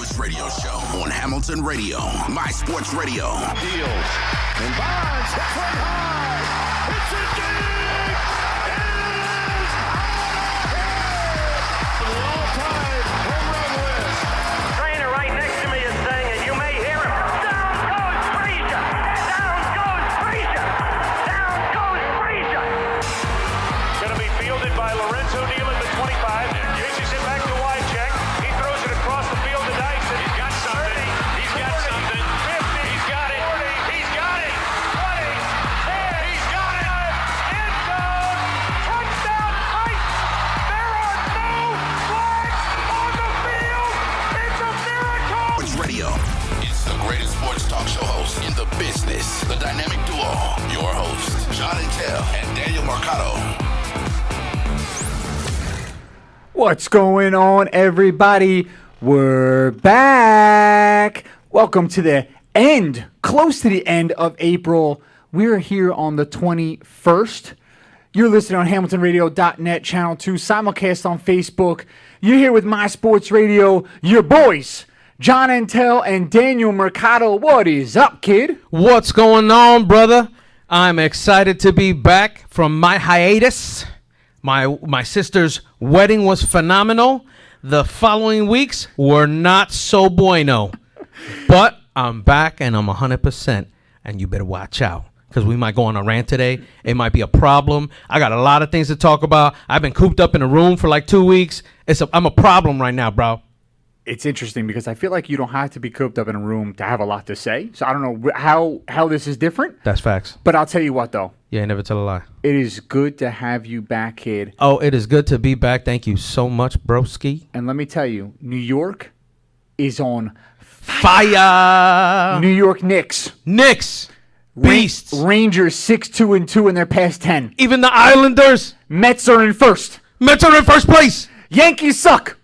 newest radio show on Hamilton Radio, My Sports Radio. Deals and Bonds hits one high. It's a dig. It is the all-time home run list. Trainer right next to me is saying it. You may hear him. Down goes Frazier. Down goes Frazier. Down goes Frazier. Going to be fielded by Lorenzo Neal at the 25. Pitches it back to Wycheck. He throws it across the field to Dyson. He's got something. 30, he's got 40, something. 50. He's got it. 40. He's got it. 20. 10. He's got it. End zone. Touchdown. Fight. There are no flags on the field. It's a miracle. Sports Radio. It's the greatest sports talk show host in the business. The dynamic duo. Your hosts, John Untitled and Daniel Mercado. What's going on, everybody? We're back. Welcome to the end, close to the end of April. We're here on the 21st. You're listening on HamiltonRadio.net, Channel 2, simulcast on Facebook. You're here with My Sports Radio, your boys, John Entel and Daniel Mercado. What is up, kid? What's going on, brother? I'm excited to be back from my hiatus. My sister's wedding was phenomenal. The following weeks were not so bueno. But I'm back and I'm 100%. And you better watch out because we might go on a rant today. It might be a problem. I got a lot of things to talk about. I've been cooped up in a room for like 2 weeks. I'm a problem right now, bro. It's interesting because I feel like you don't have to be cooped up in a room to have a lot to say. So I don't know how this is different. That's facts. But I'll tell you what, though. Yeah, never tell a lie. It is good to have you back, kid. Oh, it is good to be back. Thank you so much, broski. And let me tell you, New York is on fire. New York Knicks. Beasts. Rangers 6-2-2 in their past 10. Even the Islanders. Mets are in first. Mets are in first place. Yankees suck.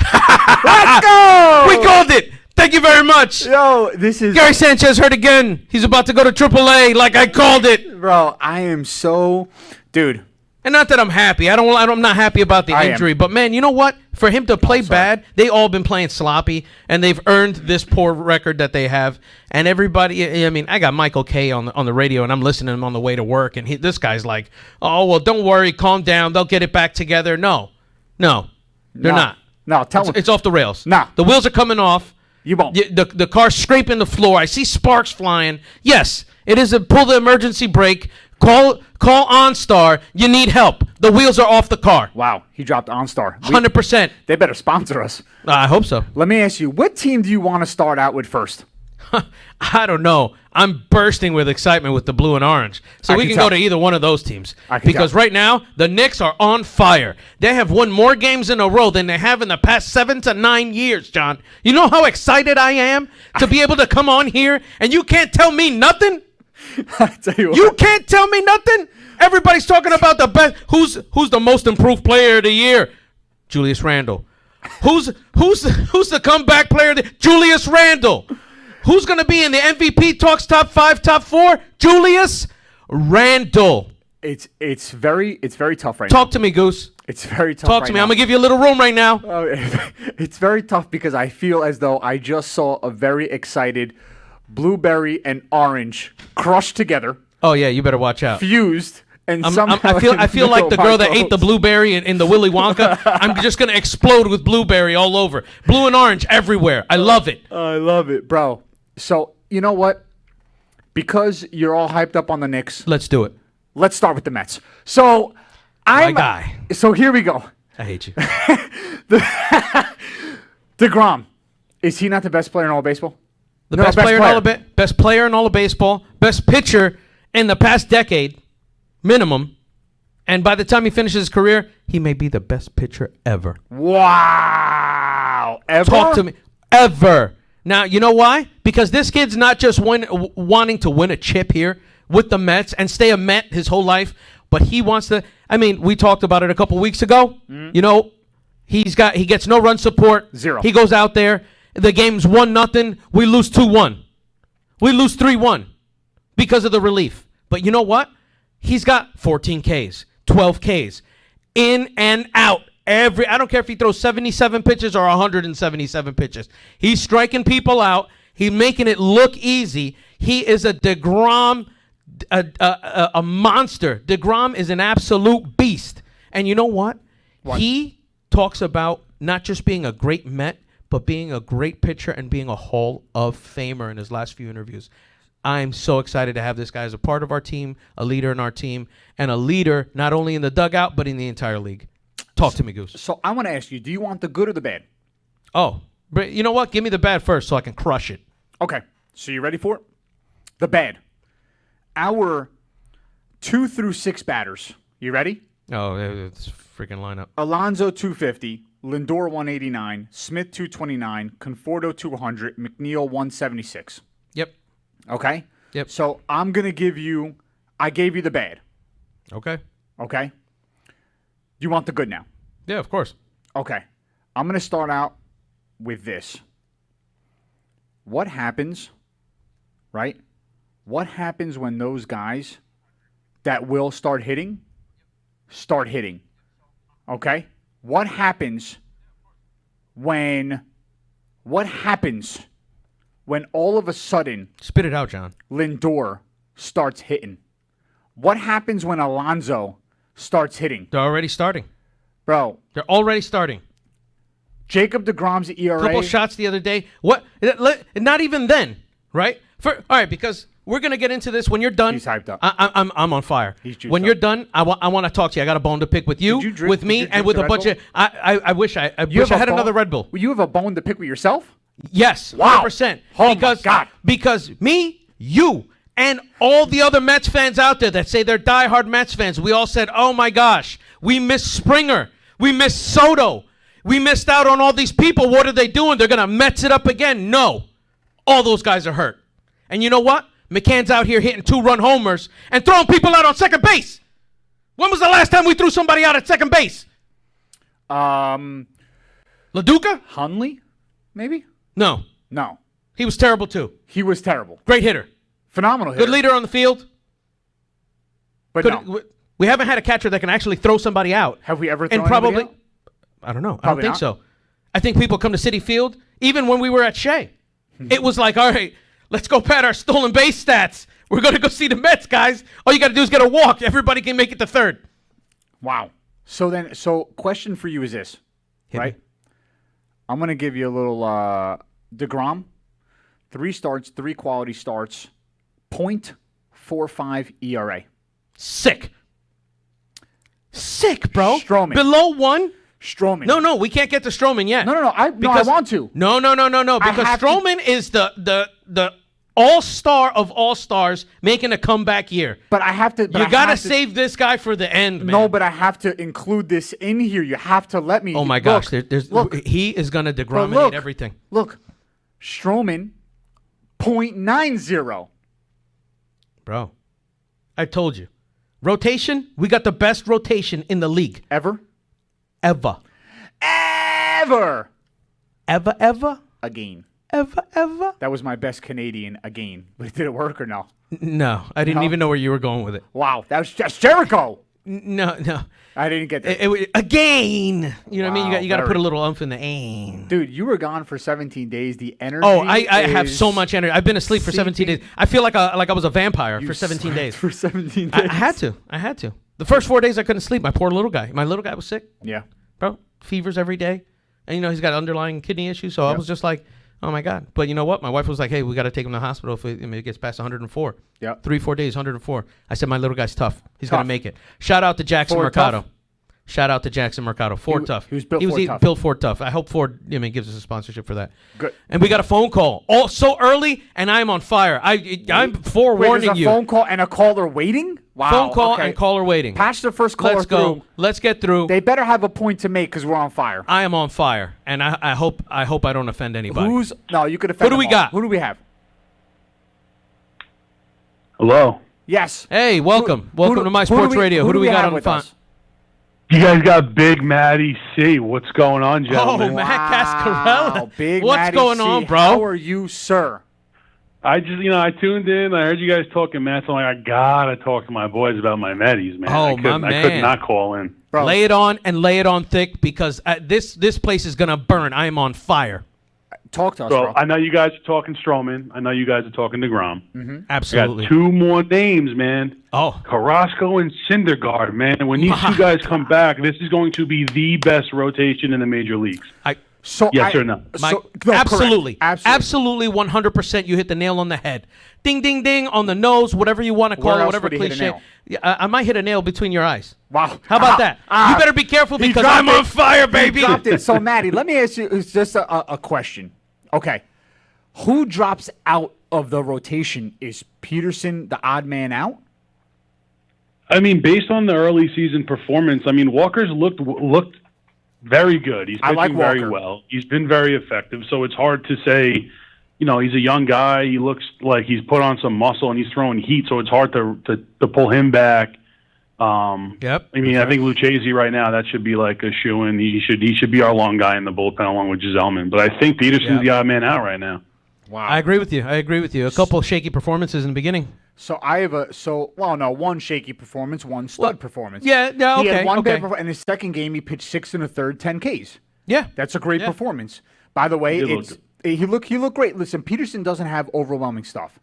Let's go. We called it. Thank you very much. Yo, this is Gary Sanchez hurt again. He's about to go to AAA like I called it. Bro, I am so dude. And not that I'm happy. I'm not happy about the injury, but man, you know what? For him to play bad, they all been playing sloppy, and they've earned this poor record that they have. And everybody, I mean, I got Michael K on the radio, and I'm listening to him on the way to work, and this guy's like, "Oh well, don't worry, calm down. They'll get it back together." No, they're not. No, tell them it's off the rails. Nah, the wheels are coming off. You won't. The car's scraping the floor. I see sparks flying. Yes, it is a pull the emergency brake. Call OnStar. You need help. The wheels are off the car. Wow, he dropped OnStar. 100%. They better sponsor us. I hope so. Let me ask you, what team do you want to start out with first? I don't know. I'm bursting with excitement with the blue and orange. So we can go to either one of those teams. Because right now, the Knicks are on fire. They have won more games in a row than they have in the past 7 to 9 years, John. You know how excited I am to be able to come on here and you can't tell me nothing? You can't tell me nothing? Everybody's talking about the best. Who's the most improved player of the year? Julius Randle. Who's the comeback player? Julius Randle. Who's going to be in the MVP talks top 5, top 4? Julius Randle. It's very tough right now. Talk to me, Goose. It's very tough. Talk to me. I'm going to give you a little room right now. It's very tough because I feel as though I just saw a very excited blueberry and orange crushed together. Oh yeah, you better watch out. Fused. And I feel like the girl that ate the blueberry in the Willy Wonka. I'm just going to explode with blueberry all over. Blue and orange everywhere. I love it. I love it, bro. So, you know what? Because you're all hyped up on the Knicks. Let's do it. Let's start with the Mets. So, My guy. So, here we go. I hate you. DeGrom. Is he not the best player in all of baseball? Best player in all of baseball. Best pitcher in the past decade. Minimum. And by the time he finishes his career, he may be the best pitcher ever. Wow. Ever? Talk to me. Ever. Now, you know why? Because this kid's not just wanting to win a chip here with the Mets and stay a Met his whole life, but he wants to. I mean, we talked about it a couple weeks ago. You know, he gets no run support. 0. He goes out there. The game's 1-0. We lose 2-1. We lose 3-1 because of the relief. But you know what? He's got 14 Ks, 12 Ks, in and out I don't care if he throws 77 pitches or 177 pitches. He's striking people out. He's making it look easy. He is a DeGrom, a monster. DeGrom is an absolute beast. And you know what? He talks about not just being a great Met, but being a great pitcher and being a Hall of Famer in his last few interviews. I'm so excited to have this guy as a part of our team, a leader in our team, and a leader not only in the dugout, but in the entire league. Talk to me, Goose. So I want to ask you, do you want the good or the bad? Oh, but you know what? Give me the bad first so I can crush it. Okay. So you ready for it? The bad. Our 2 through 6 batters. You ready? Oh, it's freaking lineup. Alonso 250, Lindor 189, Smith 229, Conforto 200, McNeil 176. Yep. Okay? Yep. So I gave you the bad. Okay. Okay? You want the good now? Yeah, of course. Okay. I'm going to start out with this. What happens, right? What happens when those guys that will start hitting? Okay? What happens when all of a sudden Spit it out, John. Lindor starts hitting? What happens when Alonso starts hitting? They're already starting. Bro. They're already starting. Jacob deGrom's ERA. Couple shots the other day. What? Not even then, right? All right, because we're gonna get into this when you're done. He's hyped up. I'm on fire. He's juiced when up. you're done, I want to talk to you. I got a bone to pick with you, with me, and with a bunch of. I wish I had another Red Bull. You have a bone to pick with yourself? Yes, Wow. 100%. Oh because, my God. Because me, you, and all the other Mets fans out there that say they're diehard Mets fans, we all said, oh my gosh, we miss Springer. We miss Soto. We missed out on all these people. What are they doing? They're going to Mets it up again? No. All those guys are hurt. And you know what? McCann's out here hitting 2-run homers and throwing people out on second base. When was the last time we threw somebody out at second base? LaDuca? Hundley, maybe? No. He was terrible too. He was terrible. Great hitter. Phenomenal hitter. Good leader on the field. But no. We haven't had a catcher that can actually throw somebody out. Have we ever thrown And probably, anybody out? I don't know. Probably I don't think not. so. I think people come to Citi Field, even when we were at Shea. It was like, all right, let's go pad our stolen base stats. We're going to go see the Mets, guys. All you got to do is get a walk. Everybody can make it to third. Wow. So question for you is this, right? I'm going to give you a little DeGrom. 3 starts, 3 quality starts, 0.45 ERA. Sick, bro. Stroman. Below 1? Stroman. No, we can't get to Stroman yet. No. I want to. No. Because Stroman is the all-star of all-stars making a comeback year. But I have to. You got to save this guy for the end, man. No, but I have to include this in here. You have to let me. Oh, my gosh. He is going to DeGrominate everything. Look, Stroman, 0.90. Bro, I told you. Rotation, we got the best rotation in the league. Ever? Ever. Again. Ever? That was my best Canadian again. But did it work or no? No, I didn't even know where you were going with it. Wow, that was just Jericho. No. I didn't get that. Again. You know what I mean? You got to put a very- little umph in the ain. Dude, you were gone for 17 days. The energy. Oh, I have is so much energy. I've been asleep for 17 days. I feel like I was a vampire for 17 days. For 17 days. I had to. The first 4 days I couldn't sleep. My poor little guy. My little guy was sick. Yeah. Bro, fevers every day. And, he's got underlying kidney issues. So I was just like, oh, my God. But you know what? My wife was like, hey, we got to take him to the hospital if it gets past 104. Yeah. 3-4 days, 104. I said, my little guy's tough. He's going Tough. to make it. Shout out to Jackson Ford Mercado. tough. Shout out to Jackson Mercado. Ford tough. He was built Ford tough. built Ford tough. I hope Ford gives us a sponsorship for that. Good. And we got a phone call. All so early, and I'm on fire. I'm forewarning Wait, there's a you. phone call and a caller waiting? Wow. Phone call okay. and caller waiting. Patch the first caller Let's go. through. Let's get through. They better have a point to make because we're on fire. I am on fire, and I hope I don't offend anybody. No, you could offend Who do we them all. got? Who do we have? Hello. Yes. Hey, welcome. Welcome to My who do Sports we- Radio. Who do we got have on the with phone? us? You guys got Big Matty C. What's going on, Oh, gentlemen? Matt Cascarella. Big What's Matty going C. on, bro? How are you, sir? I just, I tuned in. I heard you guys talking Mets. I'm like, I gotta talk to my boys about my Metties, man. Oh, I my could man. not call in. Bro. Lay it on and lay it on thick because this place is going to burn. I am on fire. Talk to us, So bro. I know you guys are talking Stroman. I know you guys are talking DeGrom. Mm-hmm. Absolutely. I got 2 more names, man. Oh. Carrasco and Syndergaard, man. When these two guys come back, this is going to be the best rotation in the major leagues. Yes or no? Absolutely. 100%. You hit the nail on the head. Ding, ding, ding on the nose, whatever you want to call it, whatever cliche. Yeah, I might hit a nail between your eyes. Wow. How about that? You better be careful because I'm on fire, baby. He dropped it. So, Maddie, let me ask you just a question. Okay. Who drops out of the rotation? Is Peterson the odd man out? I mean, based on the early season performance, I mean, Walker's looked very good. He's pitching very well. He's been very effective. So it's hard to say, you know, he's a young guy. He looks like he's put on some muscle and he's throwing heat. So it's hard to pull him back. Yep. I mean, I think Lucchesi right now, that should be like a shoo-in. He should be our long guy in the bullpen along with Gisellman. But I think Peterson's the odd man out right now. Wow. I agree with you. A couple shaky performances in the beginning. So I have one shaky performance, one stud performance. Yeah, okay. He had one bad performance. In his second game, he pitched 6 1/3, 10 Ks. Yeah. That's a great performance. By the way, he looked great. Listen, Peterson doesn't have overwhelming stuff.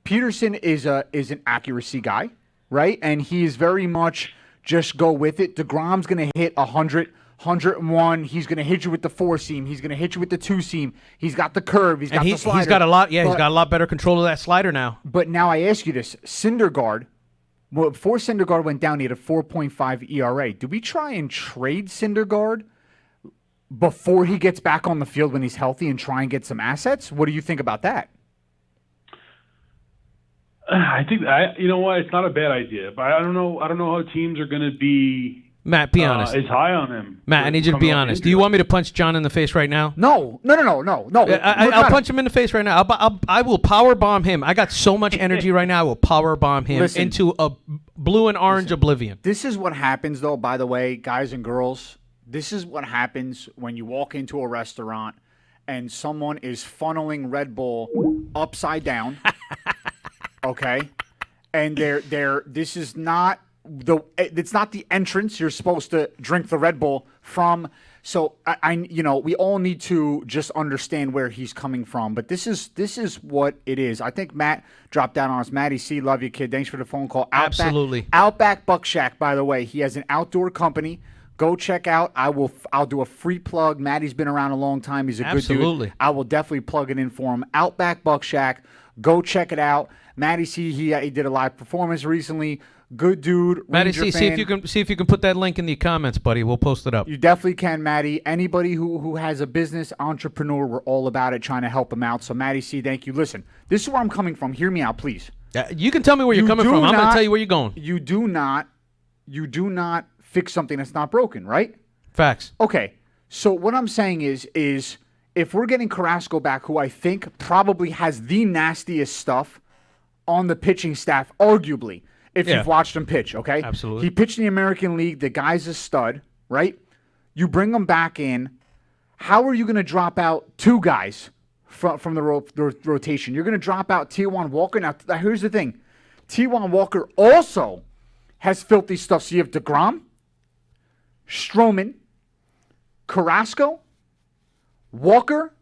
Peterson is an accuracy guy, right? And he is very much just go with it. DeGrom's going to hit 100, 101. He's going to hit you with the 4-seam. He's going to hit you with the 2-seam. He's got the curve. He's got the slider. He's got a lot. Yeah, he's got a lot better control of that slider now. But now I ask you this: Syndergaard. Well, before Syndergaard went down, he had a 4.5 ERA. Do we try and trade Syndergaard before he gets back on the field when he's healthy and try and get some assets? What do you think about that? I think you know what? It's not a bad idea, but I don't know how teams are going to be. Matt, be honest. Is high on him. Matt, I need you to be honest. Do you want me to punch John in the face right now? No. I'll punch him in the face right now. I will power bomb him. I got so much energy right now. I will power bomb him into a blue and orange oblivion. This is what happens, though. By the way, guys and girls, this is what happens when you walk into a restaurant and someone is funneling Red Bull upside down. Okay, and this is not. It's not the entrance you're supposed to drink the Red Bull from. So we all need to just understand where he's coming from. But this is what it is. I think Matt dropped down on us. Matty C, love you, kid. Thanks for the phone call. Absolutely. Outback Buck Shack, by the way, he has an outdoor company. Go check out. I'll do a free plug. Matty's been around a long time. He's a good dude. I will definitely plug it in for him. Outback Buck Shack. Go check it out. Matty C, he did a live performance recently. Good dude. Matty C, see if you can put that link in the comments, buddy. We'll post it up. You definitely can, Matty. Anybody who has a business, entrepreneur, we're all about it, trying to help them out. So, Matty C, thank you. Listen, this is where I'm coming from. Hear me out, please. You can tell me where you're coming from. I'm going to tell you where you're going. You do not fix something that's not broken, right? Facts. Okay. So what I'm saying is if we're getting Carrasco back, who I think probably has the nastiest stuff on the pitching staff, arguably, if you've watched him pitch, okay? Absolutely. He pitched in the American League. The guy's a stud, right? You bring him back in. How are you going to drop out 2 guys from the rotation? You're going to drop out Taijuan Walker. Now, here's the thing. Taijuan Walker also has filthy stuff. So you have DeGrom, Stroman, Carrasco, Walker,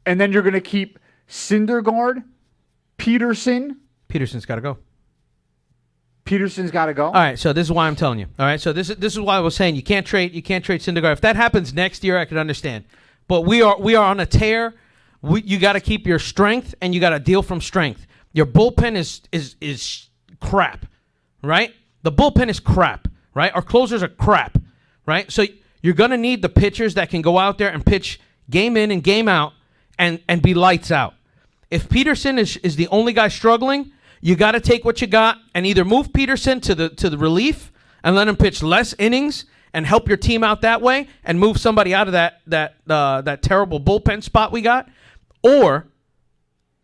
and then you're going to keep Syndergaard, Peterson. Peterson's got to go. Peterson's got to go. All right, so this is why I'm telling you. All right, so this is why I was saying you can't trade Syndergaard. If that happens next year, I could understand. But we are on a tear. You got to keep your strength, and you got to deal from strength. Your bullpen is crap, right? The bullpen is crap, right? Our closers are crap, right? So you're gonna need the pitchers that can go out there and pitch game in and game out, and be lights out. If Peterson is the only guy struggling, you got to take what you got and either move Peterson to the relief and let him pitch less innings and help your team out that way, and move somebody out of that terrible bullpen spot we got, or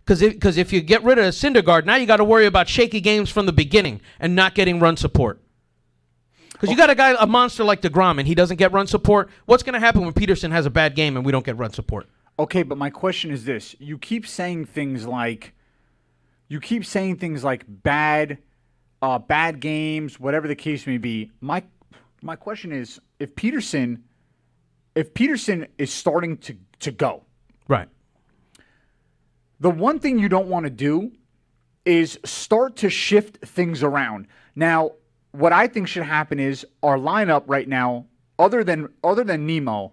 because if you get rid of Syndergaard, now you got to worry about shaky games from the beginning and not getting run support. Because you got a monster like DeGrom and he doesn't get run support. What's going to happen when Peterson has a bad game and we don't get run support? Okay, but my question is this: you keep saying things like bad games, whatever the case may be. My question is, if Peterson is starting to go, right? The one thing you don't want to do is start to shift things around. Now, what I think should happen is our lineup right now, other than Nemo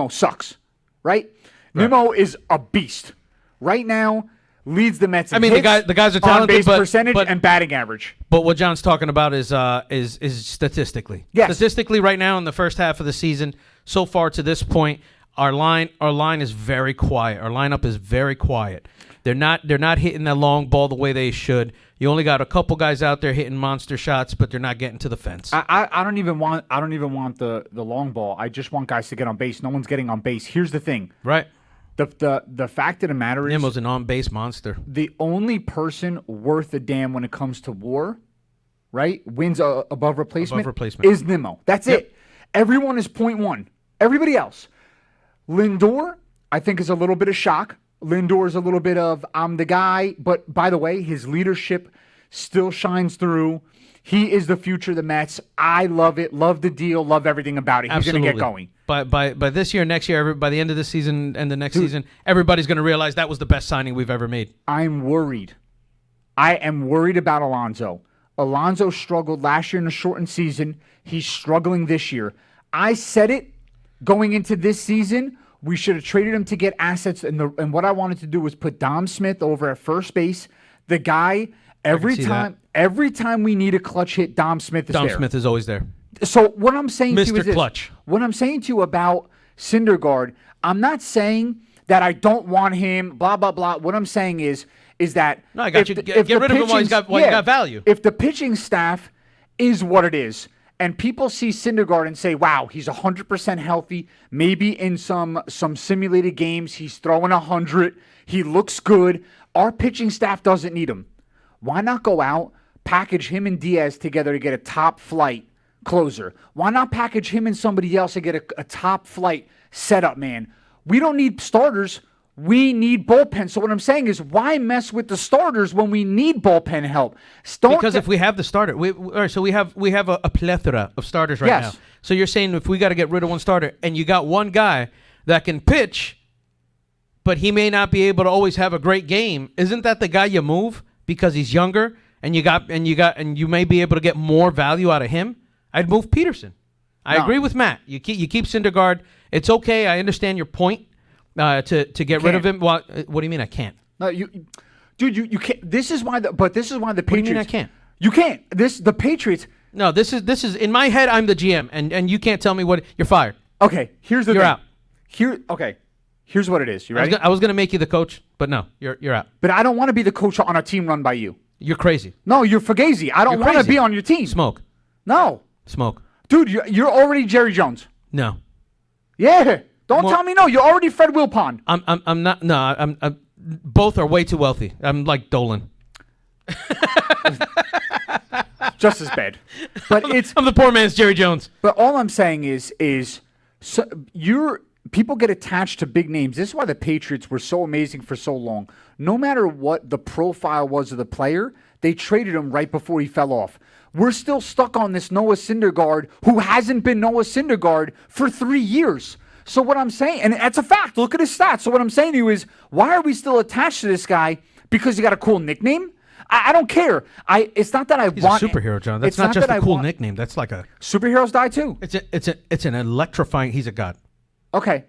sucks, right? Nemo is a beast. Right now, leads the Mets. I mean, hits, the guys are talented, on-base percentage and batting average. But what John's talking about is statistically. Yes. Statistically, right now in the first half of the season, so far to this point, our line is very quiet. Our lineup is very quiet. They're not hitting that long ball the way they should. You only got a couple guys out there hitting monster shots, but they're not getting to the fence. I don't even want the long ball. I just want guys to get on base. No one's getting on base. Here's the thing. Right. The fact of the matter is, Nemo's an on-base monster. The only person worth a damn when it comes to WAR, right, wins above replacement, is Nemo. That's it. Everyone is 0.1. Everybody else. Lindor, I think, is a little bit of shock. Lindor is a little bit of, I'm the guy. But, by the way, his leadership still shines through. He is the future of the Mets. I love it. Love the deal. Love everything about it. He's going to get going. By this year, next year, by the end of the season and the next season, everybody's going to realize that was the best signing we've ever made. I'm worried. I am worried about Alonso. Alonso struggled last year in a shortened season. He's struggling this year. I said it going into this season. We should have traded him to get assets. And what I wanted to do was put Dom Smith over at first base. The guy, every time we need a clutch hit, Dom Smith is there. Dom Smith is always there. So what I'm saying to you is Mr. Clutch. What I'm saying to you about Syndergaard, I'm not saying that I don't want him, blah, blah, blah. What I'm saying is that... No, I got you. Get rid of him while he's got value. If the pitching staff is what it is, and people see Syndergaard and say, wow, he's 100% healthy, maybe in some simulated games he's throwing 100, he looks good, our pitching staff doesn't need him. Why not go out, package him and Diaz together to get a top flight closer? Why not package him and somebody else to get a top flight setup man? We don't need starters. We need bullpen. So what I'm saying is, why mess with the starters when we need bullpen help? Because if we have the starter, we have a plethora of starters right now. So you're saying if we got to get rid of one starter, and you got one guy that can pitch, but he may not be able to always have a great game, isn't that the guy you move because he's younger and you may be able to get more value out of him? I'd move Peterson. I agree with Matt. You keep Syndergaard. It's okay. I understand your point. To get rid of him. Well, what do you mean I can't? No, you can't. This is why the Patriots. What do you mean I can't? You can't. The Patriots. No, this is in my head. I'm the GM, and you can't tell me what. You're fired. Okay, here's the thing. You're out. Okay, here's what it is. You ready? I was gonna make you the coach, but no, you're out. But I don't want to be the coach on a team run by you. You're crazy. No, you're fugazi. I don't want to be on your team. Smoke. No. Smoke. Dude, you're already Jerry Jones. No. Yeah. Don't tell me no. You're already Fred Wilpon. I'm not. No. I'm both are way too wealthy. I'm like Dolan. Just as bad. But I'm the poor man's Jerry Jones. But all I'm saying is people get attached to big names. This is why the Patriots were so amazing for so long. No matter what the profile was of the player, they traded him right before he fell off. We're still stuck on this Noah Syndergaard, who hasn't been Noah Syndergaard for 3 years. So what I'm saying, and that's a fact, look at his stats. So what I'm saying to you is, why are we still attached to this guy? Because he got a cool nickname? I don't care. It's not that He's want a superhero, John. That's not just a cool nickname. That's like a superheroes die too. It's an electrifying. He's a god. Okay.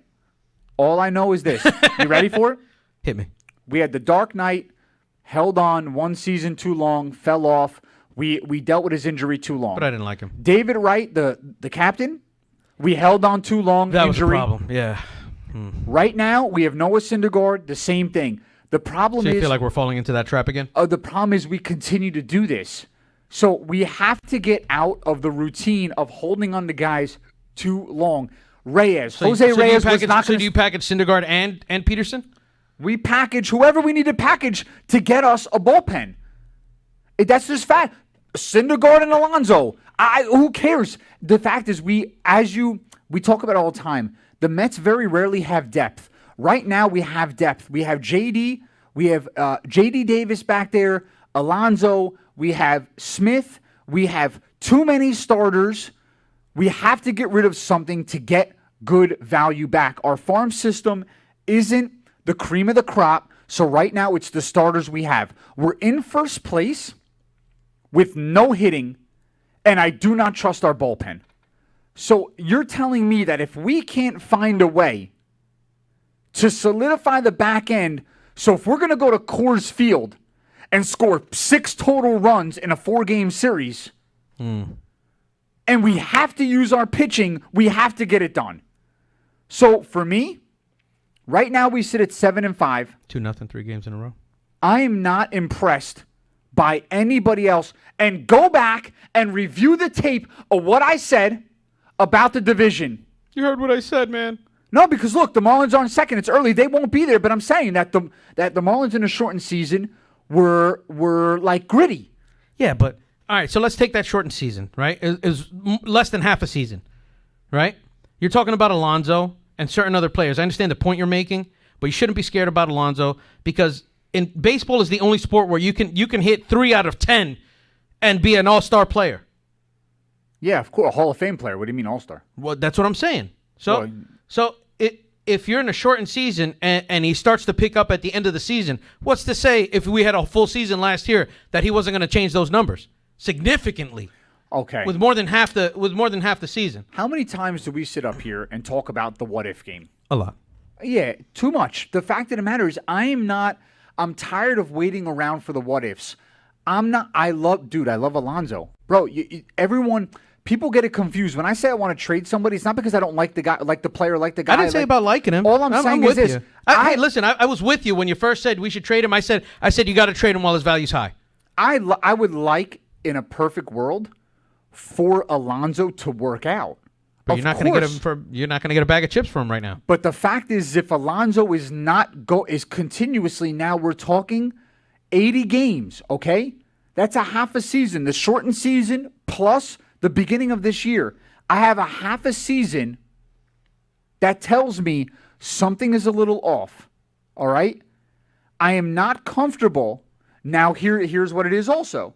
All I know is this. You ready for it? Hit me. We had the Dark Knight, held on one season too long, fell off. We dealt with his injury too long. But I didn't like him. David Wright, the captain, we held on too long. That injury. was a problem. Yeah. Right now, we have Noah Syndergaard, the same thing. The problem is... So you feel like we're falling into that trap again? The problem is we continue to do this. So we have to get out of the routine of holding on to guys too long. Reyes. Jose Reyes was not... So do you package Syndergaard and Peterson? We package whoever we need to package to get us a bullpen. That's just fact. Syndergaard and Alonso. Who cares? The fact is, we talk about it all the time. The Mets very rarely have depth. Right now, we have depth. We have JD. We have JD Davis back there. Alonso. We have Smith. We have too many starters. We have to get rid of something to get good value back. Our farm system isn't the cream of the crop, so right now it's the starters we have. We're in first place with no hitting, and I do not trust our bullpen. So you're telling me that if we can't find a way to solidify the back end, so if we're going to go to Coors Field and score 6 total runs in a 4-game series, and we have to use our pitching, we have to get it done. So for me, right now we sit at 7-5. 2-0, 3 games in a row. I am not impressed by anybody else. And go back and review the tape of what I said about the division. You heard what I said, man. No, because look, the Marlins are in second. It's early. They won't be there. But I'm saying that the Marlins in a shortened season were like gritty. Yeah, but all right. So let's take that shortened season, right? It was less than half a season, right? You're talking about Alonso and certain other players. I understand the point you're making, but you shouldn't be scared about Alonso because in baseball is the only sport where you can hit 3 out of 10 and be an all-star player. Yeah, of course, a Hall of Fame player. What do you mean all-star? Well, that's what I'm saying. So if you're in a shortened season and he starts to pick up at the end of the season, what's to say if we had a full season last year that he wasn't going to change those numbers significantly? Okay. With more than half the season. How many times do we sit up here and talk about the what if game? A lot. Yeah, too much. The fact of the matter is I'm tired of waiting around for the what ifs. I love Alonso. Bro, people get it confused. When I say I want to trade somebody, it's not because I don't like the guy, like the player, like the guy. I didn't say about liking him. All I'm saying is this. Hey, listen, I was with you when you first said we should trade him. I said you got to trade him while his value's high. I would like, in a perfect world, for Alonso to work out. But you're not going to get him you're not going to get a bag of chips for him right now. But the fact is, if Alonso is continuously, now we're talking 80 games, okay? That's a half a season. The shortened season plus the beginning of this year. I have a half a season that tells me something is a little off, all right? I am not comfortable. Now, here's what it is also.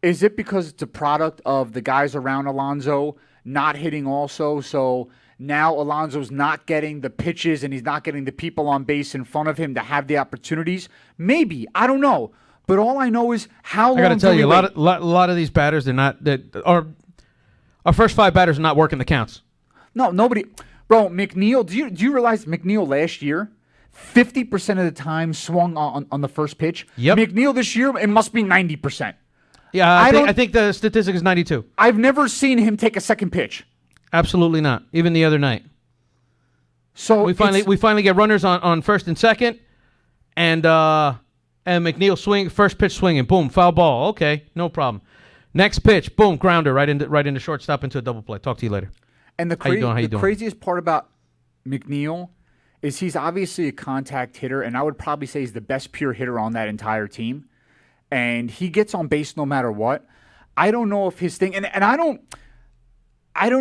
Is it because it's a product of the guys around Alonso not hitting also? So now Alonso's not getting the pitches and he's not getting the people on base in front of him to have the opportunities? Maybe. I don't know. But all I know is how long. I got to tell you, a lot of these batters, our first 5 batters are not working the counts. No, nobody. Bro, McNeil, do you realize McNeil last year, 50% of the time swung on the first pitch? Yep. McNeil this year, it must be 90%. Yeah, I think the statistic is 92. I've never seen him take a second pitch. Absolutely not. Even the other night. So we finally get runners on first and second, and McNeil first pitch swinging, boom, foul ball. Okay, no problem. Next pitch, boom, grounder right into shortstop into a double play. Talk to you later. And the craziest part about McNeil is he's obviously a contact hitter, and I would probably say he's the best pure hitter on that entire team. And he gets on base no matter what. I don't know if his thing, and I don't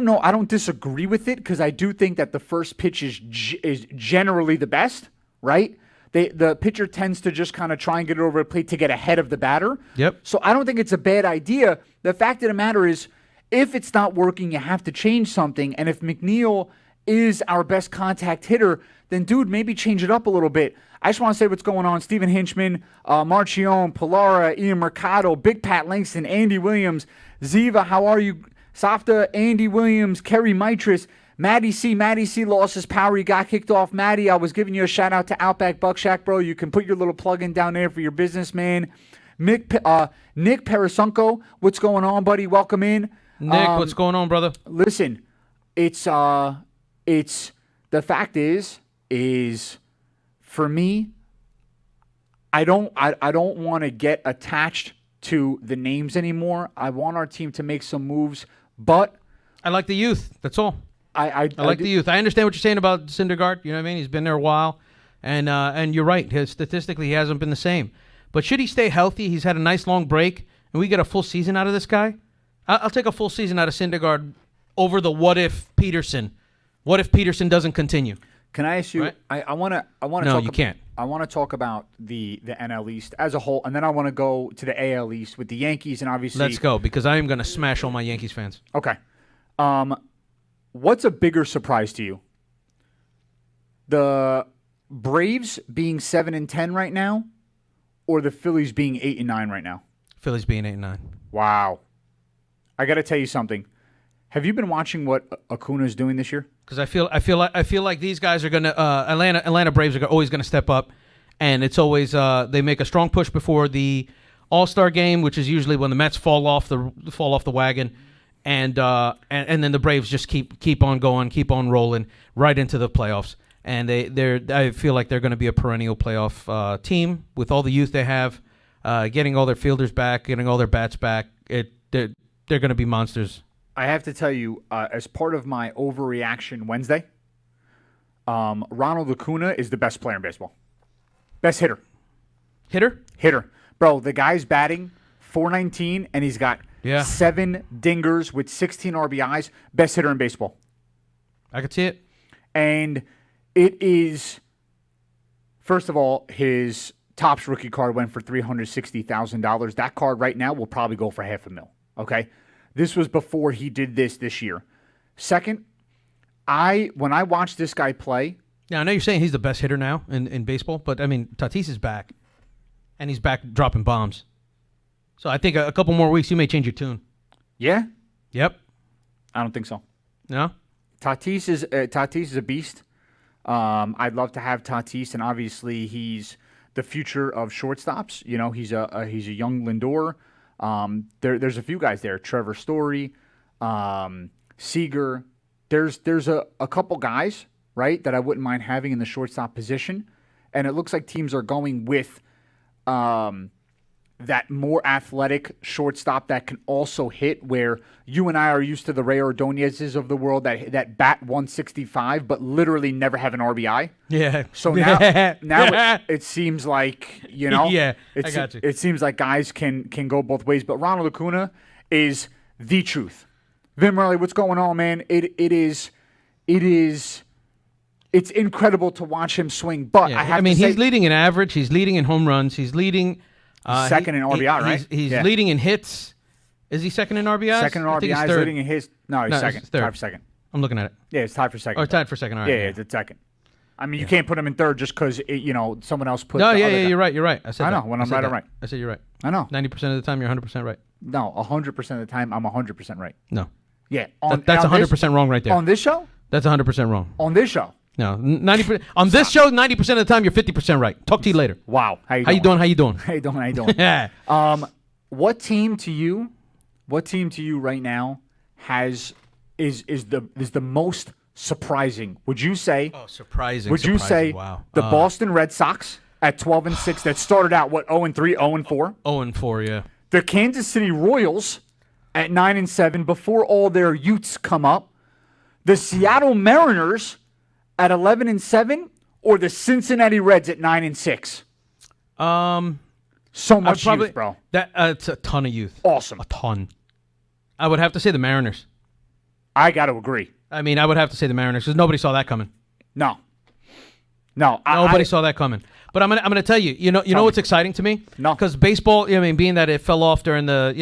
know. I don't disagree with it because I do think that the first pitch is generally the best, right? The pitcher tends to just kind of try and get it over the plate to get ahead of the batter. Yep. So I don't think it's a bad idea. The fact of the matter is, if it's not working, you have to change something. And if McNeil is our best contact hitter, then, dude, maybe change it up a little bit. I just want to say what's going on. Stephen Hinchman, Marchione, Pilara, Ian Mercado, Big Pat Langston, Andy Williams, Ziva, how are you? Safta, Andy Williams, Kerry Mitris, Maddie C lost his power. He got kicked off. Maddie, I was giving you a shout-out to Outback Buck Shack, bro. You can put your little plug-in down there for your business, man. Nick Parasunko, what's going on, buddy? Welcome in. Nick, what's going on, brother? Listen, it's the fact is for me, I don't want to get attached to the names anymore. I want our team to make some moves, but I like the youth. That's all. I like the youth. I understand what you're saying about Syndergaard. You know what I mean? He's been there a while, and you're right. Statistically, he hasn't been the same. But should he stay healthy? He's had a nice long break, and we get a full season out of this guy. I'll take a full season out of Syndergaard over the what if Peterson. What if Peterson doesn't continue? Can I ask you? Right? I want to. No, you can't. I want to talk about the NL East as a whole, and then I want to go to the AL East with the Yankees, and obviously. Let's go, because I am going to smash all my Yankees fans. Okay. What's a bigger surprise to you? The Braves being 7-10 right now, or the Phillies being 8-9 right now? Phillies being 8-9. Wow. I got to tell you something. Have you been watching what Acuna is doing this year? Because I feel like these guys are gonna Atlanta Braves are always gonna step up, and it's always they make a strong push before the All-Star game, which is usually when the Mets fall off the wagon, and then the Braves just keep on going, keep on rolling right into the playoffs. And I feel like they're going to be a perennial playoff team with all the youth they have, getting all their fielders back, getting all their bats back. They're going to be monsters. I have to tell you, as part of my overreaction Wednesday, Ronald Acuna is the best player in baseball. Best hitter. Hitter. Bro, the guy's batting .419, and he's got 7 dingers with 16 RBIs. Best hitter in baseball. I could see it. And it is, first of all, his Topps rookie card went for $360,000. That card right now will probably go for $500,000. Okay? This was before he did this year. Second, when I watched this guy play. Yeah, I know you're saying he's the best hitter now in baseball, but I mean, Tatis is back, and he's back dropping bombs. So I think a couple more weeks, you may change your tune. Yeah? Yep. I don't think so. No? Tatis is a beast. I'd love to have Tatis, and obviously he's the future of shortstops. You know, he's a young Lindor. There's a few guys there. Trevor Story, Seager. There's a couple guys, right, that I wouldn't mind having in the shortstop position. And it looks like teams are going with that more athletic shortstop that can also hit, where you and I are used to the Ray Ordonez's of the world that bat 165 but literally never have an RBI. Yeah. So now it seems like, you know, I got you. It seems like guys can go both ways. But Ronald Acuna is the truth. Vin Murley, what's going on, man? It's incredible to watch him swing. But he's leading in average. He's leading in home runs. He's leading. Second in RBI, right? He's leading in hits. Is he second in RBI? Second in RBI. He's leading in hits. No, he's second. He's third. Tied for second. I'm looking at it. Yeah, it's tied for second. Oh, tied for second. All right. Yeah, it's second. I mean, you can't put him in third just because someone else put. No, you're right. You're right. I said. I know. When I'm right, I'm right. I said you're right. I know. 90% of the time, you're 100% right. No, 100% of the time, I'm 100% right. No. Yeah. That's 100% wrong right there. On this show? That's 100% wrong. On this show? No, 90%. On this show, 90% of the time, you're 50% right. Talk to you later. Wow. How you doing? Yeah. What team to you right now is the most surprising? Would you say? Oh, surprising. Would you say wow. The Boston Red Sox at 12-6 that started out 0-3, 0-4? 0-4, yeah. The Kansas City Royals at 9-7 before all their youths come up. The Seattle Mariners at 11-7, or the Cincinnati Reds at 9-6? So much youth, bro. It's a ton of youth. Awesome. A ton. I would have to say the Mariners. I got to agree. I mean, I would have to say the Mariners because nobody saw that coming. No. Nobody saw that coming. But I'm gonna tell you. You know what's exciting to me? No. Because baseball. being that it fell off during the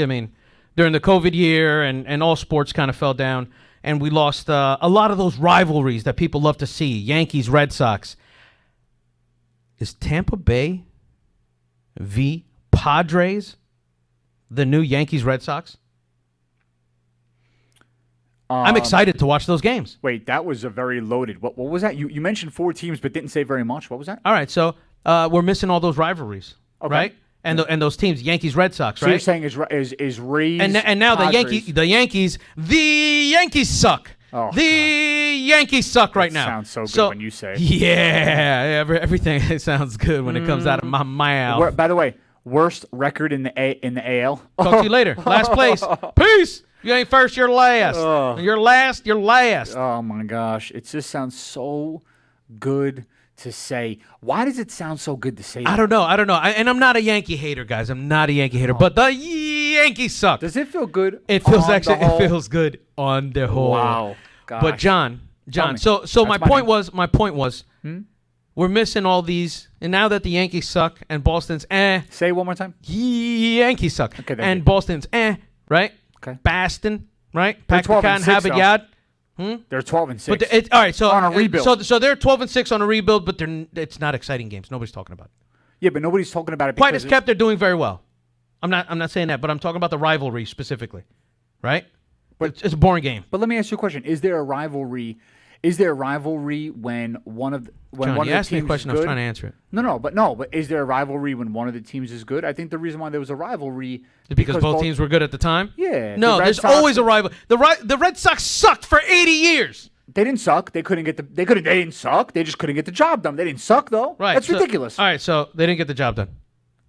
during the COVID year and all sports kind of fell down. And we lost a lot of those rivalries that people love to see. Yankees, Red Sox. Is Tampa Bay v. Padres the new Yankees, Red Sox? I'm excited to watch those games. Wait, that was a very loaded. What was that? You mentioned 4 teams but didn't say very much. What was that? All right, so we're missing all those ririvalries, right? And those teams, Yankees, Red Sox, right? So you're saying is Rays and now Padres. the Yankees suck. Oh, the Yankees suck right now. Sounds so good when you say it. Yeah, everything sounds good when it comes out of my mouth. By the way, worst record in the AL. Talk to you later. Last place. Peace. You ain't first, you're last. You're last, you're last. Oh my gosh, it just sounds so good to say. Why does it sound so good to say that? I don't know. And I'm not a Yankee hater, guys. I'm not a Yankee hater. But the Yankees suck. Does it feel good? It feels it feels good on the whole. Wow. Gosh. But John. So my point was we're missing all these, and now that the Yankees suck and Boston's Say it one more time. Yankees suck. Okay, and Boston's right? Okay. Boston, right? They're Pack the can, 12-6, have it, yard. They're 12-6. But all right, so on a rebuild. So they're 12-6 on a rebuild, but it's not exciting games. Nobody's talking about it. Yeah, but nobody's talking about it. Quiet as kept, they're doing very well. I'm not saying that, but I'm talking about the rivalry specifically, right? But it's a boring game. But let me ask you a question: Is there a rivalry? Is there a rivalry when one of the John, one you of the asked me a teams question. is I was good? trying to answer it. But is there a rivalry when one of the teams is good? I think the reason why there was a rivalry is because both teams were good at the time. Yeah. No, there's always a rival. The Red Sox sucked for 80 years. They didn't suck. They didn't suck. They just couldn't get the job done. They didn't suck though. Right. That's ridiculous. All right. So they didn't get the job done.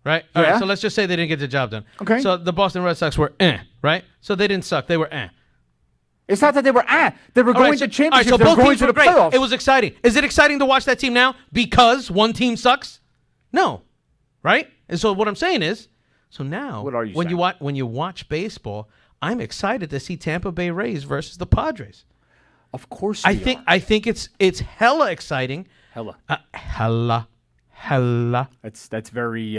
Right. All right. So let's just say they didn't get the job done. Okay. So the Boston Red Sox were right. So they didn't suck. They were It's not that they were They were going to championships. So they were both going teams to were the great. playoffs. It was exciting. Is it exciting to watch that team now because one team sucks? No. Right? And so what I'm saying is, so now what are you when saying? when you watch baseball, I'm excited to see Tampa Bay Rays versus the Padres. Of course, I think it's hella exciting. Hella. Hella. That's very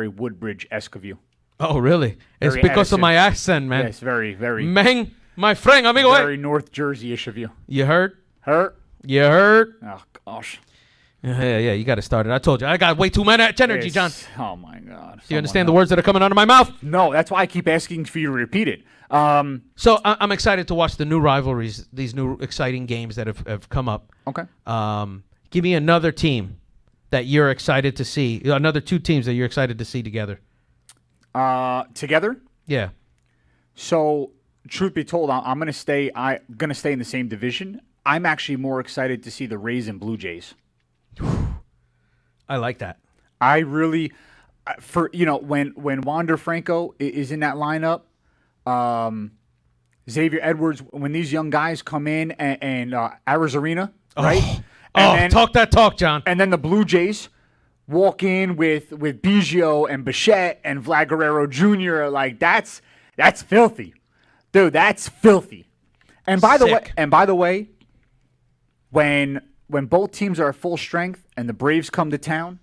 Woodbridge-esque of you. Oh, really? It's Very because of Edison. my accent, man. Yes, very, very. Man, my friend, amigo. Very North Jersey-ish of you. You heard? You Oh heard? gosh. Yeah, you got to start it. I told you. I got way too much energy, John. Oh my God. Do you understand the words that are coming out of my mouth? No, that's why I keep asking for you to repeat it. So I'm excited to watch the new rivalries, these new exciting games that have come up. Okay. Give me another team that you're excited to see. Another two teams that you're excited to see together. Together? Yeah. So, truth be told, I'm gonna stay in the same division. I'm actually more excited to see the Rays and Blue Jays. I like that. I really, when Wander Franco is in that lineup, Xavier Edwards, when these young guys come in and Arizarena, right? Talk that talk, John. And then the Blue Jays walk in with Biggio and Bichette and Vlad Guerrero Jr. Like that's filthy, dude. That's filthy. And by the way, when both teams are at full strength and the Braves come to town,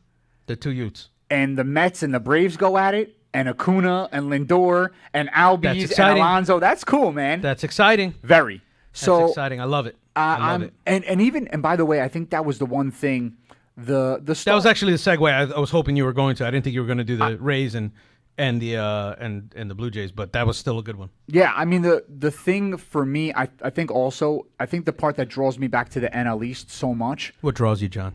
the two Utes, and the Mets and the Braves go at it, and Acuna and Lindor and Albies and Alonso, that's cool, man. That's exciting. Very. So that's exciting. I love it. I love it. And by the way, I think that was the one thing. That was actually the segue I was hoping you were going to. I didn't think you were going to do the Rays and the Blue Jays, but that was still a good one. Yeah, I mean the thing for me, I think the part that draws me back to the NL East so much. What draws you, John?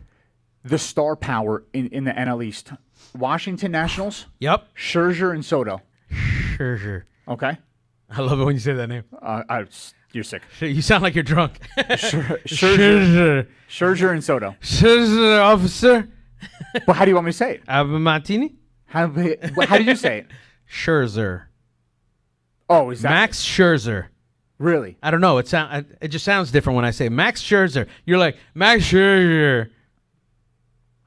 The star power in the NL East. Washington Nationals. Yep. Scherzer and Soto. Scherzer. Okay. I love it when you say that name. You're sick. You sound like you're drunk. Scherzer and Soto. Scherzer, officer. Well, how do you want me to say it? Martini? How do you say it? Scherzer. Oh, is that Max Scherzer? Really? I don't know. It just sounds different when I say Max Scherzer. You're like Max Scherzer.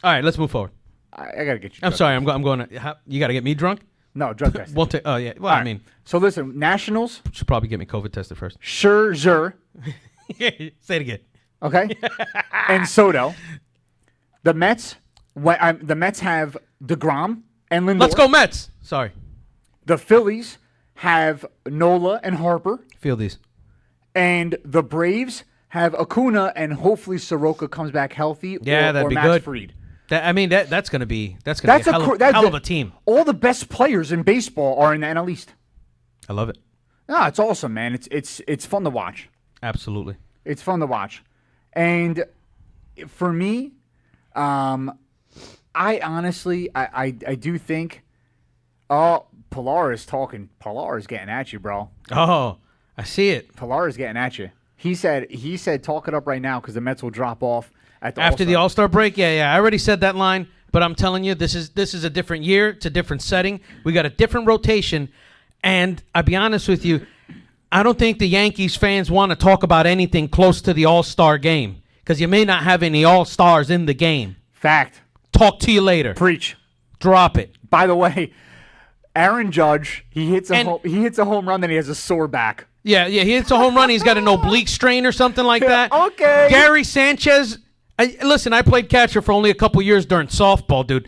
All right, let's move forward. I gotta get you. I'm sorry. I'm going to. You got to get me drunk. No, drug test. Won't take. Oh yeah. Well, I mean, so listen, Nationals should probably get me COVID tested first. Scherzer. Say it again. Okay. And Soto. The Mets. The Mets have DeGrom and Lindor. Let's go Mets. Sorry. The Phillies have Nola and Harper. Feel these. And the Braves have Acuna, and hopefully Soroka comes back healthy. Yeah, that'd be Max good. Fried. That's gonna be a hell of a team. All the best players in baseball are in the NL East. I love it. No, it's awesome, man. It's fun to watch. Absolutely. It's fun to watch. And for me, I honestly do think Pilar is getting at you, bro. Oh, I see it. Pilar is getting at you. He said talk it up right now because the Mets will drop off after the All-Star break. Yeah. I already said that line, but I'm telling you, this is a different year. It's a different setting. We got a different rotation, and I'll be honest with you, I don't think the Yankees fans want to talk about anything close to the All-Star game because you may not have any All-Stars in the game. Fact. Talk to you later. Preach. Drop it. By the way, Aaron Judge, he hits a home run, then he has a sore back. Yeah, he hits a home run. He's got an oblique strain or something like that. Okay. Gary Sanchez. Listen, I played catcher for only a couple years during softball, dude.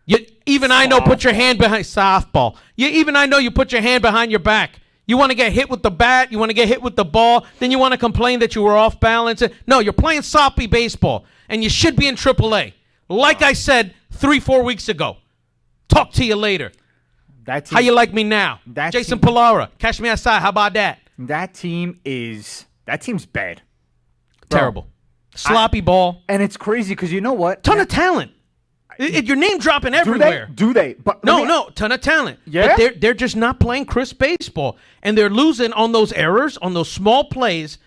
I know put your hand behind softball. Even I know you put your hand behind your back. You want to get hit with the bat. You want to get hit with the ball. Then you want to complain that you were off balance. No, you're playing sloppy baseball, and you should be in AAA. Like I said 3-4 weeks ago. Talk to you later. How you like me now? Jason Pilara, catch me outside. How about that? That team's bad. Terrible. Sloppy ball. And it's crazy because you know what? Ton of talent. Your name dropping everywhere. Do they? But no, ton of talent. Yeah? But they're just not playing crisp baseball. And they're losing on those errors, on those small plays.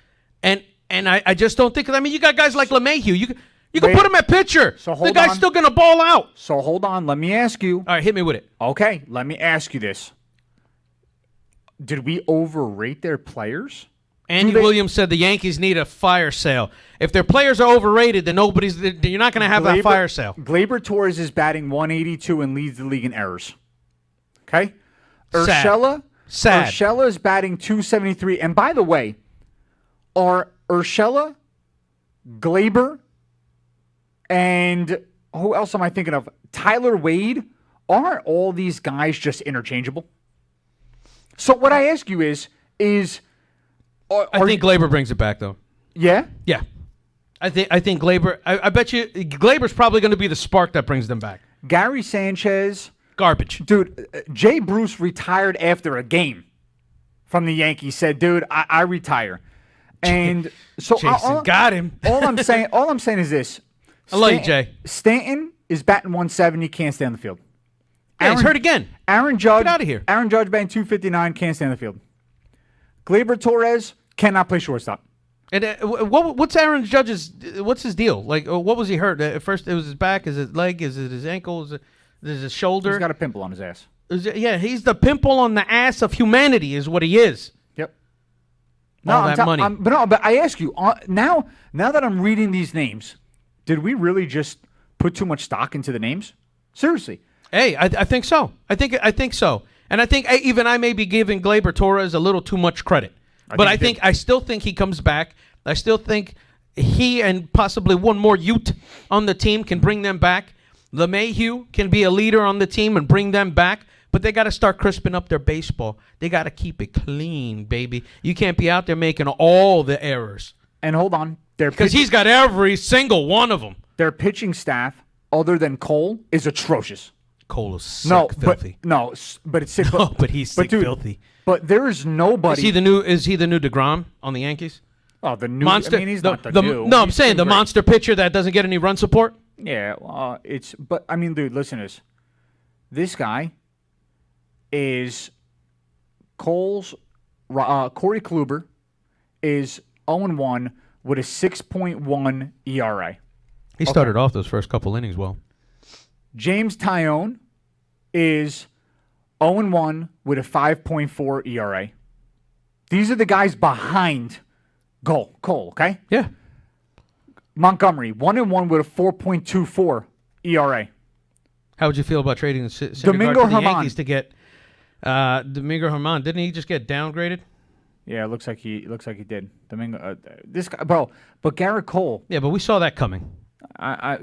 And I just don't think, I mean, you got guys like LeMahieu. You can put him at pitcher. So hold the guy's on. still going to ball out. So hold on. Let me ask you. All right, hit me with it. Okay, let me ask you this. Did we overrate their players? Andy Williams said the Yankees need a fire sale. If their players are overrated, then you're not going to have that fire sale. Gleyber Torres is batting 182 and leads the league in errors. Okay? Sad. Urshela is batting 273. And by the way, are Urshela, Gleyber, and who else am I thinking of? Tyler Wade, aren't all these guys just interchangeable? So what I ask you is I think Gleyber brings it back, though. Yeah? Yeah. I think Gleyber, I bet you Gleyber's probably going to be the spark that brings them back. Gary Sanchez. Garbage. Dude, Jay Bruce retired after a game from the Yankees, said, dude, I retire. And so Jason got him. all I'm saying is this. I love you, Jay. Stanton is batting 170, can't stay on the field. Yeah, he's hurt again. Aaron Judge. Get out of here. Aaron Judge batting 259, can't stay on the field. Gleyber Torres cannot play shortstop. And what's Aaron Judge's? What's his deal? Like, what was he hurt? At first, it was his back. Is it leg? Is it his ankle? Is it his shoulder? He's got a pimple on his ass. He's the pimple on the ass of humanity, is what he is. Yep. All that money. But I ask you now that I'm reading these names, did we really just put too much stock into the names? Seriously. Hey, I think so. I think so. And I think even I may be giving Gleyber Torres a little too much credit. I still think he comes back. I still think he and possibly one more Ute on the team can bring them back. LeMahieu can be a leader on the team and bring them back. But they got to start crisping up their baseball. They got to keep it clean, baby. You can't be out there making all the errors. And hold on. Because he's got every single one of them. Their pitching staff, other than Cole, is atrocious. Cole is sick, filthy. But it's sick. But he's sick, filthy. But there is nobody. Is he the new DeGrom on the Yankees? Oh, the new monster. I mean, he's not the new. No, I'm saying the monster pitcher that doesn't get any run support. Yeah, but I mean, dude, listen to this. This guy is Corey Kluber is 0-1 with a 6.1 ERA. He started off those first couple innings well. James Tyone is 0-1 with a 5.4 ERA. These are the guys behind Cole, okay? Yeah. Montgomery, 1-1 with a 4.24 ERA. How would you feel about trading Domingo the Germán Yankees to get Domingo Germán? Didn't he just get downgraded? Yeah, it looks like he did. Domingo, this guy, bro. But Garrett Cole. Yeah, but we saw that coming.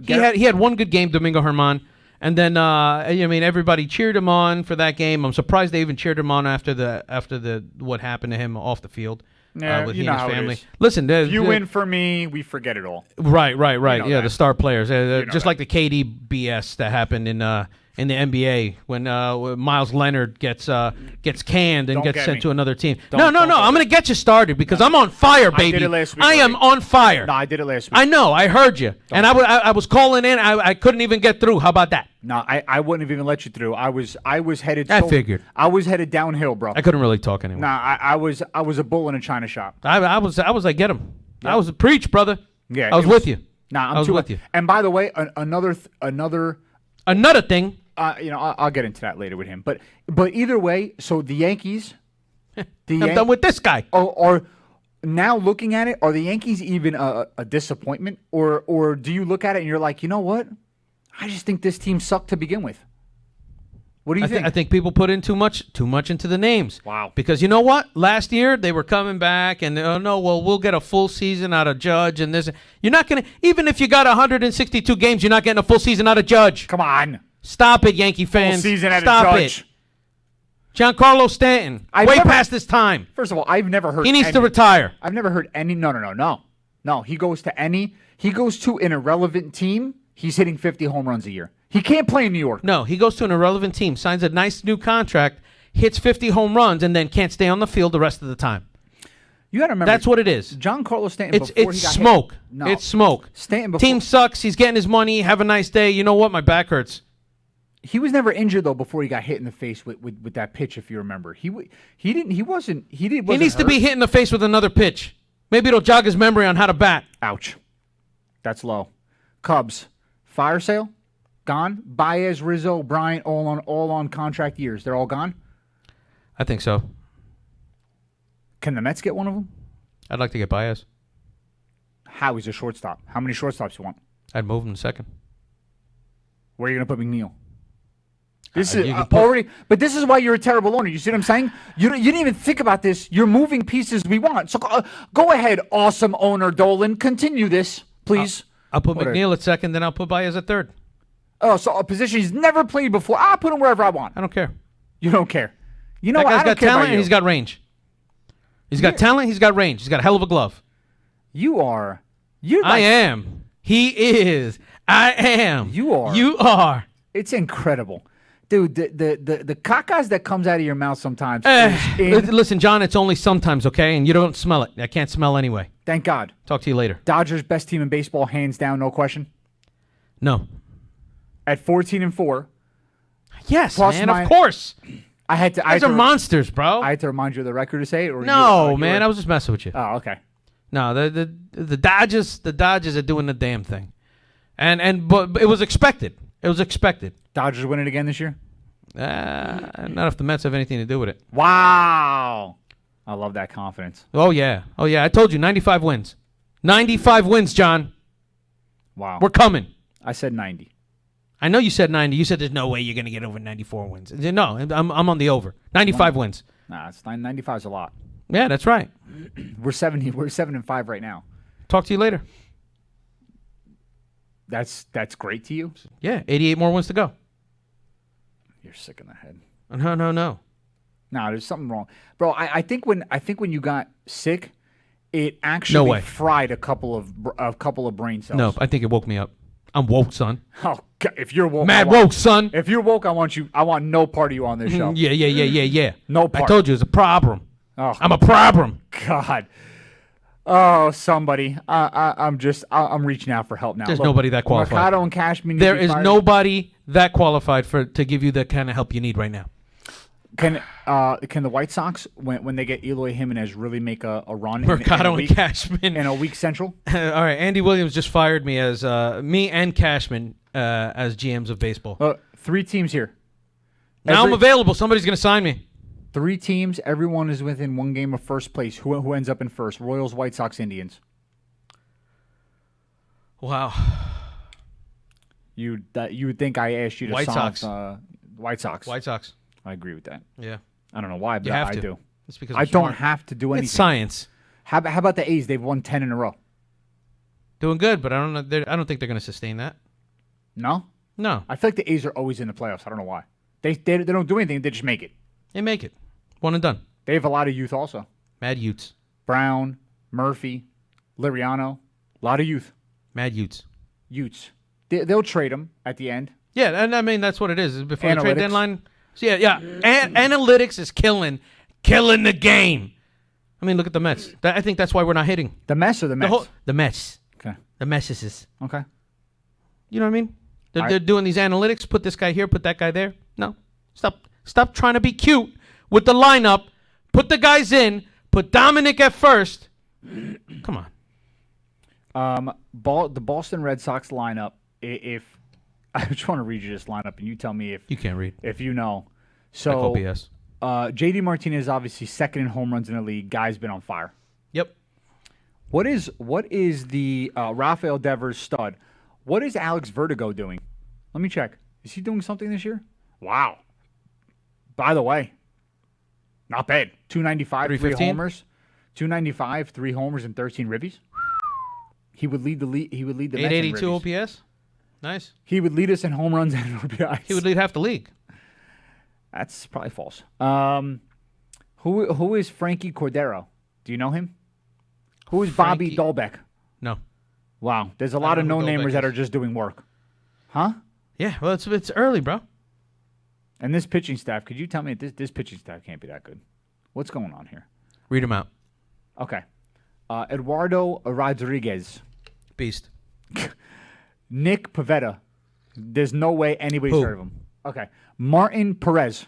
He had one good game, Domingo Germán, and then everybody cheered him on for that game. I'm surprised they even cheered him on after the what happened to him off the field. Yeah, with you he know and his how family. it is. Listen, you win for me, we forget it all. Right. Yeah, that. the star players, just that. like the KD BS that happened in the NBA when Miles Leonard gets canned and gets sent to another team. No. I'm going to get you started because I'm on fire, baby. I did it last week. I am on fire. No, I did it last week. I know. I heard you, and I was calling in. I couldn't even get through. How about that? No, I wouldn't have even let you through. I was headed. I figured. I was headed downhill, bro. I couldn't really talk anymore. Nah, I was a bull in a china shop. I was like, get him. Yep. I was preach, brother. Yeah, I was with you. Nah, I was with you. And by the way, another thing. I'll get into that later with him. But either way, so the Yankees. I'm done with this guy. Are now looking at it, are the Yankees even a disappointment, or do you look at it and you're like, you know what? I just think this team sucked to begin with. What do you think? I think people put in too much into the names. Wow. Because you know what? Last year they were coming back and we'll get a full season out of Judge and this. You're not gonna, even if you got 162 games, you're not getting a full season out of Judge. Come on. Stop it, Yankee fans. Full season out Stop of Judge. it. Giancarlo Stanton, past his time. First of all, I've never heard. He needs to retire. I've never heard any. No. He goes to an irrelevant team. He's hitting 50 home runs a year. He can't play in New York. No, he goes to an irrelevant team, signs a nice new contract, hits 50 home runs, and then can't stay on the field the rest of the time. You got to remember. That's what it is. Giancarlo Stanton. It's smoke. Hit. No. It's smoke. Stanton. Team sucks. He's getting his money. Have a nice day. You know what? My back hurts. He was never injured though before he got hit in the face with that pitch. If you remember, he wasn't. He needs to be hit in the face with another pitch. Maybe it'll jog his memory on how to bat. Ouch. That's low. Cubs fire sale gone. Baez, Rizzo, Bryant all on contract years. They're all gone. I think so. Can the Mets get one of them? I'd like to get Baez. How? He's a shortstop. How many shortstops you want? I'd move him in second. Where are you going to put McNeil? This is already, but this is why you're a terrible owner. You see what I'm saying? You didn't even think about this. You're moving pieces we want. So go ahead, awesome owner Dolan. Continue this, please. I'll put McNeil at second, then I'll put Baez at third. Oh, so a position he's never played before. I'll put him wherever I want. I don't care. You don't care. You know that what? guy's got talent and he's got range. He's got talent. He's got range. He's got a hell of a glove. I am. He is. I am. You are. You are. It's incredible. Dude, the cacas that comes out of your mouth sometimes. Listen, John, it's only sometimes, okay? And you don't smell it. I can't smell anyway. Thank God. Talk to you later. Dodgers, best team in baseball, hands down, no question. No. At 14-4. Yes, man, of course. Those are monsters, bro. I had to remind you of the record to say it? No, man, I was just messing with you. Oh, okay. No, the Dodgers are doing the damn thing. But it was expected. It was expected. Dodgers win it again this year? Not if the Mets have anything to do with it. Wow. I love that confidence. Oh, yeah. I told you, 95 wins. 95 wins, John. Wow. We're coming. I said 90. I know you said 90. You said there's no way you're going to get over 94 wins. No, I'm on the over. 95 wins. Nah, 95 is a lot. Yeah, that's right. We're 7-5 right now. Talk to you later. That's great to you? Yeah, 88 more wins to go. You're sick in the head. No. No, there's something wrong. Bro, I think when you got sick, it actually fried a couple of brain cells. No, I think it woke me up. I'm woke, son. Oh, God, if you're woke, woke, son. If you're woke, I want no part of you on this show. Yeah. No part. I told you it's a problem. Oh, I'm a problem. God. Oh, somebody. I'm reaching out for help now. There's nobody that qualified. Mercado and Cashman. There is nobody that qualified to give you the kind of help you need right now. Can the White Sox, when they get Eloy Jimenez, really make a run? Mercado and Cashman in a week Central. All right, Andy Williams just fired me as me and Cashman as GMs of baseball. 3 teams here. Now I'm available. Somebody's going to sign me. 3 teams. Everyone is within 1 game of first place. Who ends up in first? Royals, White Sox, Indians. Wow. You would think I asked you to White solve Sox. White Sox. White Sox. I agree with that. Yeah. I don't know why, but I do. It's because I don't have to do anything. It's science. How about the A's? They've won 10 in a row. Doing good, but I don't know. I don't think they're going to sustain that. No. I feel like the A's are always in the playoffs. I don't know why. They don't do anything. They just make it. They make it. One and done. They have a lot of youth also. Mad Utes. Brown, Murphy, Liriano. A lot of youth. Mad Utes. Utes. They'll trade them at the end. Yeah, and I mean, that's what it is. Before the trade Analytics. deadline. So yeah. Analytics is killing the game. I mean, look at the Mets. I think that's why we're not hitting. The Mets or the Mets? The Mets. Okay. The Messes. Okay. You know what I mean? They're doing these analytics. Put this guy here. Put that guy there. No. Stop trying to be cute with the lineup. Put the guys in. Put Dominic at first. Come on. The Boston Red Sox lineup. If I just want to read you this lineup, and you tell me if you can't read. If you know. I So call BS. JD Martinez is obviously second in home runs in the league. Guy's been on fire. Yep. What is the Rafael Devers stud? What is Alex Vertigo doing? Let me check. Is he doing something this year? Wow. By the way, not bad. 295, 3 homers. 295, 3 homers, and 13 ribbies. He would lead the Mets in 882 ribbies. OPS. Nice. He would lead us in home runs and RBIs. He would lead half the league. That's probably false. Who is Frankie Cordero? Do you know him? Who is Bobby Dolbeck? No. Wow, there's a lot of no-namers that are just doing work. Huh? Yeah, well, it's early, bro. And this pitching staff, could you tell me this pitching staff can't be that good? What's going on here? Read them out. Okay. Eduardo Rodriguez. Beast. Nick Pivetta. There's no way anybody's heard of him. Okay. Martin Perez.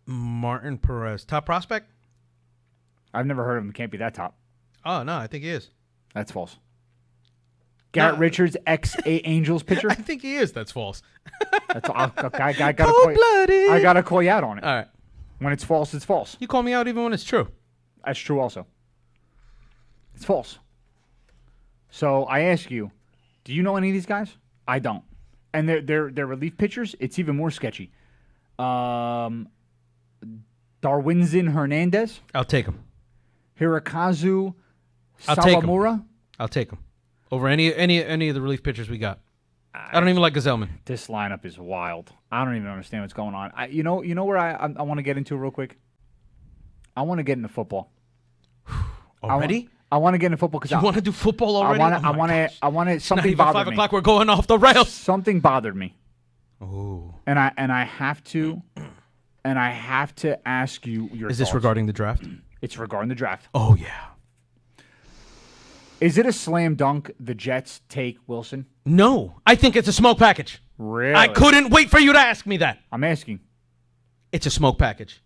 Martin Perez. Top prospect? I've never heard of him. Can't be that top. Oh, no, I think he is. That's false. Garrett Richards, ex-Angels pitcher. I think he is. That's false. That's I gotta call you out on it. All right. When it's false, it's false. You call me out even when it's true. That's true also. It's false. So I ask you, do you know any of these guys? I don't. And they're relief pitchers. It's even more sketchy. Darwinzon Hernandez. I'll take him. Hirokazu I'll take Sawamura. him. I'll take him. Over any of the relief pitchers we got. I don't even like Gazelman. This lineup is wild. I don't even understand what's going on. You know where I want to get into real quick? I want to get into football. Already? I want to get into football because you want to do football already? I want to. Something bothered me. 5 o'clock. We're going off the rails. Something bothered me. Ooh. And I have to ask you your. Is this thoughts. regarding the draft? It's regarding the draft. Oh yeah. Is it a slam dunk the Jets take Wilson? No, I think it's a smoke package. Really? I couldn't wait for you to ask me that. I'm asking. It's a smoke package.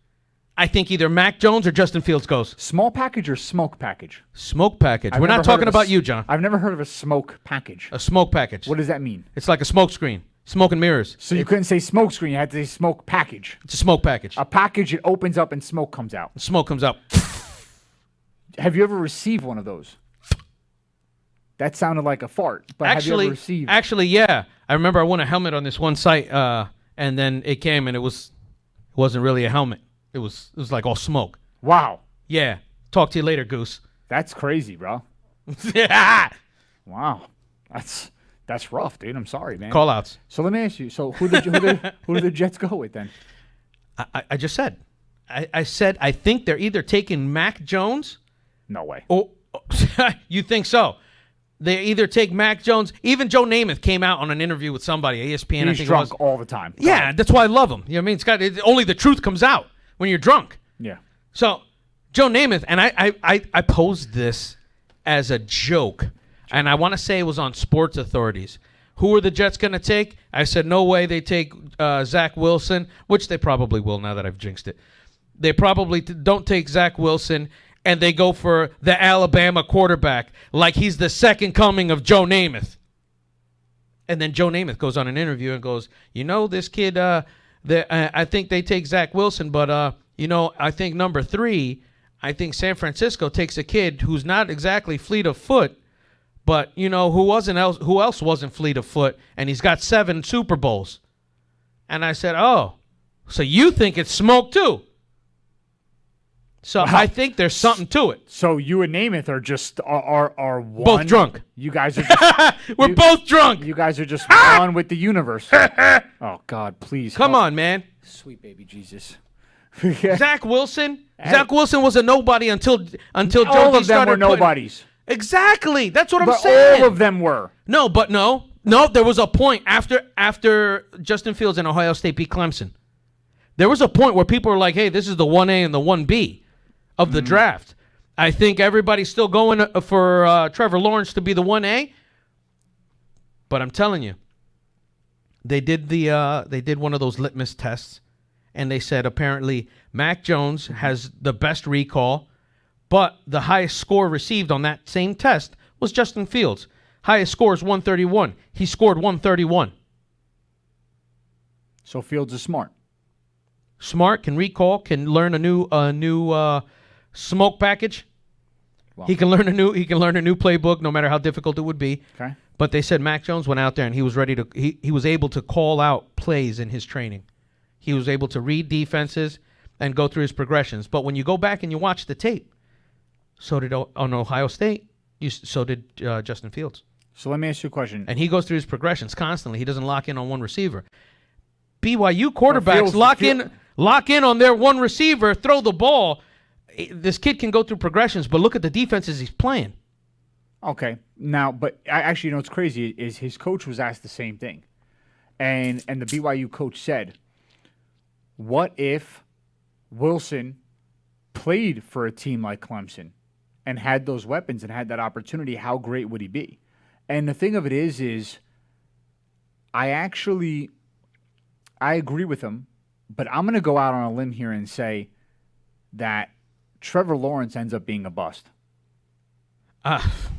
I think either Mac Jones or Justin Fields goes. Small package or smoke package? Smoke package. We're not talking about you, John. I've never heard of a smoke package. A smoke package. What does that mean? It's like a smoke screen. Smoke and mirrors. So you couldn't say smoke screen. You had to say smoke package. It's a smoke package. A package, it opens up and smoke comes out. Smoke comes out. Have you ever received one of those? That sounded like a fart. But have you ever received? Actually, yeah. I remember I won a helmet on this one site, and then it came and it wasn't really a helmet. It was like all smoke. Wow. Yeah. Talk to you later, Goose. That's crazy, bro. Yeah. Wow. That's rough, dude. I'm sorry, man. Call outs. So let me ask you. So who did the Jets go with then? I just said. I said I think they're either taking Mac Jones. No way. Oh, you think so? They either take Mac Jones. Even Joe Namath came out on an interview with somebody, ESPN. He's I think drunk it was. all the time. Yeah, that's why I love him. You know what I mean? Only the truth comes out when you're drunk. Yeah. So Joe Namath, and I posed this as a joke, and I want to say it was on Sports Authorities. Who are the Jets going to take? I said, no way they take Zach Wilson, which they probably will now that I've jinxed it. They probably don't take Zach Wilson, and they go for the Alabama quarterback like he's the second coming of Joe Namath. And then Joe Namath goes on an interview and goes, this kid, I think they take Zach Wilson, but, I think number 3, I think San Francisco takes a kid who's not exactly fleet of foot, but, who else wasn't fleet of foot, and he's got 7 Super Bowls. And I said, oh, so you think it's smoke too? So wow. I think there's something to it. So you and Namath are just are one. Both drunk. You guys are just We're both drunk. You guys are just one with the universe. Oh God, please. Come on, man. Sweet baby Jesus. Zach Wilson. Zach Wilson was a nobody until Joe all D of them started were nobodies. Exactly. That's what I'm but saying. All of them were. No, there was a point after Justin Fields and Ohio State beat Clemson. There was a point where people were like, hey, this is the 1A and the 1B of the draft. I think everybody's still going for Trevor Lawrence to be the 1A. But I'm telling you, they did one of those litmus tests, and they said apparently Mac Jones has the best recall, but the highest score received on that same test was Justin Fields. Highest score is 131. He scored 131. So Fields is smart. Smart, can recall, can learn a new smoke package. Wow. He can learn a new playbook, no matter how difficult it would be. Okay. But they said Mac Jones went out there and he was ready to. He was able to call out plays in his training. He was able to read defenses and go through his progressions. But when you go back and you watch the tape, so did on Ohio State. So did Justin Fields. So let me ask you a question. And he goes through his progressions constantly. He doesn't lock in on one receiver. BYU quarterbacks lock in on their one receiver, throw the ball. This kid can go through progressions, but look at the defenses he's playing. Okay. Now, but actually, what's crazy is his coach was asked the same thing. And the BYU coach said, what if Wilson played for a team like Clemson and had those weapons and had that opportunity? How great would he be? And the thing of it is I agree with him, but I'm going to go out on a limb here and say that Trevor Lawrence ends up being a bust.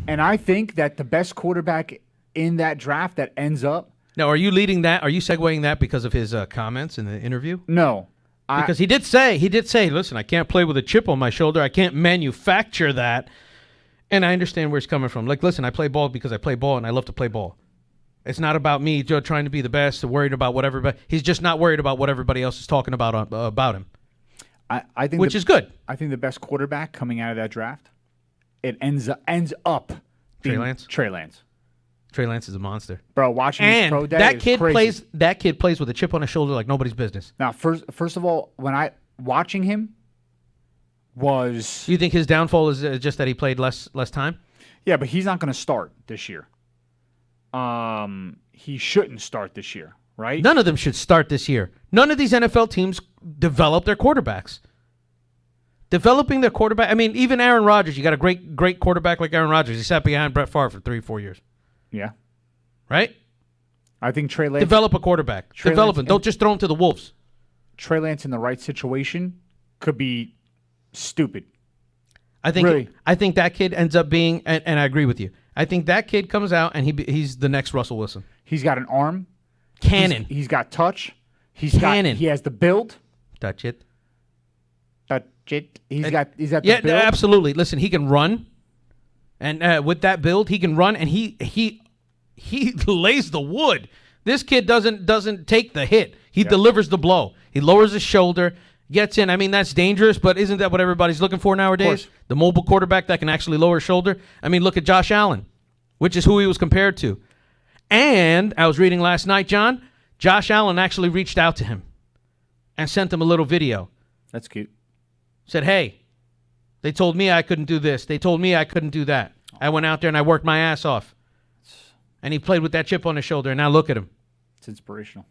And I think that the best quarterback in that draft that ends up. Now, are you leading that? Are you segueing that because of his comments in the interview? No. Because he did say, listen, I can't play with a chip on my shoulder. I can't manufacture that. And I understand where he's coming from. Like, listen, I play ball because I play ball and I love to play ball. It's not about me trying to be the best or worried about whatever. He's just not worried about what everybody else is talking about him. I think which is good. I think the best quarterback coming out of that draft, it ends up being Trey Lance. Trey Lance is a monster, bro. Watching his pro day, that kid crazy. That kid plays with a chip on his shoulder like nobody's business. Now, first of all, when watching him was, you think his downfall is just that he played less time? Yeah, but he's not going to start this year. He shouldn't start this year, right? None of them should start this year. None of these NFL teams develop their quarterbacks. Developing their quarterback. I mean, even Aaron Rodgers. You got a great quarterback like Aaron Rodgers. He sat behind Brett Favre for 3-4 years. Yeah. Right? I think Trey Lance. Develop a quarterback. Develop him. Don't just throw him to the wolves. Trey Lance in the right situation could be stupid. I think that kid ends up being, and I agree with you. I think that kid comes out and he's the next Russell Wilson. He's got an arm. Cannon. He's got touch. He has the build. Touch it. He's got the build. Yeah, absolutely. Listen, he can run. And with that build, he can run, and he lays the wood. This kid doesn't take the hit. He delivers the blow. He lowers his shoulder, gets in. I mean, that's dangerous, but isn't that what everybody's looking for nowadays? The mobile quarterback that can actually lower his shoulder. I mean, look at Josh Allen, which is who he was compared to. And I was reading last night, John, Josh Allen actually reached out to him and sent him a little video. That's cute. Said, hey, they told me I couldn't do this. They told me I couldn't do that. I went out there and I worked my ass off. And he played with that chip on his shoulder, and now look at him. It's inspirational.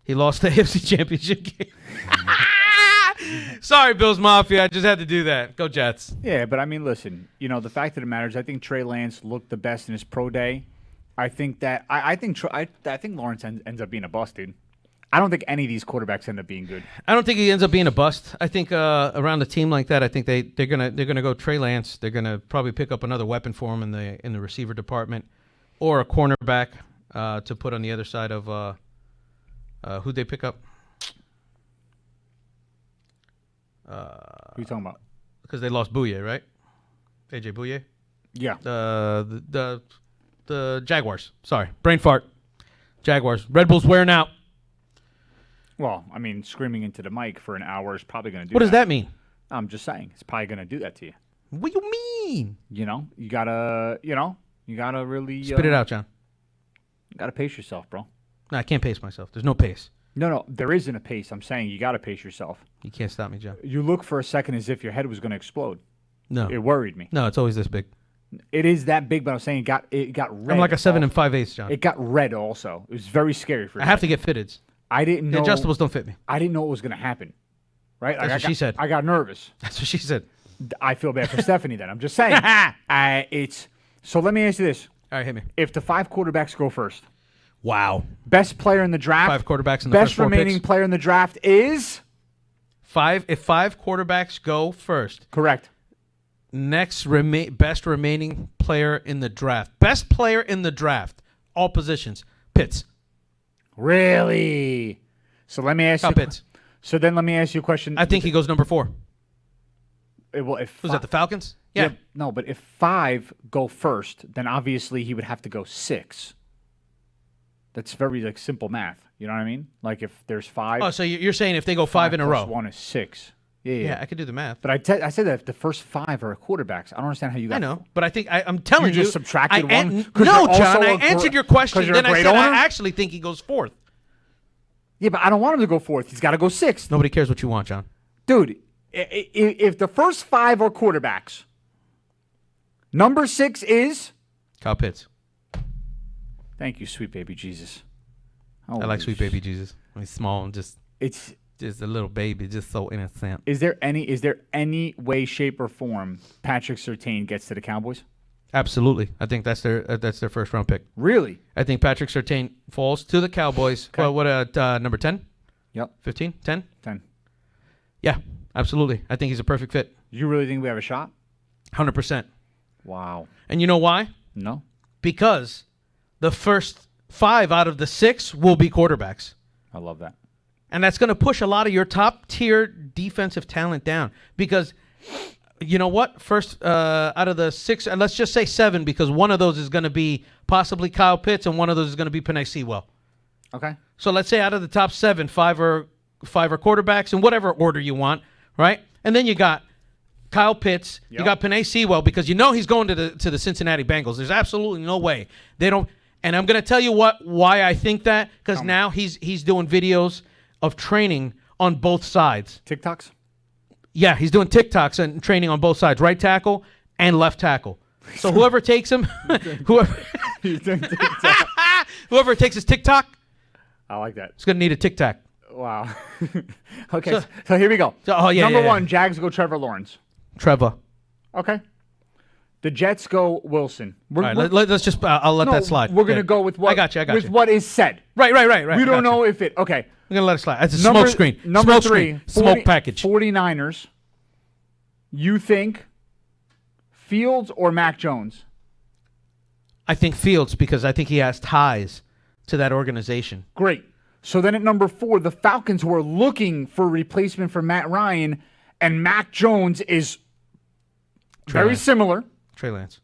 He lost the AFC Championship game. Sorry, Bills Mafia. I just had to do that. Go Jets. Yeah, but I mean, listen, the fact of the matter is I think Trey Lance looked the best in his pro day. I think that I think Lawrence ends up being a bust, dude. I don't think any of these quarterbacks end up being good. I don't think he ends up being a bust. I think around a team like that, I think they're gonna go Trey Lance. They're gonna probably pick up another weapon for him in the receiver department, or a cornerback to put on the other side of who'd they pick up? Who are you talking about? Because they lost Bouye, right? AJ Bouye. Yeah. The Jaguars. Sorry, brain fart. Jaguars. Red Bull's wearing out. Well, I mean, screaming into the mic for an hour is probably going to do that. What does that mean? I'm just saying. It's probably going to do that to you. What do you mean? You gotta really... Spit it out, John. You gotta pace yourself, bro. No, I can't pace myself. There's no pace. No, there isn't a pace. I'm saying you gotta pace yourself. You can't stop me, John. You look for a second as if your head was going to explode. No. It worried me. No, it's always this big. It is that big, but I'm saying it got red. I'm like a 7 5/8, John. It got red also. It was very scary for me. I have to get fitted. I didn't know. The adjustables don't fit me. I didn't know what was going to happen. Right? That's what she said. I got nervous. That's what she said. I feel bad for Stephanie then. I'm just saying. So let me ask you this. All right, hit me. If the 5 quarterbacks go first. Wow. Best player in the draft. 5 quarterbacks in the first 4 picks. Best remaining player in the draft is? 5. If 5 quarterbacks go first. Correct. Next best remaining player in the draft. Best player in the draft. All positions. Pitts. Really? So let me ask you. Pitts. So then let me ask you a question. I think he goes number 4. Well, was that the Falcons? Yeah. No, but if 5 go first, then obviously he would have to go 6. That's very simple math. You know what I mean? Like if there's 5. Oh, so you're saying if they go 5 in a row? 1 is 6. Yeah, I could do the math. But I said that if the first 5 are quarterbacks, I don't understand how you got. I know, but I think I'm telling you. You just subtracted 1. No, John, I answered your question. Then I said I actually think he goes 4th. Yeah, but I don't want him to go fourth. He's got to go sixth. Nobody cares what you want, John. Dude, if the first 5 are quarterbacks, number 6 is? Kyle Pitts. Thank you, sweet baby Jesus. I like sweet baby Jesus. He's small and just a little baby, just so innocent. Is there any way, shape, or form Patrick Surtain gets to the Cowboys? Absolutely. I think that's their first round pick. Really? I think Patrick Surtain falls to the Cowboys. Okay. Well, what number 10? Yep. 15? 10? 10. Yeah, absolutely. I think he's a perfect fit. You really think we have a shot? 100%. Wow. And you know why? No. Because the first 5 out of the 6 will be quarterbacks. I love that. And that's going to push a lot of your top-tier defensive talent down. Because, you know what? First, out of the 6, and let's just say 7, because one of those is going to be possibly Kyle Pitts, and one of those is going to be Penei Sewell. Okay. So let's say out of the top 7, 5 are quarterbacks in whatever order you want, right? And then you got Kyle Pitts, you got Penei Sewell, because you know he's going to the Cincinnati Bengals. There's absolutely no way they don't. And I'm going to tell you why I think that, because now he's doing videos of training on both sides. TikToks? Yeah, he's doing TikToks and training on both sides, right tackle and left tackle. So whoever takes him, whoever takes his TikTok, I like that. is going to need a Tic Tac. Wow. Okay, so here we go. Number 1, Jags go Trevor Lawrence. Trevor. Okay. The Jets go Wilson. All right, let's just. I'll let that slide. We're gonna go with what. I got you. With what is said. Right. We don't know if it. Okay. I'm gonna let it slide. It's a smoke screen. Number smoke 3, screen. Smoke package. 49ers. You think Fields or Mac Jones? I think Fields, because I think he has ties to that organization. Great. So then at number 4, the Falcons were looking for a replacement for Matt Ryan, and Mac Jones is very similar. Trey Lance.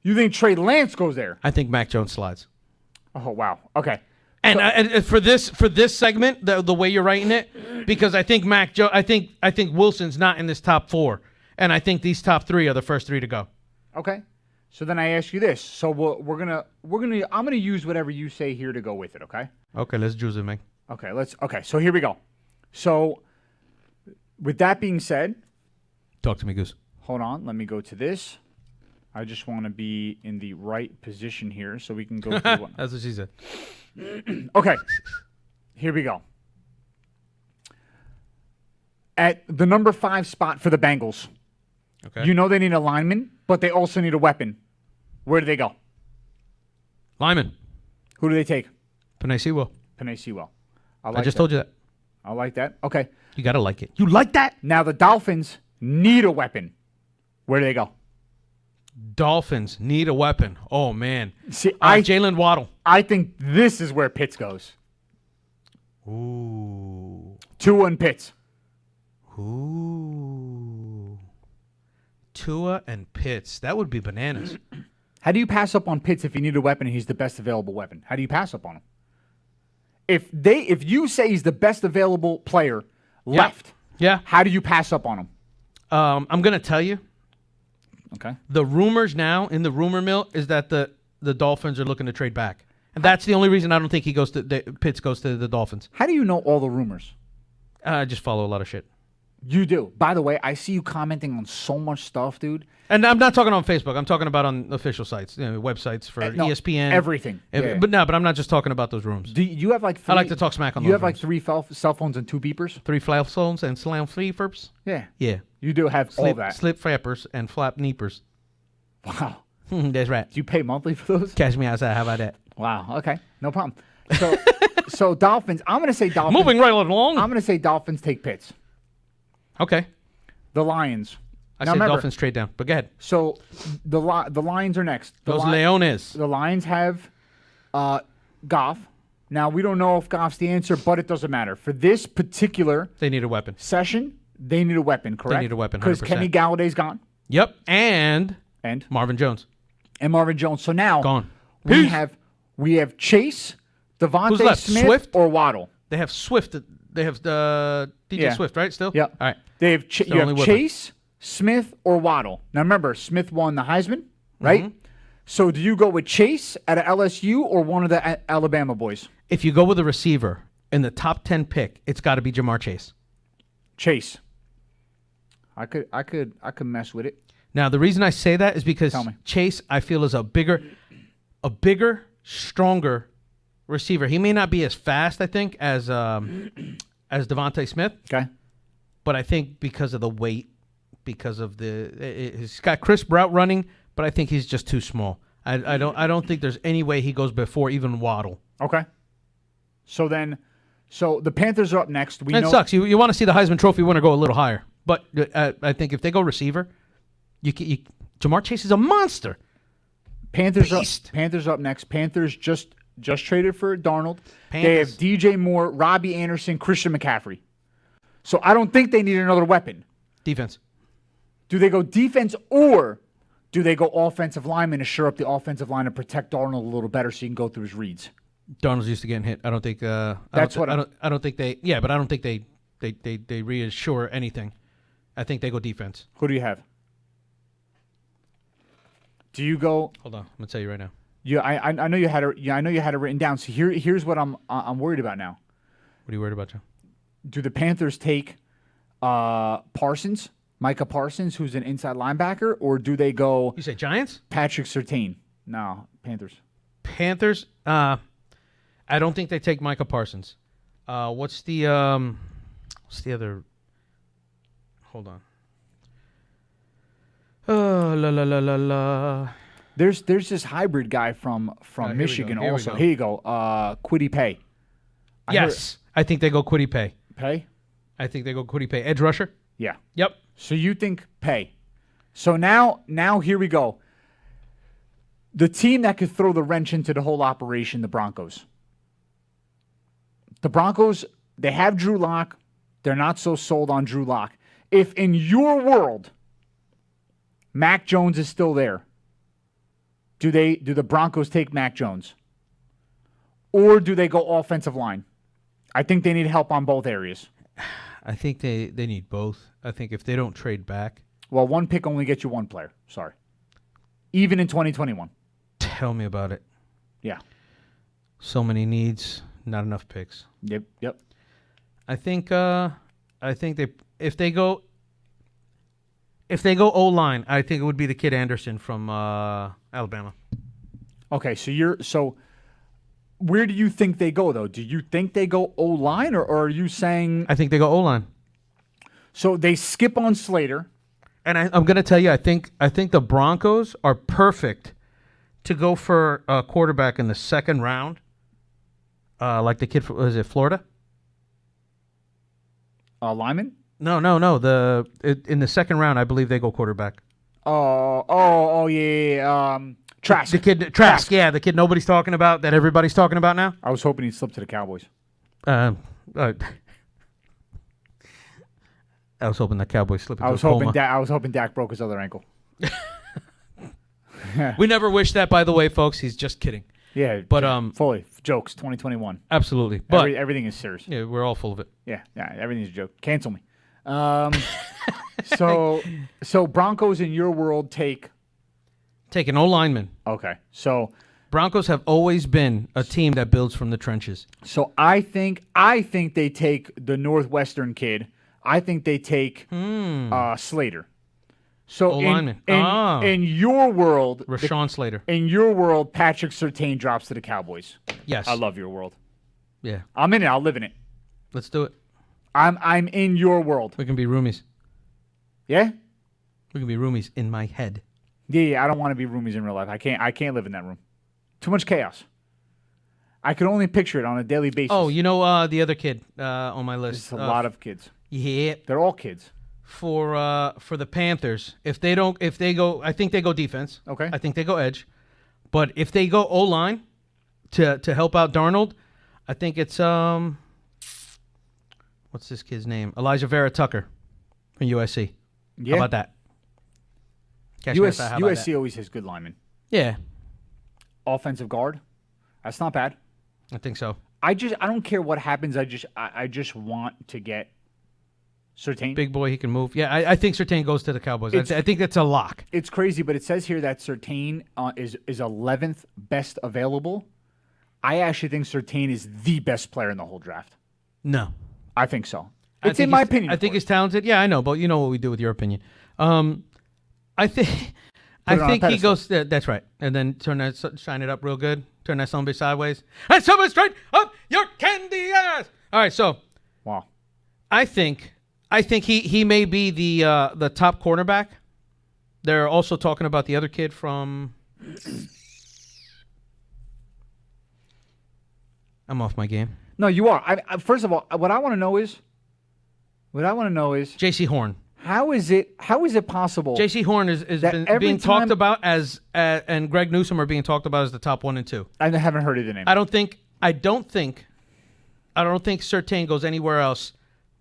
You think Trey Lance goes there? I think Mac Jones slides. Oh wow. Okay. And, and for this segment, the way you're writing it, because I think I think Wilson's not in this top 4, and I think these top 3 are the first 3 to go. Okay. So then I ask you this. So I'm gonna use whatever you say here to go with it. Okay. Okay, let's choose it, man. Okay. So here we go. So with that being said, talk to me, Goose. Hold on. Let me go to this. I just want to be in the right position here so we can go through one. That's what she said. Okay. Here we go. At the number 5 spot for the Bengals. Okay. You know they need a lineman, but they also need a weapon. Where do they go? Lineman. Who do they take? Penei Sewell. Penei Sewell. I just told you that. I like that. Okay. You got to like it. You like that? Now the Dolphins need a weapon. Where do they go? Dolphins need a weapon. Oh, man. See, Jalen Waddle. I think this is where Pitts goes. Ooh. 2 and Pitts. Ooh. Tua and Pitts. That would be bananas. How do you pass up on Pitts if you need a weapon and he's the best available weapon? How do you pass up on him? If you say he's the best available player left, how do you pass up on him? I'm going to tell you. Okay. The rumors now in the rumor mill is that the Dolphins are looking to trade back. And that's the only reason I don't think Pitts goes to the Dolphins. How do you know all the rumors? I just follow a lot of shit. You do. By the way, I see you commenting on so much stuff, dude. And I'm not talking on Facebook. I'm talking about on official sites, websites for ESPN. Everything. But I'm not just talking about those rooms. Do you have like 3, I like to talk smack on those You have rooms. like 3 cell phones and 2 beepers? 3 flap phones and slam flippers? Yeah. Yeah. You do have all that. Slip flappers and flap neepers. Wow. That's right. Do you pay monthly for those? Catch me outside. How about that? Wow. Okay. No problem. So Dolphins, I'm going to say Dolphins. Moving right along. I'm going to say Dolphins take Pitts. Okay. The Lions. I said Dolphins trade down, but go ahead. So the Lions are next. Los Leones. The Lions have Goff. Now, we don't know if Goff's the answer, but it doesn't matter. For this particular They need a weapon. session, they need a weapon, correct? They need a weapon, 100%. Because Kenny Galladay's gone. Yep. And And Marvin Jones. Marvin Jones. So now Gone. we Peace. have Chase, Who's Devontae left? Smith, Swift? or Waddle. They have Swift. They have DJ Yeah. Swift, right? Still? Yeah. All right. They have Still you have only weapon. Chase, Smith, or Waddle. Now remember, Smith won the Heisman, right? Mm-hmm. So do you go with Chase out of LSU or one of the Alabama boys? If you go with a receiver, in the top 10 pick, it's got to be Jamar Chase. Chase. I could mess with it. Now, the reason I say that is because Chase, I feel, is a bigger, stronger receiver. He may not be as fast, I think, as Devontae Smith. Okay. But I think because of the weight, because of he's got crisp route running, but I think he's just too small. I don't think there's any way he goes before even Waddle. Okay. So the Panthers are up next. It sucks. You want to see the Heisman Trophy winner go a little higher, but I think if they go receiver, Jamar Chase is a monster. Panthers up next. Panthers just traded for Darnold. They have DJ Moore, Robbie Anderson, Christian McCaffrey. So I don't think they need another weapon. Defense. Do they go defense or do they go offensive lineman to shore up the offensive line and protect Darnold a little better so he can go through his reads? Darnold's used to getting hit. I don't think. I don't think they. Yeah, but I don't think they reassure anything. I think they go defense. Who do you have? Do you go? Hold on, I'm gonna tell you right now. Yeah, I know you had it. Yeah, I know you had it written down. So here's what I'm worried about now. What are you worried about, Joe? Do the Panthers take Parsons, Micah Parsons, who's an inside linebacker, or do they go? You say Giants? Patrick Surtain. No, Panthers. Panthers. I don't think they take Micah Parsons. What's the other? Hold on. Oh, la. There's this hybrid guy from Michigan also. Here you go. Kwity Paye. I think they go Kwity Paye. Paye? I think they go Kwity Paye. Edge rusher? Yeah. Yep. So you think Paye. So now here we go. The team that could throw the wrench into the whole operation, the Broncos. The Broncos, they have Drew Lock. They're not so sold on Drew Lock. If in your world, Mac Jones is still there, do the Broncos take Mac Jones? Or do they go offensive line? I think they need help on both areas. I think they need both. I think if they don't trade back. Well, one pick only gets you one player. Sorry. Even in 2021. Tell me about it. Yeah. So many needs, not enough picks. Yep. I think if they go O-line, I think it would be the kid Anderson from Alabama. Okay, so where do you think they go though? Do you think they go O-line or are you saying I think they go O-line. So they skip on Slater. And I'm going to tell you, I think the Broncos are perfect to go for a quarterback in the second round, like the kid from, was it Florida? Lyman? No. In the second round, I believe they go quarterback. Yeah. Trask. The kid Trask. Yeah, the kid nobody's talking about that everybody's talking about now. I was hoping he'd slip to the Cowboys. I was hoping the Cowboys slipped. I was hoping Dak broke his other ankle. We never wish that, by the way, folks. He's just kidding. Yeah, but fully jokes. 2021. Absolutely, but everything is serious. Yeah, we're all full of it. Yeah, everything's a joke. Cancel me. So Broncos in your world take an O-lineman. Okay, so Broncos have always been a team that builds from the trenches. So I think they take the Northwestern kid. I think they take Slater. So in your world, Rashawn Slater. In your world, Patrick Surtain drops to the Cowboys. Yes, I love your world. Yeah, I'm in it. I'll live in it. Let's do it. I'm in your world. We can be roomies. Yeah, we can be roomies in my head. Yeah. I don't want to be roomies in real life. I can't live in that room. Too much chaos. I can only picture it on a daily basis. Oh, you know the other kid on my list. There's a lot of kids. Yeah, they're all kids. For the Panthers, if they go, I think they go defense. Okay. I think they go edge, but if they go O-line to help out Darnold, I think it's what's this kid's name? Elijah Vera Tucker from USC. Yeah. How about that? USC always has good linemen. Yeah. Offensive guard. That's not bad. I think so. I don't care what happens. I just want to get Surtain. Big boy, he can move. Yeah, I think Surtain goes to the Cowboys. I think that's a lock. It's crazy, but it says here that Surtain is 11th best available. I actually think Surtain is the best player in the whole draft. No. I think so. It's in my opinion. I think he's talented. Yeah, I know, but you know what we do with your opinion. I think he goes. That's right. And then shine it up real good. Turn that son bitch sideways. And shove it straight up your candy ass. All right, so wow. I think he may be the top cornerback. They're also talking about the other kid from. I'm off my game. No, you are. First of all, what I want to know is. J.C. Horn. How is it possible? J.C. Horn is being talked about as and Greg Newsome are being talked about as the top 1 and 2. I haven't heard of the name. I don't think Surtain goes anywhere else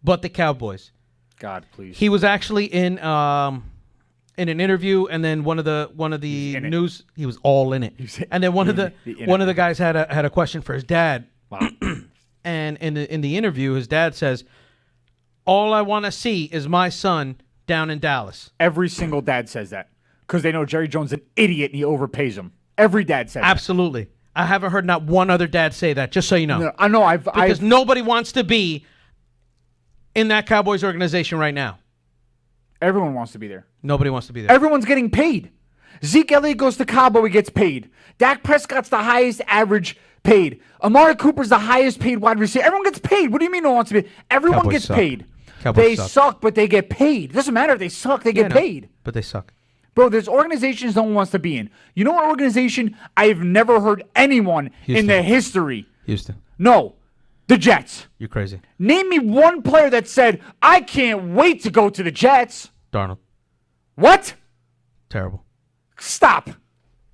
but the Cowboys. God, please. He was actually in an interview, and then one of the news he was all in it. And then one of the guys had a question for his dad. Wow. And in the interview, his dad says, all I want to see is my son down in Dallas. Every single dad says that because they know Jerry Jones is an idiot and he overpays him. Every dad says Absolutely. That. I haven't heard not one other dad say that, just so you know. No, I know. Because nobody wants to be in that Cowboys organization right now. Everyone wants to be there. Nobody wants to be there. Everyone's getting paid. Zeke Elliott goes to Cabo, he gets paid. Dak Prescott's the highest average paid. Amari Cooper's the highest paid wide receiver. Everyone gets paid. What do you mean no one wants to be? Everyone Cowboys gets suck. paid. Cowboys they suck, but they get paid. It doesn't matter if they suck, they get paid. But they suck. Bro, there's organizations no one wants to be in. You know what organization I've never heard anyone in the history? Houston. No. The Jets. You're crazy. Name me one player that said, I can't wait to go to the Jets. Darnold. What? Terrible. Stop.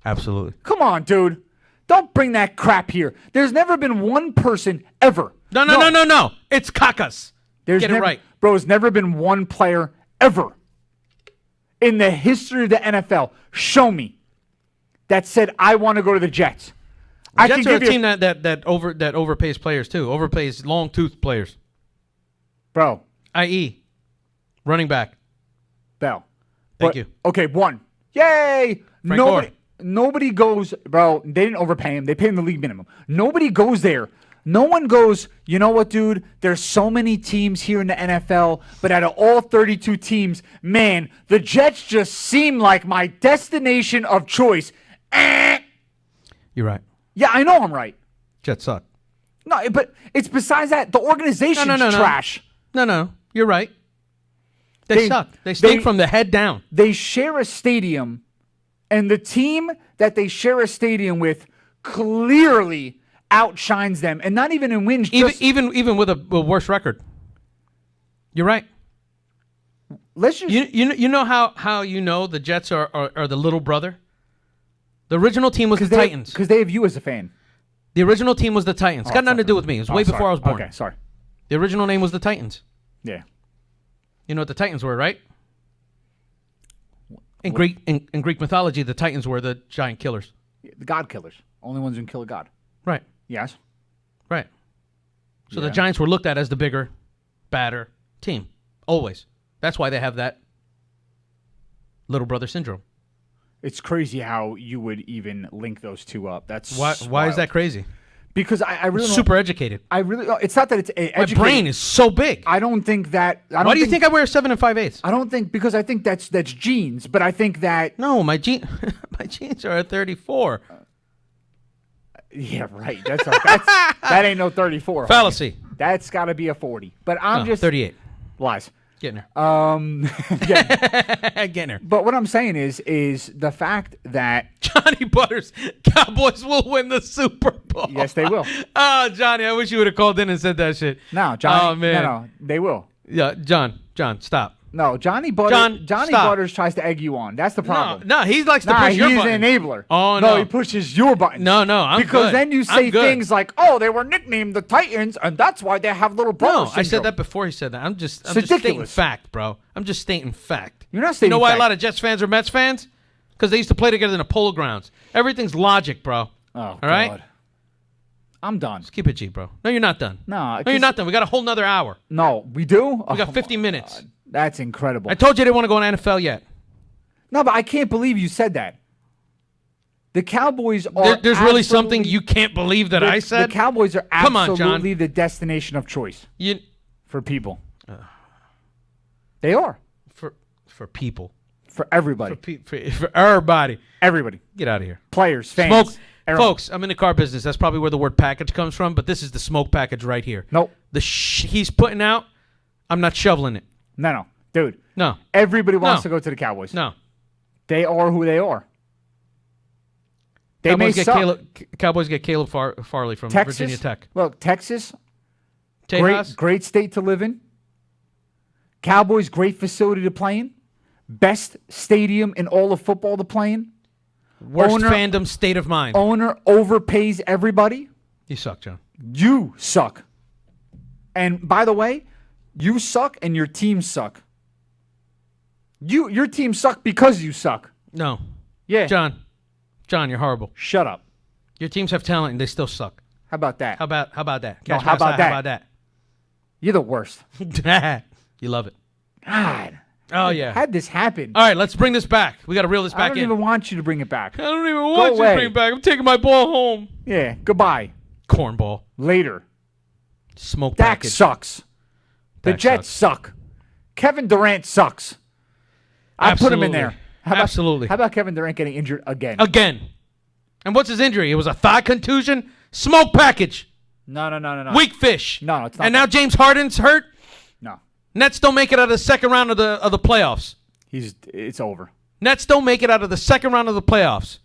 Absolutely. Come on, dude. Don't bring that crap here. There's never been one person ever. No. It's Kakas. Get it right. Bro, there's never been one player ever in the history of the NFL, show me, that said, I want to go to the Jets. The Jets are a team that overpays players, too. Overpays long-toothed players. Bro. I.e., running back. Bell. Thank you. Okay, one. Yay! Frank Nobody goes, bro, they didn't overpay him. They paid him the league minimum. Nobody goes there. No one goes, you know what, dude? There's so many teams here in the NFL, but out of all 32 teams, man, the Jets just seem like my destination of choice. You're right. Yeah, I know I'm right. Jets suck. No, but it's besides that, the organization's trash. No, you're right. They suck. They stink from the head down. They share a stadium, and the team that they share a stadium with clearly outshines them, and not even in wins. Even with a worse record. You're right. Let's just you know how you know the Jets are the little brother. The original team was the Titans because they have you as a fan. The original team was the Titans. Got nothing to do with me. It was way before I was born. Okay, sorry. The original name was the Titans. Yeah. You know what the Titans were, right? In Greek mythology, the Titans were the giant killers. The God killers. Only ones who can kill a god. Right. Yes. Right. So the Giants were looked at as the bigger, badder team. Always. That's why they have that little brother syndrome. It's crazy how you would even link those two up. That's why is that crazy? Because I really super educated. It's not that it's educated. My brain is so big. I don't think that. Why do you think I wear 7 5/8? I don't think because I think that's genes, but I think that my genes are at 34. Yeah, right. That ain't no 34. Fallacy. That's got to be a 40. But I'm just 38. Lies. Getting there. Getting there. But what I'm saying is the fact that Johnny Butters, Cowboys will win the Super Bowl. Yes, they will. Oh, Johnny, I wish you would have called in and said that shit. No, Johnny. Oh, man. No, they will. Yeah, John, stop. No, Johnny Butters tries to egg you on. That's the problem. No, he likes to push your button. He's an enabler. Oh, no. He pushes your button. No, I'm because good. Then you say things like, oh, they were nicknamed the Titans, and that's why they have little brother syndrome. I said that before he said that. I'm just stating fact, bro. I'm just stating fact. You're not stating fact. You know why a lot of Jets fans are Mets fans? Because they used to play together in the Polo Grounds. Everything's logic, bro. Oh, all right? God. I'm done. Just keep it G, bro. No, you're not done. No, you're not done. We got a whole nother hour. No, we do? We got 50 minutes. God. That's incredible. I told you I didn't want to go in NFL yet. No, but I can't believe you said that. The Cowboys are. There's really something you can't believe that I said. The Cowboys are Come on, absolutely John. the destination of choice You for people. They are for people. for everybody. For everybody. Everybody. Get out of here. Players, fans. Smoke. everyone. Folks, I'm in the car business. That's probably where the word package comes from, but this is the smoke package right here. Nope. He's putting out, I'm not shoveling it. No, dude. No. Everybody wants to go to the Cowboys. No. They are who they are. They may suck. Cowboys get Caleb Farley from Texas, Virginia Tech. Look, Texas, Tejas, great state to live in. Cowboys, great facility to play in. Best stadium in all of football to play in. Worst fandom state of mind. Owner overpays everybody. You suck, John. You suck. And by the way, you suck and your team suck. Your team suck because you suck. No. Yeah. John, you're horrible. Shut up. Your teams have talent and they still suck. How about that? How about that? No, how about that? How about that? You're the worst. You love it. God. Oh, yeah. How'd this happen? All right, let's bring this back. We got to reel this back I don't in. even want you to bring it back. I don't even want you to bring it back. I'm taking my ball home. Yeah, goodbye. Cornball. Later. Smoke Dak package. sucks. The Jets suck. Kevin Durant sucks. I put him in there. Absolutely. How about Kevin Durant getting injured again? Again. And what's his injury? It was a thigh contusion? Smoke package. No. Weak fish. No, it's not. And now James Harden's hurt? No. Nets don't make it out of the second round of the playoffs. It's over. Nets don't make it out of the second round of the playoffs.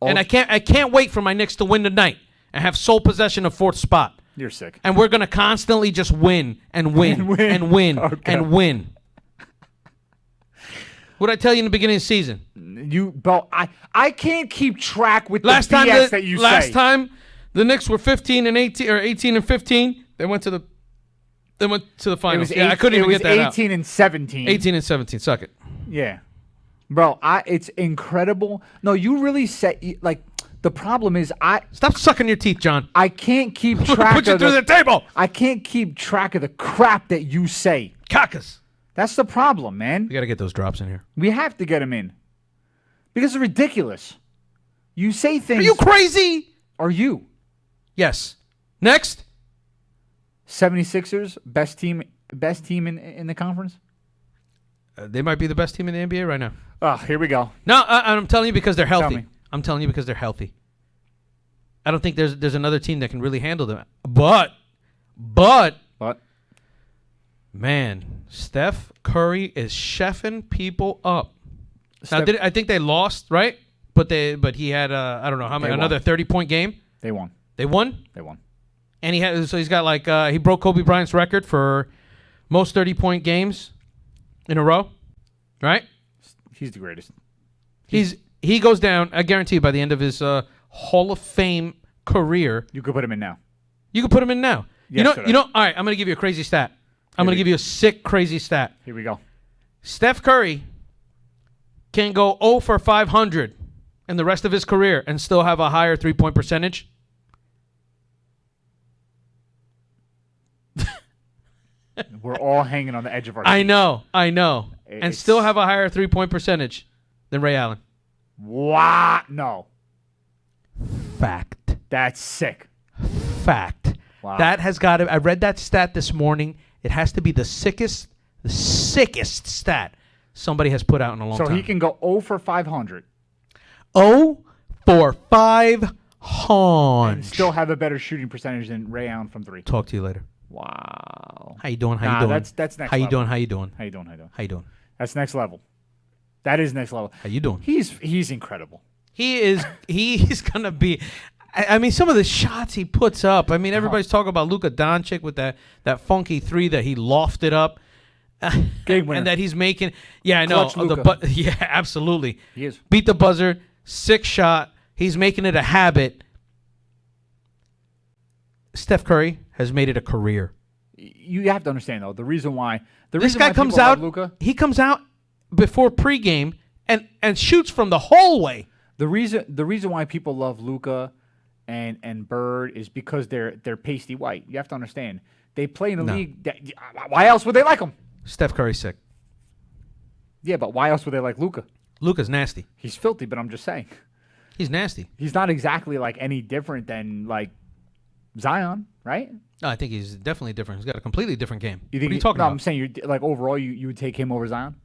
And I can't wait for my Knicks to win tonight and have sole possession of fourth spot. You're sick. And we're going to constantly just win and win and win and win. What did I tell you in the beginning of the season? I can't keep track with the BS that you say. Last time the Knicks were 15 and 18 or 18 and 15, they went to the finals. I couldn't even get that out. 18 and 17. 18 and 17. Suck it. Yeah. Bro, it's incredible. No, you really said the problem is Stop sucking your teeth, John. I can't keep track Put you through the table. I can't keep track of the crap that you say. Caucus. That's the problem, man. We got to get those drops in here. We have to get them in. Because it's ridiculous. You say things. Are you crazy? Are you? Yes. Next. 76ers, best team in the conference? They might be the best team in the NBA right now. Oh, here we go. No, I'm telling you because they're Tell healthy. me. I'm telling you because they're healthy. I don't think there's another team that can really handle them. But man, Steph Curry is chefing people up. Now, I think they lost, right? But he had I don't know how many, another 30-point game. They won. They won. And he's got he broke Kobe Bryant's record for most 30-point games in a row, right? He's the greatest. He goes down. I guarantee you by the end of his Hall of Fame career, you could put him in now. You could put him in now. Yesterday. You know. All right, I'm going to give you a crazy stat. I'm going to give you a sick, crazy stat. Here we go. Steph Curry can go 0 for 500 in the rest of his career and still have a higher three-point percentage. We're all hanging on the edge of our seat. I know. And still have a higher three-point percentage than Ray Allen. What? No. Fact. That's sick. Fact. Wow. That has got to. I read that stat this morning. It has to be the sickest stat somebody has put out in a long time. So he can go 0 for 500. 0 for 500. And still have a better shooting percentage than Ray Allen from 3. Talk to you later. Wow. How you doing? That's next level. How you doing? How you doing? That's next level. That is next level. How you doing? He's incredible. He's going to be. I mean, some of the shots he puts up. I mean, everybody's talking about Luka Doncic with that funky three that he lofted up. Game winner. And that he's making. Yeah, I know. Yeah, absolutely. He is. Beat the buzzer. 6 shot. He's making it a habit. Steph Curry has made it a career. You have to understand, though, the reason why. This guy comes out. Luka, he comes out before pregame and shoots from the hallway. The reason why people love Luka and Bird is because they're pasty white. You have to understand. They play in a league. Why else would they like them? Steph Curry's sick. Yeah, but why else would they like Luka? Luka's nasty. He's filthy, but I'm just saying. He's nasty. He's not exactly like any different than like Zion, right? No, I think he's definitely different. He's got a completely different game. You think what are you talking about? I'm saying you're like overall you would take him over Zion?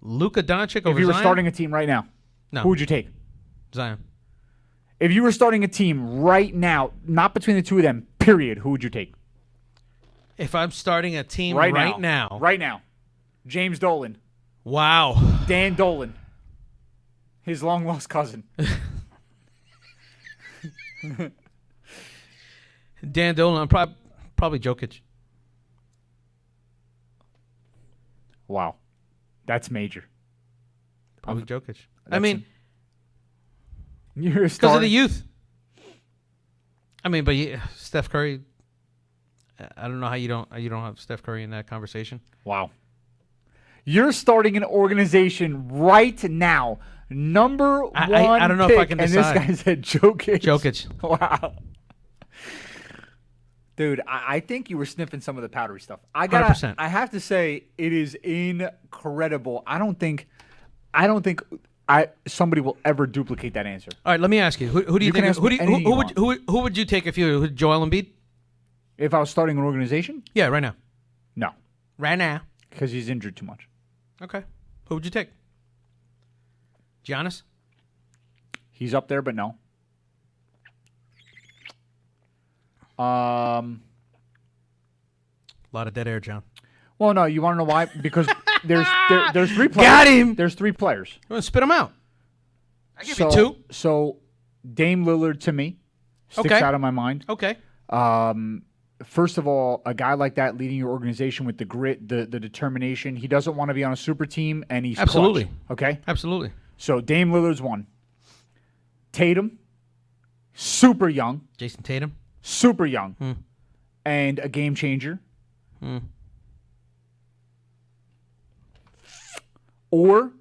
Luka Doncic over Zion? If you were starting a team right now, no. Who would you take? Zion. If you were starting a team right now, not between the two of them, period, who would you take? If I'm starting a team right now. Right now. James Dolan. Wow. Dan Dolan. His long-lost cousin. Dan Dolan, probably Jokic. Wow. That's major. Probably Jokic. I mean, you're because of the youth. I mean, but Steph Curry, I don't know how you don't have Steph Curry in that conversation. Wow. You're starting an organization right now. Number one I don't know pick, if I can decide. And this guy said Jokic. Jokic. Wow. Dude, I think you were sniffing some of the powdery stuff. 100%. I have to say, it is incredible. I don't think somebody will ever duplicate that answer. All right, let me ask you. Who do you think? Who would you take if you Joel Embiid? If I was starting an organization? Yeah, right now. No. Right now. Because he's injured too much. Okay. Who would you take? Giannis? He's up there, but no. A lot of dead air, John. Well, no, you want to know why? Because there's 3 players. Got him. There's 3 players. You want to spit them out? I give you 2. So Dame Lillard to me sticks out of my mind. Okay. First of all, a guy like that leading your organization with the grit, the determination. He doesn't want to be on a super team, and he's absolutely clutch, okay. Absolutely. So Dame Lillard's 1. Tatum, super young. Jason Tatum. Super young. And a game changer. Or,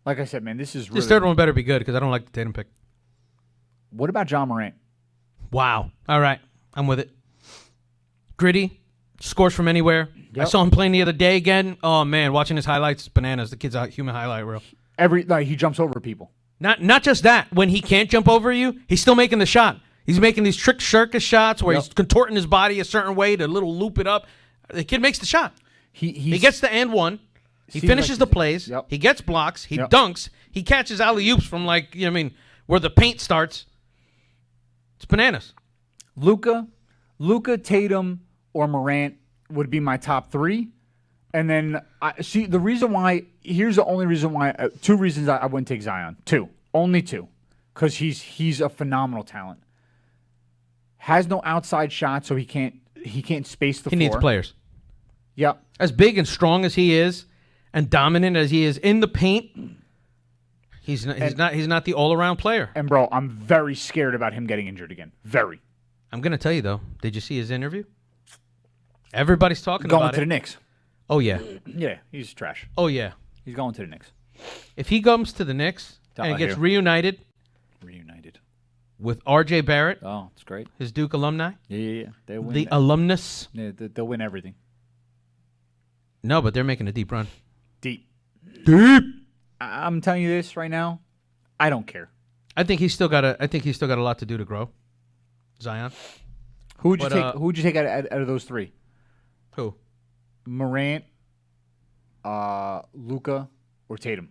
like I said, man, this is really... This third one better be good because I don't like the Tatum pick. What about John Morant? Wow. All right. I'm with it. Gritty. Scores from anywhere. Yep. I saw him playing the other day again. Oh, man. Watching his highlights, bananas. The kid's a human highlight reel. He jumps over people. Not just that. When he can't jump over you, he's still making the shot. He's making these trick circus shots where he's contorting his body a certain way to little loop it up. The kid makes the shot. He gets the and one. He finishes the plays. Yep. He gets blocks. He dunks. He catches alley-oops from where the paint starts. It's bananas. Luka, Tatum, or Morant would be my top 3. And then, the reason why, here's the only reason why, 2 reasons I wouldn't take Zion. 2. Only 2. Because he's a phenomenal talent. Has no outside shot, so he can't space the floor. He needs players. Yep. As big and strong as he is, and dominant as he is in the paint, he's not the all-around player. And bro, I'm very scared about him getting injured again. Very. I'm gonna tell you though. Did you see his interview? Everybody's talking about it. Going to the Knicks. Oh yeah. Yeah, he's trash. Oh yeah. He's going to the Knicks. If he comes to the Knicks and gets reunited with R.J. Barrett. Oh, it's great. His Duke alumni. Yeah. They win. The alumnus. Yeah, they'll win everything. No, but they're making a deep run. Deep. I'm telling you this right now. I don't care. I think he's still got a lot to do to grow. Zion. Who would you take out of those 3? Who? Morant, Luka, or Tatum?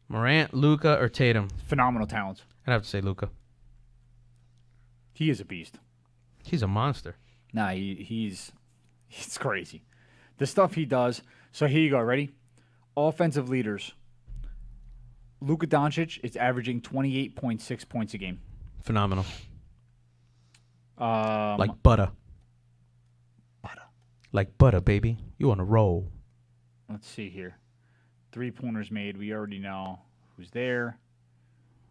Morant, Luka, or Tatum? Phenomenal talents. I'd have to say Luka. He is a beast. He's a monster. Nah, he's crazy. The stuff he does. So here you go. Ready? Offensive leaders. Luka Doncic is averaging 28.6 points a game. Phenomenal. Like butter. Like butter, baby. You on a roll. Let's see here. 3-pointers made. We already know who's there.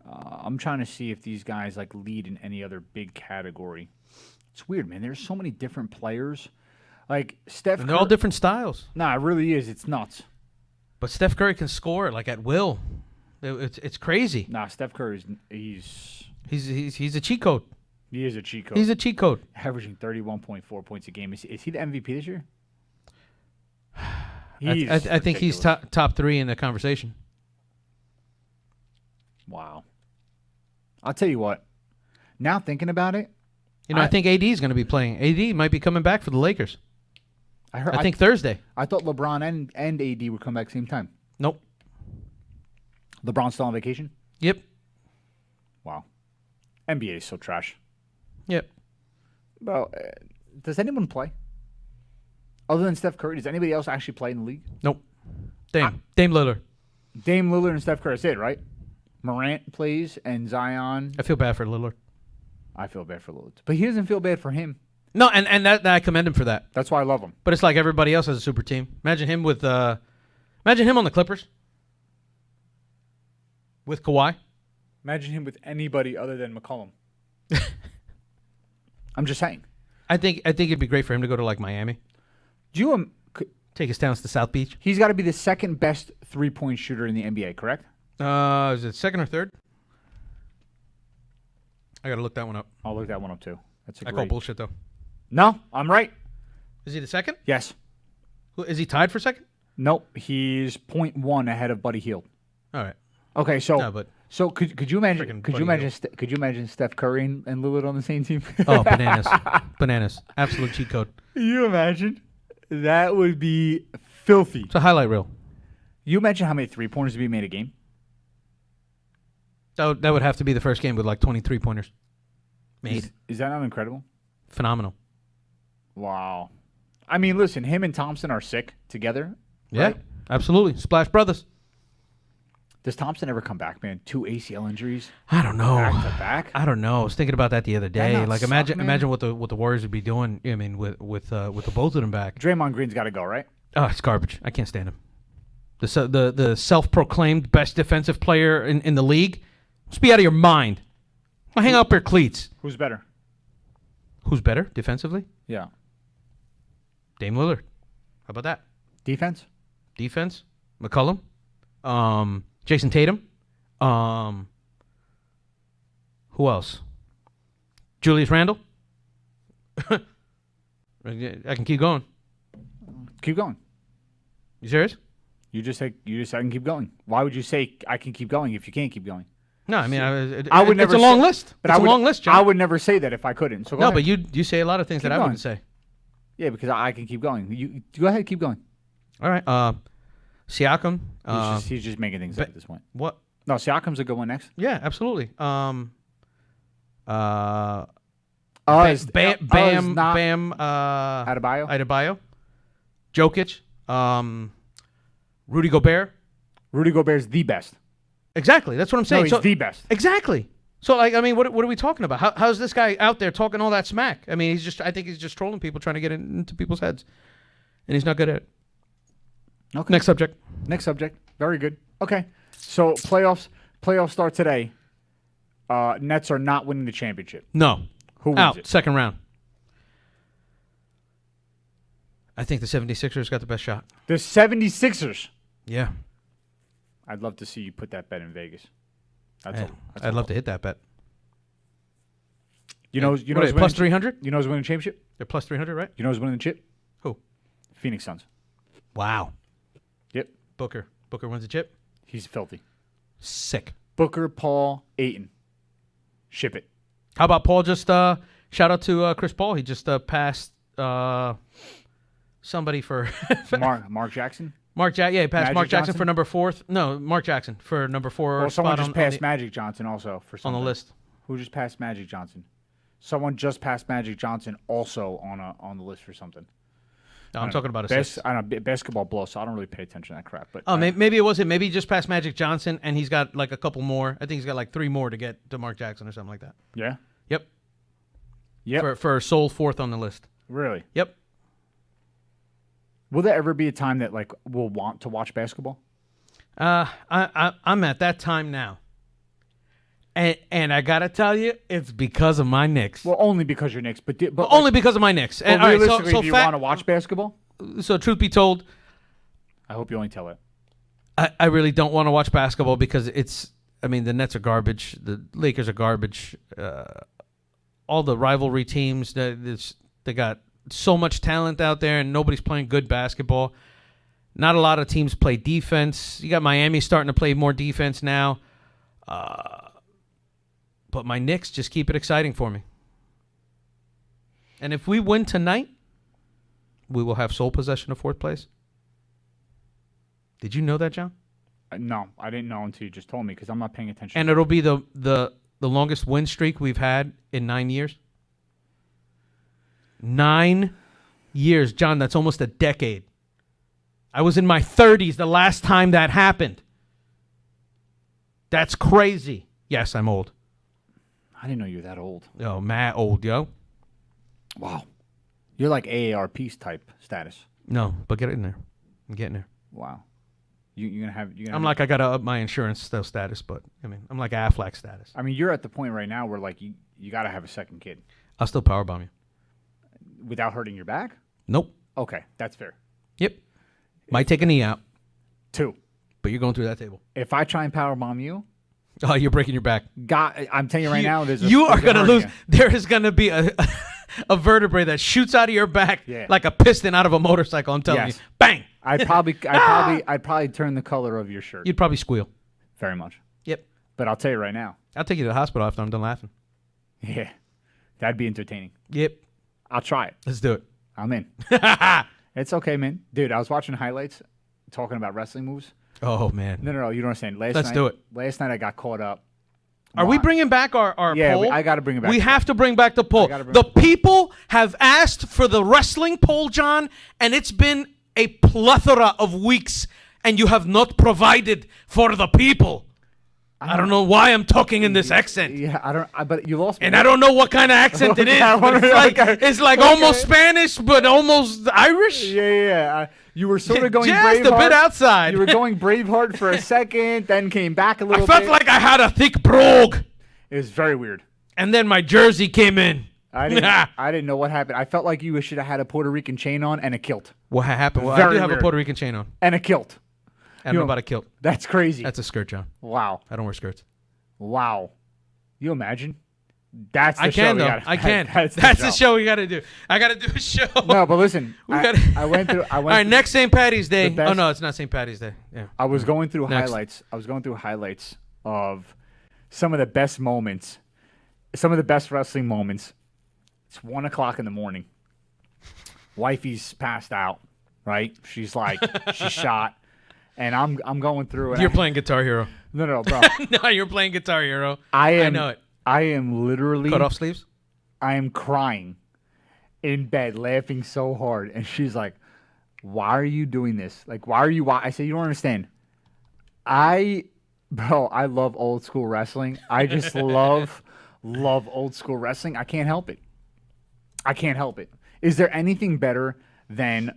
I'm trying to see if these guys lead in any other big category. It's weird, man. There's so many different players. Like Steph. And they're all different styles. Nah, it really is. It's nuts. But Steph Curry can score at will. It's crazy. Nah, Steph Curry he's a cheat code. He is a cheat code. He's a cheat code. Averaging 31.4 points a game. Is he the MVP this year? I think he's top 3 in the conversation. Wow. I'll tell you what. Now thinking about it, I think AD is going to be playing. AD might be coming back for the Lakers. I think Thursday. I thought LeBron and AD would come back same time. Nope. LeBron's still on vacation? Yep. Wow. NBA is so trash. Yep. Well, does anyone play? Other than Steph Curry, does anybody else actually play in the league? Nope. Dame Lillard. Dame Lillard and Steph Curry, that's it, right? Morant plays and Zion. I feel bad for Lillard. I feel bad for Lillard. But he doesn't feel bad for him. No, and that I commend him for that. That's why I love him. But it's like everybody else has a super team. Imagine him on the Clippers. With Kawhi. Imagine him with anybody other than McCollum. I'm just saying. I think it'd be great for him to go to like Miami. Take his talents to South Beach. He's got to be the second best 3-point shooter in the NBA, correct? Is it second or third? I got to look that one up. I'll look that one up too. I call bullshit though. No, I'm right. Is he the second? Yes. Is he tied for second? Nope. He's 0.1 ahead of Buddy Hield. All right. Okay, so No, but could you imagine could you imagine Steph Curry and Lillard on the same team? Oh, bananas. Absolute cheat code. Can you imagine? That would be filthy. It's a highlight reel. You imagine how many 3-pointers would be made a game? That would have to be the first game with like 23 pointers made. Is that not incredible? Phenomenal. Wow. I mean, listen, him and Thompson are sick together. Yeah, right? Absolutely. Splash Brothers. Does Thompson ever come back, man? 2 ACL injuries. I don't know. Back to back. I don't know. I was thinking about that the other day. Like, imagine what the Warriors would be doing. I mean, with the both of them back. Draymond Green's got to go, right? Oh, it's garbage. I can't stand him. The self-proclaimed best defensive player in the league. Must be out of your mind. I'll hang up your cleats. Who's better? Who's better defensively? Yeah. Dame Lillard. How about that? Defense? McCollum. Jason Tatum. Who else? Julius Randle. I can keep going. Keep going. You serious? You just said I can keep going. Why would you say I can keep going if you can't keep going? No, I mean I would never. It's a long list. But it's a long list, John. I would never say that if I couldn't. So no, but you say a lot of things that I wouldn't say. Yeah, because I can keep going. You go ahead, keep going. All right. Siakam. He's just making things up at this point. What? No, Siakam's a good one next. Yeah, absolutely. Bam. Adebayo. Jokic. Rudy Gobert. Rudy Gobert's the best. Exactly. That's what I'm saying. No, he's the best. Exactly. So, like, I mean, what are we talking about? How's this guy out there talking all that smack? I mean, I think he's just trolling people, trying to get into people's heads, and he's not good at it. Okay. Next subject. Very good. Okay. So playoffs start today. Nets are not winning the championship. No. Who wins out it? Second round. I think the 76ers got the best shot. The 76ers. Yeah. I'd love to see you put that bet in Vegas. I'd love to hit that bet. You know plus 300? You know who's winning the championship? They're plus 300, right? You know who's winning the chip? Who? Phoenix Suns. Wow. Yep. Booker wins the chip. He's filthy. Sick. Booker, Paul, Ayton. Ship it. How about Paul? Just shout out to Chris Paul. He just passed somebody for Mark Jackson. He passed Mark Jackson Johnson? for number 4. No, Mark Jackson for number 4. Well, someone just passed the, Magic Johnson also for something. On the list. Who just passed Magic Johnson? Someone just passed Magic Johnson also on the list for something. No, I'm talking about assists. I don't know, basketball blow, so I don't really pay attention to that crap. But maybe it was him. Maybe he just passed Magic Johnson, and he's got like a couple more. I think he's got like 3 more to get to Mark Jackson or something like that. Yeah. Yep. Yep. For sole 4th on the list. Really? Yep. Will there ever be a time that like we'll want to watch basketball? I'm at that time now. And I gotta tell you, it's because of my Knicks. Well, only because you're Knicks, but only because of my Knicks. And realistically, do you want to watch basketball? So, truth be told, I hope you only tell it. I really don't want to watch basketball because the Nets are garbage. The Lakers are garbage. All the rivalry teams, they got so much talent out there, and nobody's playing good basketball. Not a lot of teams play defense. You got Miami starting to play more defense now. But my Knicks just keep it exciting for me. And if we win tonight, we will have sole possession of 4th place. Did you know that, John? No, I didn't know until you just told me because I'm not paying attention. And it'll be the longest win streak we've had in 9 years. 9 years, John. That's almost a decade. I was in my 30s the last time that happened. That's crazy. Yes, I'm old. I didn't know you were that old. Oh, mad old, yo. Wow. You're like AARP type status. No, but get in there. I'm getting there. Wow. You're gonna have. I'm like I gotta up my insurance still status, but I mean I'm like Affleck status. I mean you're at the point right now where like you gotta have a second kid. I'll still powerbomb you without hurting your back. Nope. Okay, that's fair. Yep. Might take a knee out. 2. But you're going through that table. If I try and powerbomb you, oh, you're breaking your back. God, I'm telling you right now, you are gonna lose. There is gonna be a vertebrae that shoots out of your back like a piston out of a motorcycle. I'm telling you, bang. I'd probably turn the color of your shirt. You'd probably squeal. Very much. Yep. But I'll tell you right now. I'll take you to the hospital after I'm done laughing. Yeah. That'd be entertaining. Yep. I'll try it. Let's do it. I'm in. It's okay, man. Dude, I was watching highlights talking about wrestling moves. Oh, man. No. You don't understand. Let's do it. Last night I got caught up. Are we bringing back our poll? I got to bring it back. We have to bring back the poll. The people have asked for the wrestling poll, John, and it's been a plethora of weeks, and you have not provided for the people. I don't know why I'm talking in this accent. Yeah, but you lost me. And I don't know what kind of accent it is. It's like almost Spanish, but almost Irish. Yeah. You were sort of going just Braveheart. a bit outside. You were going Braveheart for a second, then came back a little bit. I felt like I had a thick brogue. It was very weird. And then my jersey came in. I didn't know what happened. I felt like you should have had a Puerto Rican chain on and a kilt. What happened? Well, I do have a Puerto Rican chain on. And a kilt. I don't know about a kilt. That's crazy. That's a skirt, John. Wow. I don't wear skirts. Wow. You imagine? That's the I can, show though. I can. That's the show we got to do. I got to do a show. No, but listen. I went through. All right, next St. Patty's Day. Oh, no, it's not St. Patty's Day. Yeah. I was going through highlights. I was going through highlights of some of the best moments, some of the best wrestling moments. It's 1 o'clock in the morning. Wifey's passed out, right? She's like, she's shot. And I'm going through it. You're playing Guitar Hero. No, bro. No, you're playing Guitar Hero. I know it. I am literally cut off sleeves. I am crying in bed, laughing so hard, and she's like, "Why are you doing this? Like, why are you?" I said, "You don't understand. Bro, I love old school wrestling. I just love old school wrestling. I can't help it. Is there anything better than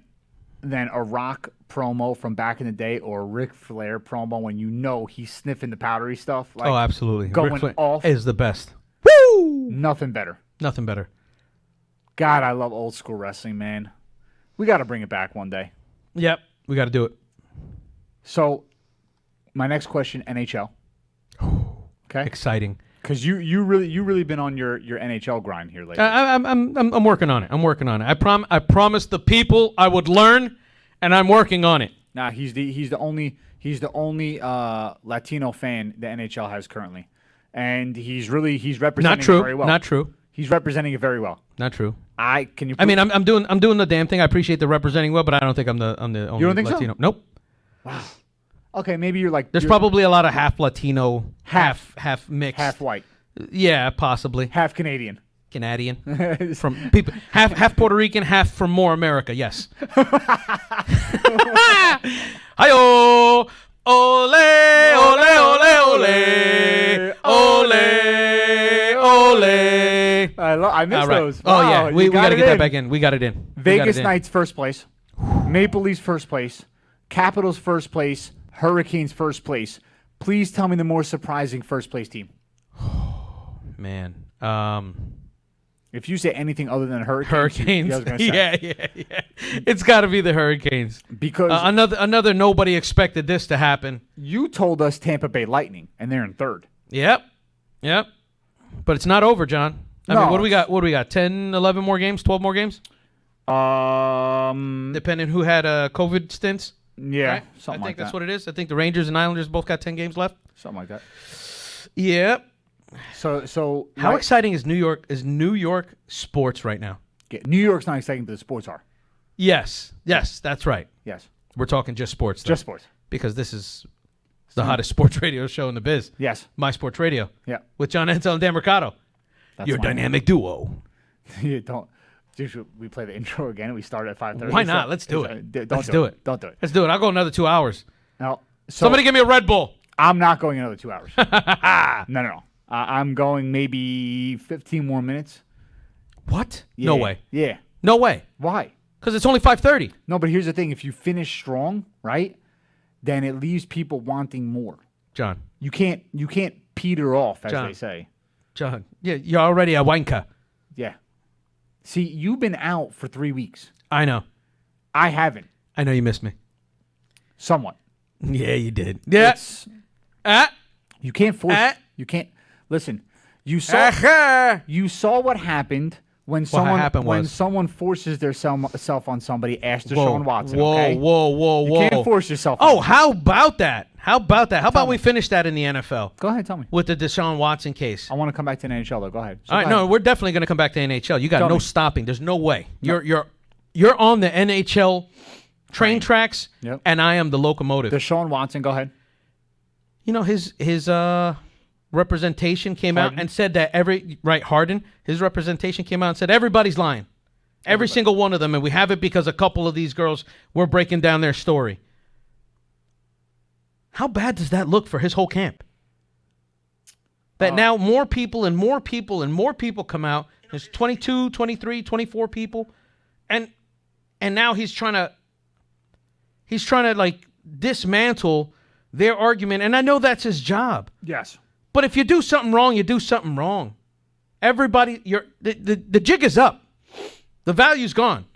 a Rock promo from back in the day or a Ric Flair promo when you know he's sniffing the powdery stuff? Like, oh, absolutely. Going off is the best. Woo! Nothing better. Nothing better. God, I love old school wrestling, man. We got to bring it back one day. Yep, we got to do it. So, my next question: NHL. Okay. Exciting. Because you really been on your NHL grind here lately. I'm working on it. I promised the people I would learn, and I'm working on it. Nah, he's the only Latino fan the NHL has currently, and he's representing it very well. Not true. He's representing it very well. Not true. I'm doing the damn thing. I appreciate the representing well, but I don't think I'm the only you don't think Latino. So? Nope. Wow. Okay, maybe you're like... There's probably a lot of half Latino, half mixed. Half white. Yeah, possibly. Half Canadian. From people half Puerto Rican, half from more America, yes. Hi-oh! Ole, ole, ole, ole. Ole, ole. I missed those. Oh, wow, yeah. We got to get that back in. We got it in. Vegas Knights first place. Maple Leafs first place. Capitals first place. Hurricanes first place. Please tell me the more surprising first place team. Man. If you say anything other than Hurricanes. Yeah. It's got to be the Hurricanes. Because another nobody expected this to happen. You told us Tampa Bay Lightning, and they're in third. Yep. But it's not over, John. I mean, what do we got? 10, 11 more games? 12 more games? Depending who had COVID stints. Yeah, right? something I like think that's that. what it is. I think the Rangers and Islanders both got 10 games left. Something like that. Yep. So How exciting is New York sports right now? Yeah, New York's not exciting, but the sports are. Yes, that's right. Yes. We're talking just sports. Though, Just sports. because this is the hottest sports radio show in the biz. Yes. My Sports Radio. Yeah. With John Entel and Dan Mercado. That's Your fine. dynamic duo. You don't. Should we play the intro again? We start at 5:30. Why not? Let's do it. Let's do it. Don't do it. Let's do it. I'll go another 2 hours. No. Somebody give me a Red Bull. I'm not going another 2 hours. No. I'm going maybe 15 more minutes. What? Yeah. No way. Yeah. No way. Why? Because it's only 5:30. No, but here's the thing. If you finish strong, right, then it leaves people wanting more. John. You can't peter off, as John. they say. John. Yeah, you're already a wanker. Yeah. See, you've been out for 3 weeks. I know. I haven't. I know you missed me. Somewhat. Yeah, you did. Yeah. You can't force. You can't. Listen. You saw what happened when someone forces their self on somebody. Ask Deshaun Watson. Whoa. You can't force yourself. Oh, how about that? How about we finish that in the NFL? Go ahead, tell me. With the Deshaun Watson case. I want to come back to the NHL though. Go ahead. All right, no, we're definitely going to come back to NHL. You got no stopping. There's no way. You're on the NHL train tracks, and I am the locomotive. Deshaun Watson, go ahead. You know his representation came out and said that Harden. His representation came out and said everybody's lying, every single one of them, and we have it because a couple of these girls were breaking down their story. How bad does that look for his whole camp? That now more people come out. There's 22, 23, 24 people. And now he's trying to like dismantle their argument. And I know that's his job. Yes. But if you do something wrong, you do something wrong. Everybody, the jig is up. The value's gone.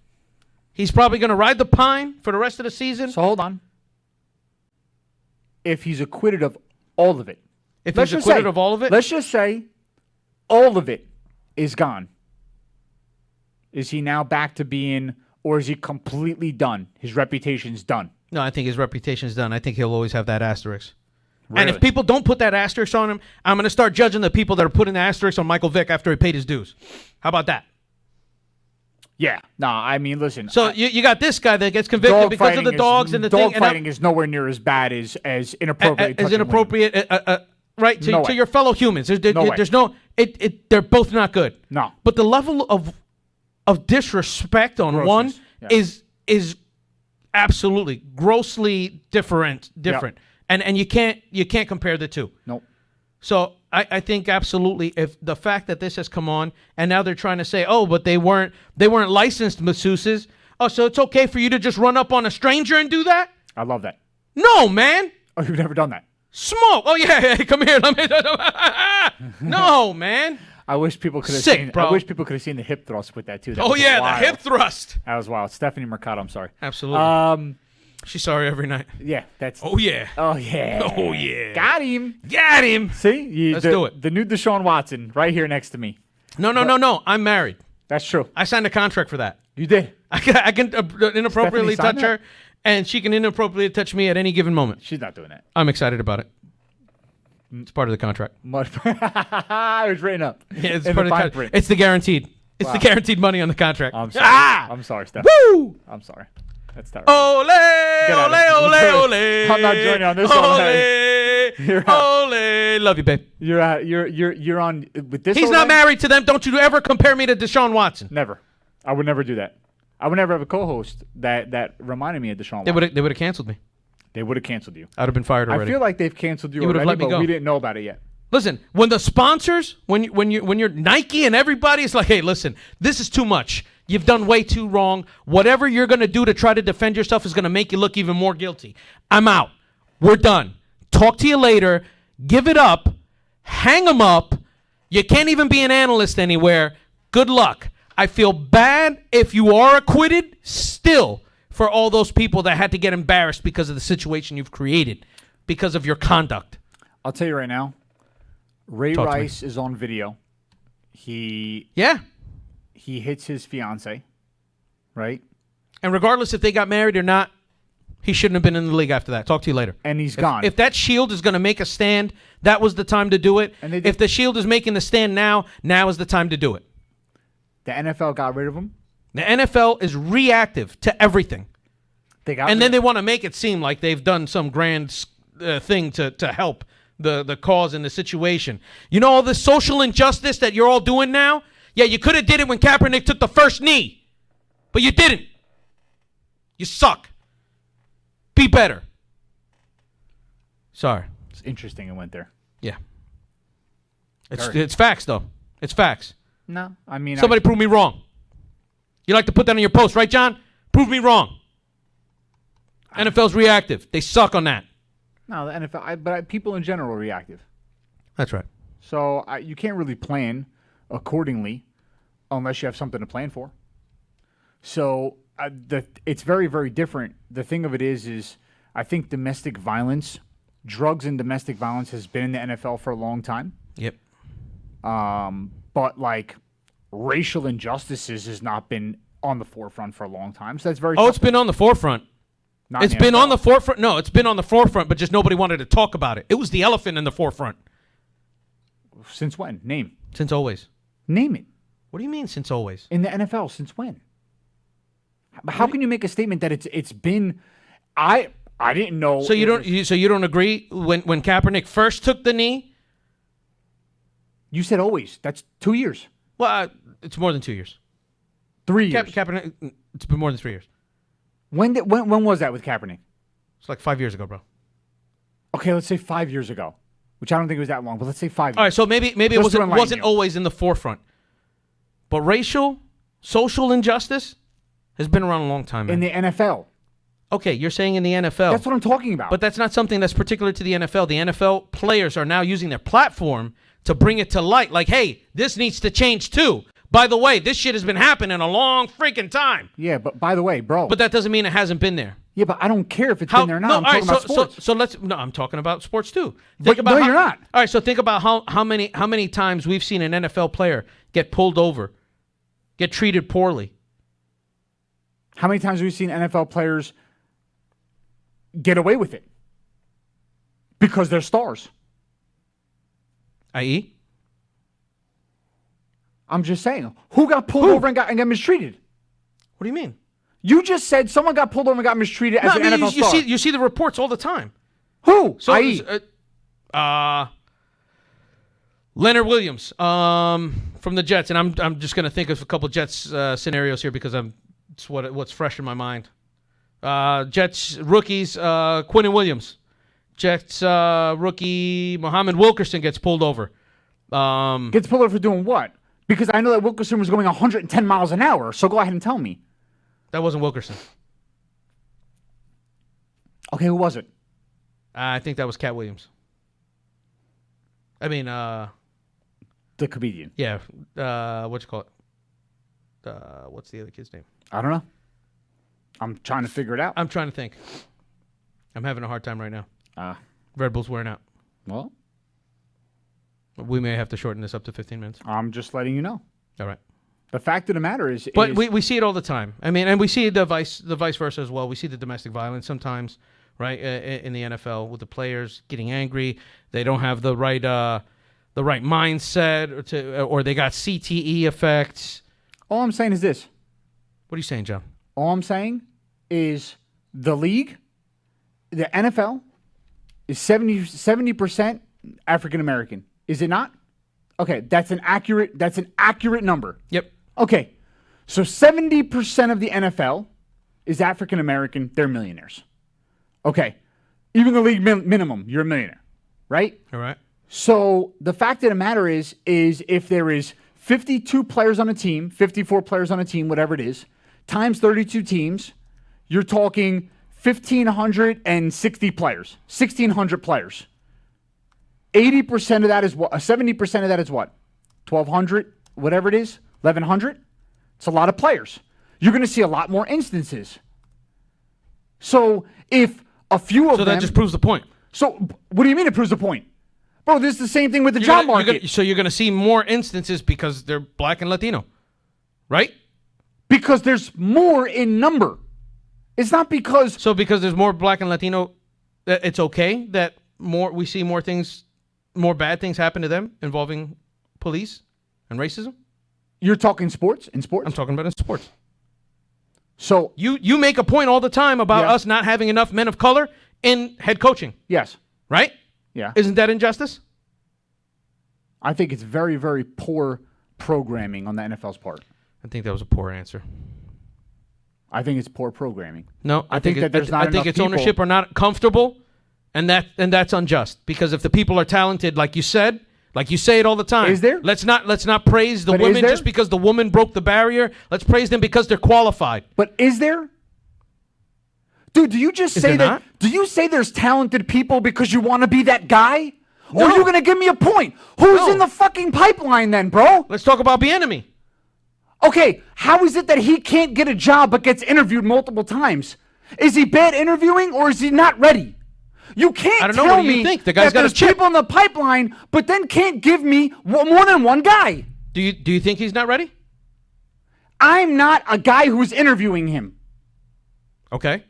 He's probably going to ride the pine for the rest of the season. So hold on. If he's acquitted of all of it. Let's just say all of it is gone. Is he now back to being, or is he completely done? His reputation's done. No, I think his reputation's done. I think he'll always have that asterisk. Really? And if people don't put that asterisk on him, I'm going to start judging the people that are putting the asterisk on Michael Vick after he paid his dues. How about that? Yeah. No, I mean, listen. So you got this guy that gets convicted because of the dogs and the thing. Dog fighting is nowhere near as bad as inappropriate. As inappropriate, right, to your fellow humans. There's no, they're both not good. No. But the level of disrespect on one is absolutely grossly different. Yep. And you can't compare the two. Nope. So I think absolutely, if the fact that this has come on and now they're trying to say, oh, but they weren't licensed masseuses. Oh, so it's okay for you to just run up on a stranger and do that? I love that. No, man. Oh, you've never done that? Smoke. Oh yeah, come here. No, man. I wish people could have Sick, seen. bro. I wish people could have seen the hip thrust with that too. That oh yeah, wild. The hip thrust. That was wild. Stephanie Mercado. I'm sorry. Absolutely. She's sorry every night. Yeah, that's. Oh yeah. Oh yeah. Oh yeah. Got him. Got him. See, Let's do it. The new Deshaun Watson right here next to me. No. I'm married. That's true. I signed a contract for that. You did. I can inappropriately touch her, and she can inappropriately touch me at any given moment. She's not doing that. I'm excited about it. It's part of the contract. It was written up. Yeah, it's part of the contract. It's the guaranteed. It's the guaranteed money on the contract. I'm sorry. I'm sorry, Steph. Woo! I'm sorry. That's terrible. Ole, ole. I'm not joining on this one. Ole. Love you, babe. You're on with this. He's not married to them. Don't you ever compare me to Deshaun Watson. Never. I would never do that. I would never have a co-host that reminded me of Deshaun Watson. They would have canceled me. They would have canceled you. I'd have been fired already. I feel like they've canceled you would have already, let me but go. we didn't know about it yet. Listen, when the sponsors, when you're Nike and everybody, it's like, hey, listen, this is too much. You've done way too wrong. Whatever you're going to do to try to defend yourself is going to make you look even more guilty. I'm out. We're done. Talk to you later. Give it up. Hang them up. You can't even be an analyst anywhere. Good luck. I feel bad if you are acquitted still for all those people that had to get embarrassed because of the situation you've created, because of your conduct. I'll tell you right now, Ray Rice is on video. He hits his fiance, right? And regardless if they got married or not, He shouldn't have been in the league after that. Talk to you later. And he's gone. If that Shield is going to make a stand, that was the time to do it. And if the Shield is making the stand now is the time to do it. The NFL got rid of him? The NFL is reactive to everything. Then they want to make it seem like they've done some grand thing to help the cause and the situation. You know all this social injustice that you're all doing now? Yeah, you could have did it when Kaepernick took the first knee. But you didn't. You suck. Be better. Sorry. It's interesting it went there. Yeah. It's facts, though. It's facts. No, I mean... Somebody prove me wrong. You like to put that on your post, right, John? Prove me wrong. NFL's reactive. They suck on that. No, the NFL... but people in general are reactive. That's right. So you can't really plan accordingly unless you have something to plan for. So... it's very, very different. The thing of it is I think domestic violence, drugs and domestic violence has been in the NFL for a long time. Yep. But like racial injustices has not been on the forefront for a long time. So that's very. It's been on the forefront. It's been on the forefront. No, it's been on the forefront, but just nobody wanted to talk about it. It was the elephant in the forefront. Since when? Name. Since always. Name it. What do you mean since always? In the NFL, since when? How can you make a statement that it's been? I didn't know. So you don't agree when Kaepernick first took the knee? You said always. That's 2 years. Well, it's more than 2 years. 3 years. Kaepernick. It's been more than 3 years. When was that with Kaepernick? It's like 5 years ago, bro. Okay, let's say 5 years ago, which I don't think it was that long, but let's say 5 years. All right, so maybe it wasn't always in the forefront, but social injustice has been around a long time, man. In the NFL. Okay, you're saying in the NFL. That's what I'm talking about. But that's not something that's particular to the NFL. The NFL players are now using their platform to bring it to light. Like, hey, this needs to change too. By the way, this shit has been happening a long freaking time. Yeah, but by the way, bro. But that doesn't mean it hasn't been there. Yeah, but I don't care if it's been there or not. I'm talking about sports. I'm talking about sports too. You're not. All right, so think about how many times we've seen an NFL player get pulled over, get treated poorly. How many times have we seen NFL players get away with it? Because they're stars. I.e.? I'm just saying. Who got pulled over and got mistreated? What do you mean? You just said someone got pulled over and got mistreated as an NFL star. You see the reports all the time. Who? So, Leonard Williams from the Jets. And I'm just going to think of a couple Jets scenarios here because it's what's fresh in my mind. Jets rookies, Quinnen Williams. Jets rookie Muhammad Wilkerson gets pulled over. Gets pulled over for doing what? Because I know that Wilkerson was going 110 miles an hour, so go ahead and tell me. That wasn't Wilkerson. Okay, who was it? I think that was Cat Williams. I mean, the comedian. Yeah. What you call it? What's the other kid's name? I don't know. I'm trying to figure it out. I'm trying to think. I'm having a hard time right now. Red Bull's wearing out. Well, we may have to shorten this up to 15 minutes. I'm just letting you know. All right. The fact of the matter is... But we see it all the time. I mean, and we see the vice versa as well. We see the domestic violence sometimes, right, in the NFL with the players getting angry. They don't have the right mindset, or they got CTE effects. All I'm saying is this. What are you saying, John? All I'm saying is the league, the NFL, is 70% African American. Is it not? Okay, that's an accurate number. Yep. Okay, so 70% of the NFL is African American. They're millionaires. Okay, even the league minimum, you're a millionaire, right? All right. So the fact of the matter is if there is 52 players on a team, 54 players on a team, whatever it is, times 32 teams, you're talking 1,560 players, 1,600 players. 80% of that is what? 70% of that is what? 1,200, whatever it is, 1,100. It's a lot of players. You're going to see a lot more instances. So if a few of them... So that just proves the point. So what do you mean it proves the point? Bro, this is the same thing with the job market. So you're going to see more instances because they're black and Latino, right? Because there's more in number. It's not because... So because there's more black and Latino, it's okay that we see more bad things happen to them involving police and racism? You're talking sports? In sports? I'm talking about in sports. So you make a point all the time about us not having enough men of color in head coaching. Yes. Right? Yeah. Isn't that injustice? I think it's very, very poor programming on the NFL's part. I think that was a poor answer. I think it's poor programming. No, I think that there's not enough its people. Ownership are not comfortable, and that's unjust. Because if the people are talented, like you said, like you say it all the time. Is there? Let's not praise the women just because the woman broke the barrier. Let's praise them because they're qualified. But is there? Dude, do you just say that? Not? Do you say there's talented people because you want to be that guy? No. Or are you going to give me a point? Who's in the fucking pipeline then, bro? Let's talk about Bieniemy. Okay, how is it that he can't get a job but gets interviewed multiple times? Is he bad interviewing or is he not ready? You can't tell me that there's people in the pipeline, but then can't give me more than one guy. Do you think he's not ready? I'm not a guy who's interviewing him. Okay.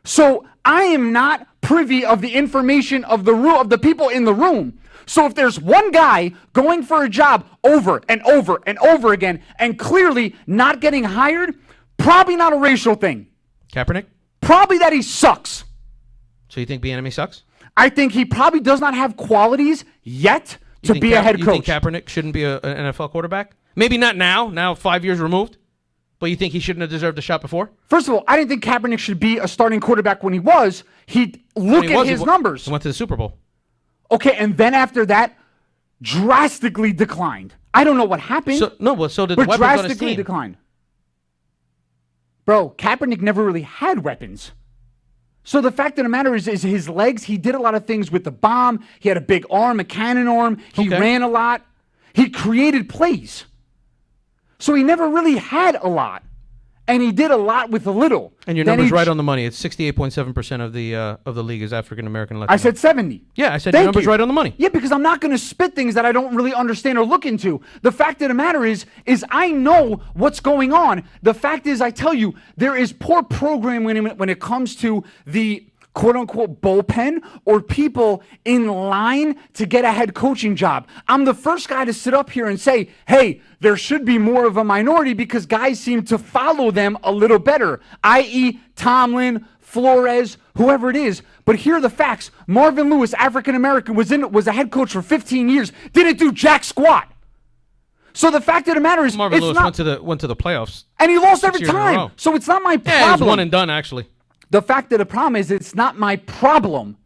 So I am not privy of the information of the people in the room. So if there's one guy going for a job over and over and over again and clearly not getting hired, probably not a racial thing. Kaepernick? Probably that he sucks. So you think Bieniemy sucks? I think he probably does not have qualities yet to be a head coach. You think Kaepernick shouldn't be an NFL quarterback? Maybe not now 5 years removed, but you think he shouldn't have deserved a shot before? First of all, I didn't think Kaepernick should be a starting quarterback when he was. Look at his numbers. He went to the Super Bowl. Okay, and then after that, drastically declined. I don't know what happened. So did the weapons on his team. Drastically declined. Bro, Kaepernick never really had weapons. So the fact of the matter is his legs, he did a lot of things with the bomb. He had a big arm, a cannon arm. He ran a lot. He created plays. So he never really had a lot. And he did a lot with a little. And your number's right on the money. It's 68.7% of the league is African American Latino. I said 70. Yeah, I said your number's right on the money. Yeah, because I'm not going to spit things that I don't really understand or look into. The fact of the matter is I know what's going on. The fact is, I tell you, there is poor programming when it comes to the quote-unquote bullpen or people in line to get a head coaching job. I'm the first guy to sit up here and say, hey, there should be more of a minority because guys seem to follow them a little better, i.e. Tomlin, Flores, whoever it is. But here are the facts. Marvin Lewis, African-American, was a head coach for 15 years, didn't do jack squat. So the fact of the matter is, Marvin Lewis went to the playoffs. And he lost every time. So it's not my problem. Yeah, it was one and done, actually. The fact of the problem is it's not my problem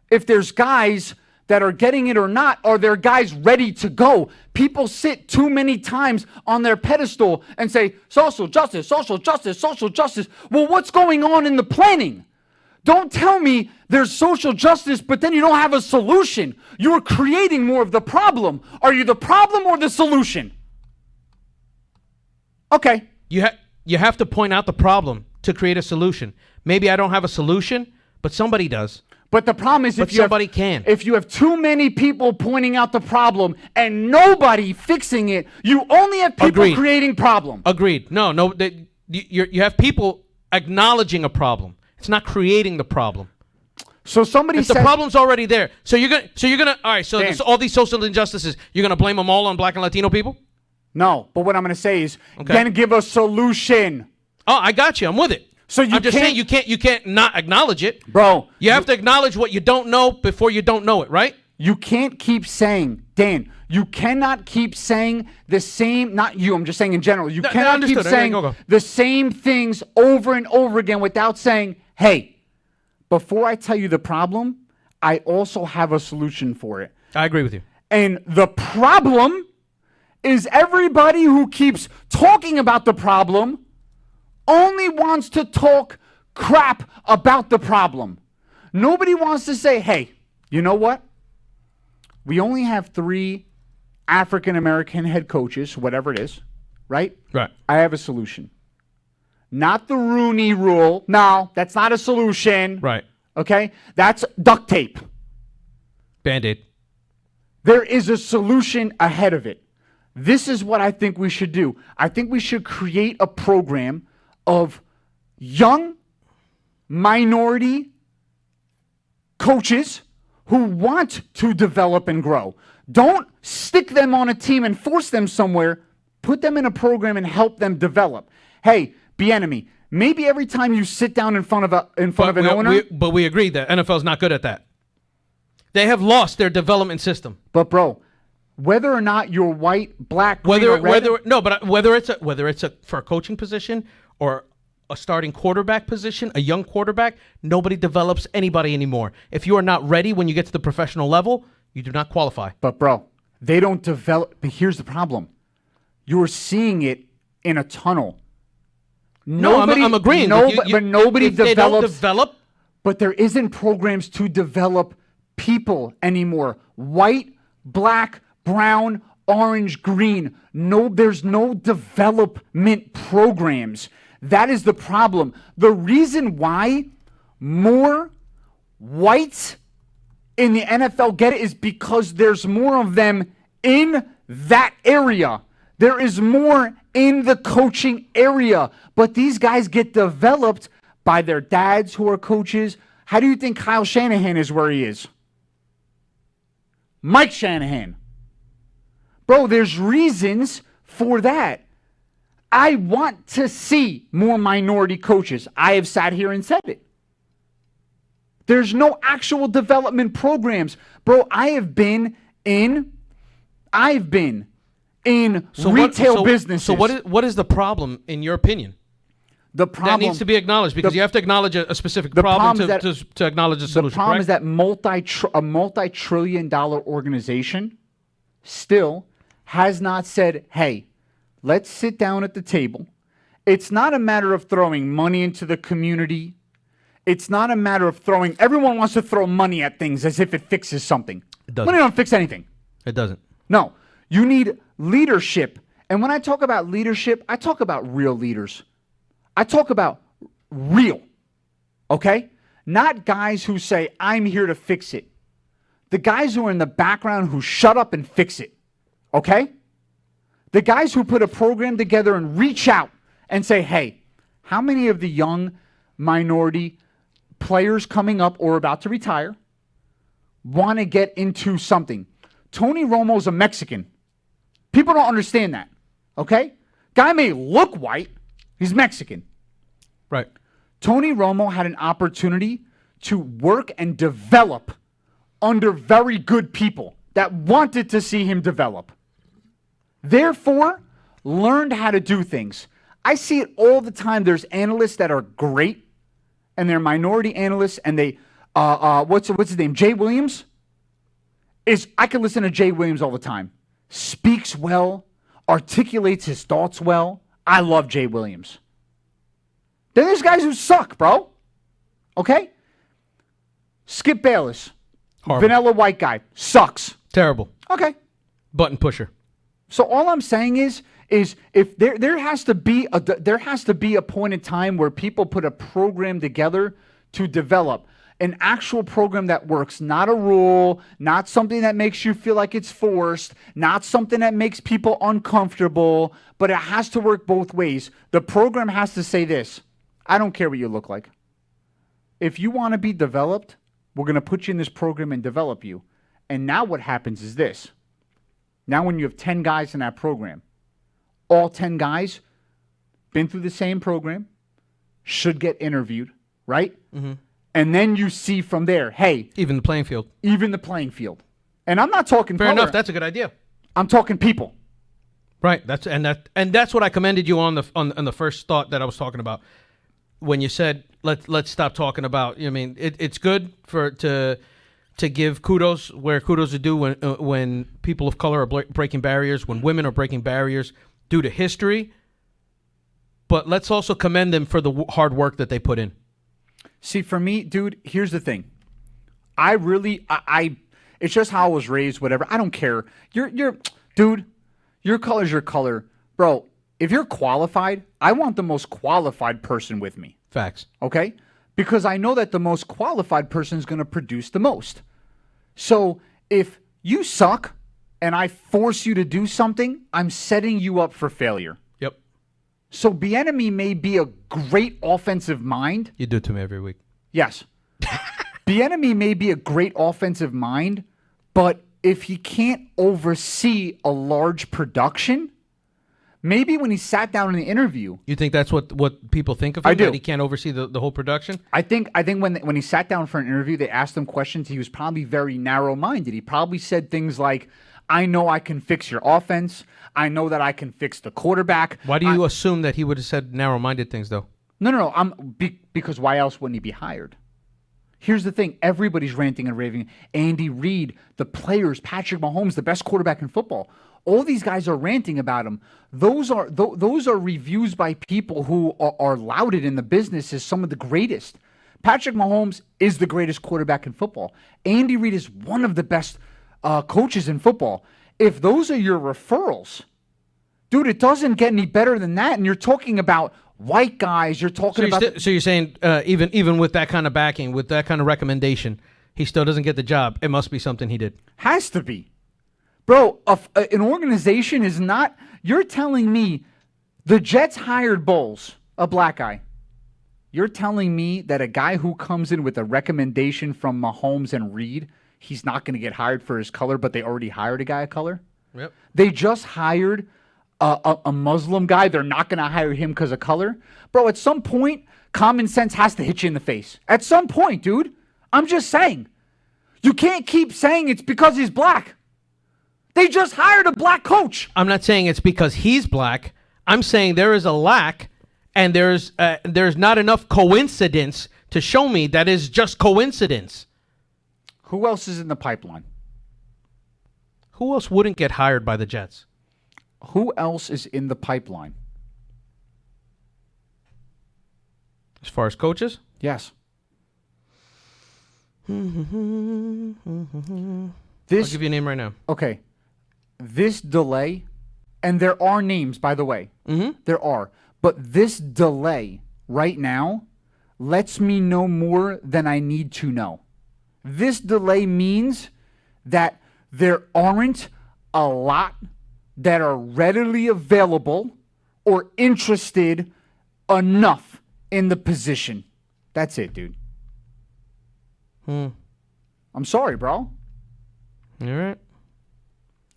if there's guys that are getting it or not, or there guys ready to go. People sit too many times on their pedestal and say, social justice, social justice, social justice. Well, what's going on in the planning? Don't tell me there's social justice, but then you don't have a solution. You're creating more of the problem. Are you the problem or the solution? Okay. You have to point out the problem to create a solution. Maybe I don't have a solution, but somebody does. But the problem is if you have too many people pointing out the problem and nobody fixing it, you only have people creating problem. Agreed. No. You have people acknowledging a problem. It's not creating the problem. So somebody said the problem's already there. So you're gonna all right. So all these social injustices, you're gonna blame them all on black and Latino people? No. But what I'm gonna say is, then give a solution. Oh, I got you. I'm with it. So I'm just saying you can't not acknowledge it, bro. You have to acknowledge what you don't know before you don't know it, right? You can't keep saying, Dan. You cannot keep saying the same. Not you. I'm just saying in general. You cannot keep saying the same things over and over again without saying, "Hey, before I tell you the problem, I also have a solution for it." I agree with you. And the problem is everybody who keeps talking about the problem only wants to talk crap about the problem. Nobody wants to say, hey, you know what? We only have 3 African-American head coaches, whatever it is, right? Right. I have a solution. Not the Rooney rule. No, that's not a solution. Right. Okay? That's duct tape. Band-Aid. There is a solution ahead of it. This is what I think we should do. I think we should create a program of young minority coaches who want to develop and grow. Don't stick them on a team and force them somewhere. Put them in a program and help them develop. Hey, Bieniemy, maybe every time you sit down in front of an owner. But we agree that NFL's not good at that. They have lost their development system. But bro, whether or not you're white, black, green, or red, whether it's for a coaching position or a starting quarterback position, a young quarterback, nobody develops anybody anymore. If you are not ready when you get to the professional level, you do not qualify. But bro, they don't develop. But here's the problem: you're seeing it in a tunnel. I'm agreeing. But nobody develops. They don't develop. But there isn't programs to develop people anymore. White, black, brown, orange, green. No, there's no development programs. That is the problem. The reason why more whites in the NFL get it is because there's more of them in that area. There is more in the coaching area. But these guys get developed by their dads who are coaches. How do you think Kyle Shanahan is where he is? Mike Shanahan. Bro, there's reasons for that. I want to see more minority coaches. I have sat here and said it. There's no actual development programs. Bro, I have been in retail businesses. So what is the problem in your opinion? The problem that needs to be acknowledged because you have to acknowledge a specific problem to acknowledge a solution. The problem correct? is that a multi-trillion-dollar organization still has not said, hey, let's sit down at the table. It's not a matter of throwing money into the community. It's not a matter of throwing. Everyone wants to throw money at things as if it fixes something. It doesn't. Money don't fix anything. It doesn't. No. You need leadership. And when I talk about leadership, I talk about real leaders. I talk about real. Okay? Not guys who say, I'm here to fix it. The guys who are in the background who shut up and fix it. Okay? The guys who put a program together and reach out and say, hey, how many of the young minority players coming up or about to retire want to get into something? Tony Romo's a Mexican. People don't understand that. Okay? Guy may look white. He's Mexican. Right. Tony Romo had an opportunity to work and develop under very good people that wanted to see him develop. Therefore, learned how to do things. I see it all the time. There's analysts that are great, and they're minority analysts, and they, what's his name? Jay Williams? I can listen to Jay Williams all the time. Speaks well, articulates his thoughts well. I love Jay Williams. Then there's guys who suck, bro. Okay? Skip Bayless. Horrible. Vanilla white guy. Sucks. Terrible. Okay. Button pusher. So all I'm saying is if there has to be a point in time where people put a program together to develop an actual program that works, not a rule, not something that makes you feel like it's forced, not something that makes people uncomfortable, but it has to work both ways. The program has to say this: I don't care what you look like. If you want to be developed, we're going to put you in this program and develop you. And now what happens is this. Now when you have 10 guys in that program, all 10 guys been through the same program, should get interviewed, right? Mm-hmm. And then you see from there, hey. Even the playing field. Even the playing field. And I'm not talking Fair color. enough, that's a good idea. I'm talking people. Right. That's what I commended you on the first thought that I was talking about. When you said let's stop talking about, I mean, it's good to give kudos where kudos are due when people of color are breaking barriers, when women are breaking barriers due to history. But let's also commend them for the hard work that they put in. See, for me, dude, here's the thing. It's just how I was raised, whatever. I don't care. Dude, your color's your color. Bro, if you're qualified, I want the most qualified person with me. Facts. Okay? Because I know that the most qualified person is going to produce the most. So if you suck and I force you to do something, I'm setting you up for failure. Yep. So Bieniemy may be a great offensive mind. You do it to me every week. Yes. Bieniemy may be a great offensive mind, but if he can't oversee a large production, maybe when he sat down in the interview. You think that's what people think of him? I do. That he can't oversee the whole production? I think when he sat down for an interview, they asked him questions. He was probably very narrow-minded. He probably said things like, I know I can fix your offense. I know that I can fix the quarterback. Why do you assume that he would have said narrow-minded things, though? No. Because why else wouldn't he be hired? Here's the thing. Everybody's ranting and raving. Andy Reid, the players, Patrick Mahomes, the best quarterback in football. All these guys are ranting about him. Those are reviews by people who are lauded in the business as some of the greatest. Patrick Mahomes is the greatest quarterback in football. Andy Reid is one of the best coaches in football. If those are your referrals, dude, it doesn't get any better than that. And you're talking about white guys. You're talking about. So you're saying even with that kind of backing, with that kind of recommendation, he still doesn't get the job. It must be something he did. Has to be. Bro, an organization is not. You're telling me the Jets hired Bowles, a black guy. You're telling me that a guy who comes in with a recommendation from Mahomes and Reid, he's not going to get hired for his color, but they already hired a guy of color? Yep. They just hired a Muslim guy. They're not going to hire him because of color. Bro, at some point, common sense has to hit you in the face. At some point, dude. I'm just saying. You can't keep saying it's because he's black. They just hired a black coach. I'm not saying it's because he's black. I'm saying there is a lack, and there's not enough coincidence to show me that is just coincidence. Who else is in the pipeline? Who else wouldn't get hired by the Jets? Who else is in the pipeline? As far as coaches? Yes. I'll give you a name right now. Okay. This delay, and there are names, by the way. Mm-hmm. There are. But this delay right now lets me know more than I need to know. This delay means that there aren't a lot that are readily available or interested enough in the position. That's it, dude. I'm sorry, bro. All right.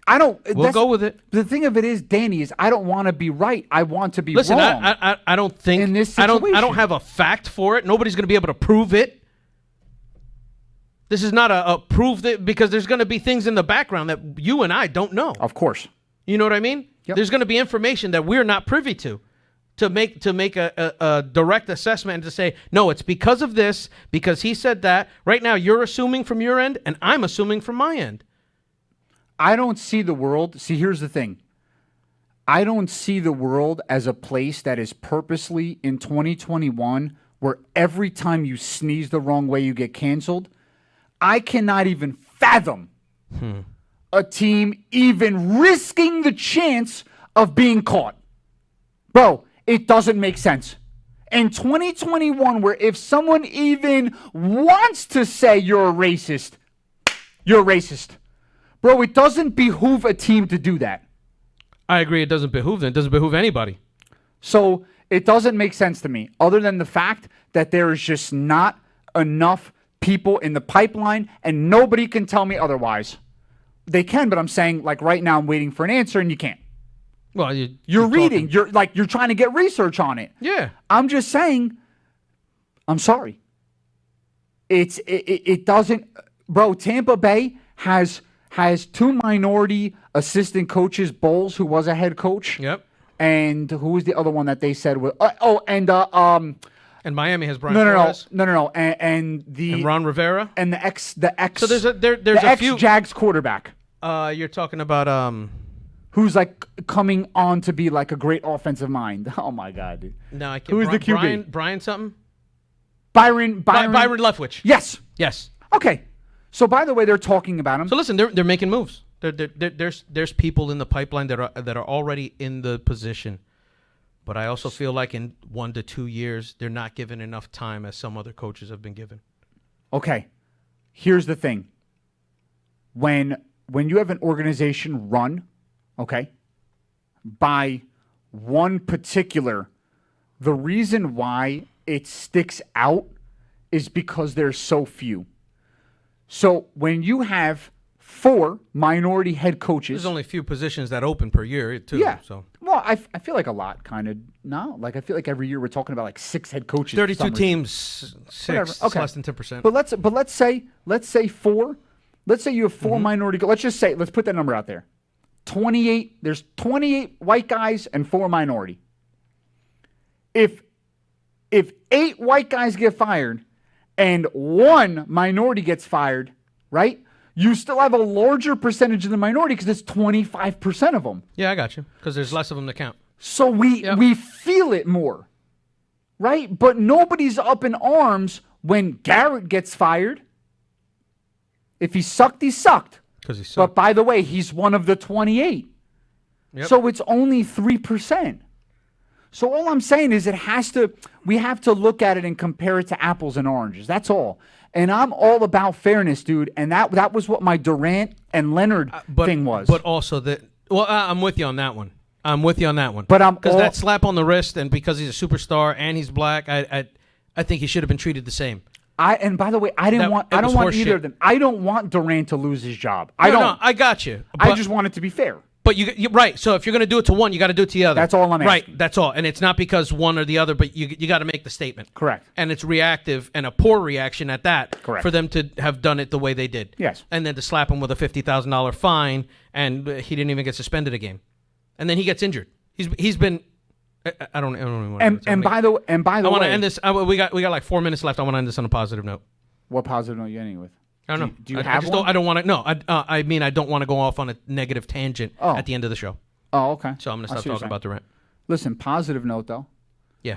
I don't. We'll go with it. The thing of it is, Danny, is I don't want to be right. I want to be wrong. Listen, I don't think in this situation. I don't have a fact for it. Nobody's going to be able to prove it. This is not a prove that, because there's going to be things in the background that you and I don't know. Of course. You know what I mean? Yep. There's going to be information that we're not privy to make a direct assessment and to say, no, it's because of this, because he said that. Right now, you're assuming from your end, and I'm assuming from my end. I don't see the world. See, here's the thing. I don't see the world as a place that is purposely in 2021 where every time you sneeze the wrong way, you get canceled. I cannot even fathom a team even risking the chance of being caught. Bro, it doesn't make sense. In 2021, where if someone even wants to say you're a racist, you're racist. Bro, it doesn't behoove a team to do that. I agree. It doesn't behoove them. It doesn't behoove anybody. So it doesn't make sense to me, other than the fact that there is just not enough people in the pipeline, and nobody can tell me otherwise. They can, but I'm saying, like right now, I'm waiting for an answer, and you can't. Well, you're reading. You're trying to get research on it. Yeah. I'm just saying. I'm sorry. It doesn't, bro. Tampa Bay has two minority assistant coaches. Bowles, who was a head coach. Yep. And who was the other one that they said was? And Miami has Brian Flores. No. And Ron Rivera. And the ex. So there's a few Jags quarterback. You're talking about who's like coming on to be like a great offensive mind. Oh my God, dude. No, I can't. Who's the QB? Brian something. Byron Leftwich. Yes. Okay. So by the way, they're talking about him. So listen, they're making moves. There's people in the pipeline that are already in the position. But I also feel like in 1 to 2 years, they're not given enough time as some other coaches have been given. Okay. Here's the thing. When you have an organization run, okay, by one particular, the reason why it sticks out is because there's so few. So when you have 4 minority head coaches. There's only a few positions that open per year, too. Yeah. So. Well, I feel like a lot, kind of. No, like I feel like every year we're talking about like 6 head coaches. 32 teams, 6. Okay. Less than 10%. But let's say 4. Let's say you have 4 minority. Let's put that number out there. 28. There's 28 white guys and 4 minority. If 8 white guys get fired and 1 minority gets fired, right? You still have a larger percentage of the minority because it's 25% of them. Yeah, I got you. Because there's less of them to count. So we feel it more, right? But nobody's up in arms when Garrett gets fired. If he sucked, he sucked. Because he sucked. But by the way, he's one of the 28. Yep. So it's only 3%. So all I'm saying is we have to look at it and compare it to apples and oranges. That's all. And I'm all about fairness, dude. And that was what my Durant and Leonard thing was. But also I'm with you on that one. But because that slap on the wrist, and because he's a superstar and he's black, I think he should have been treated the same. And by the way, I don't want either of them. I don't want Durant to lose his job. No, I got you. I just want it to be fair. But you're right. So if you're going to do it to one, you got to do it to the other. That's all I'm asking. Right. That's all. And it's not because one or the other, but you got to make the statement. Correct. And it's reactive and a poor reaction at that. Correct. For them to have done it the way they did. Yes. And then to slap him with a $50,000 fine, and he didn't even get suspended a game, and then he gets injured. He's been. I don't even want to. And by the way, I want to end this. We got like 4 minutes left. I want to end this on a positive note. What positive note are you ending with? I don't know. Do you have one? I don't want to. No, I mean I don't want to go off on a negative tangent at the end of the show. Oh, okay. So I'm going to stop talking about Durant. Listen, positive note, though. Yeah.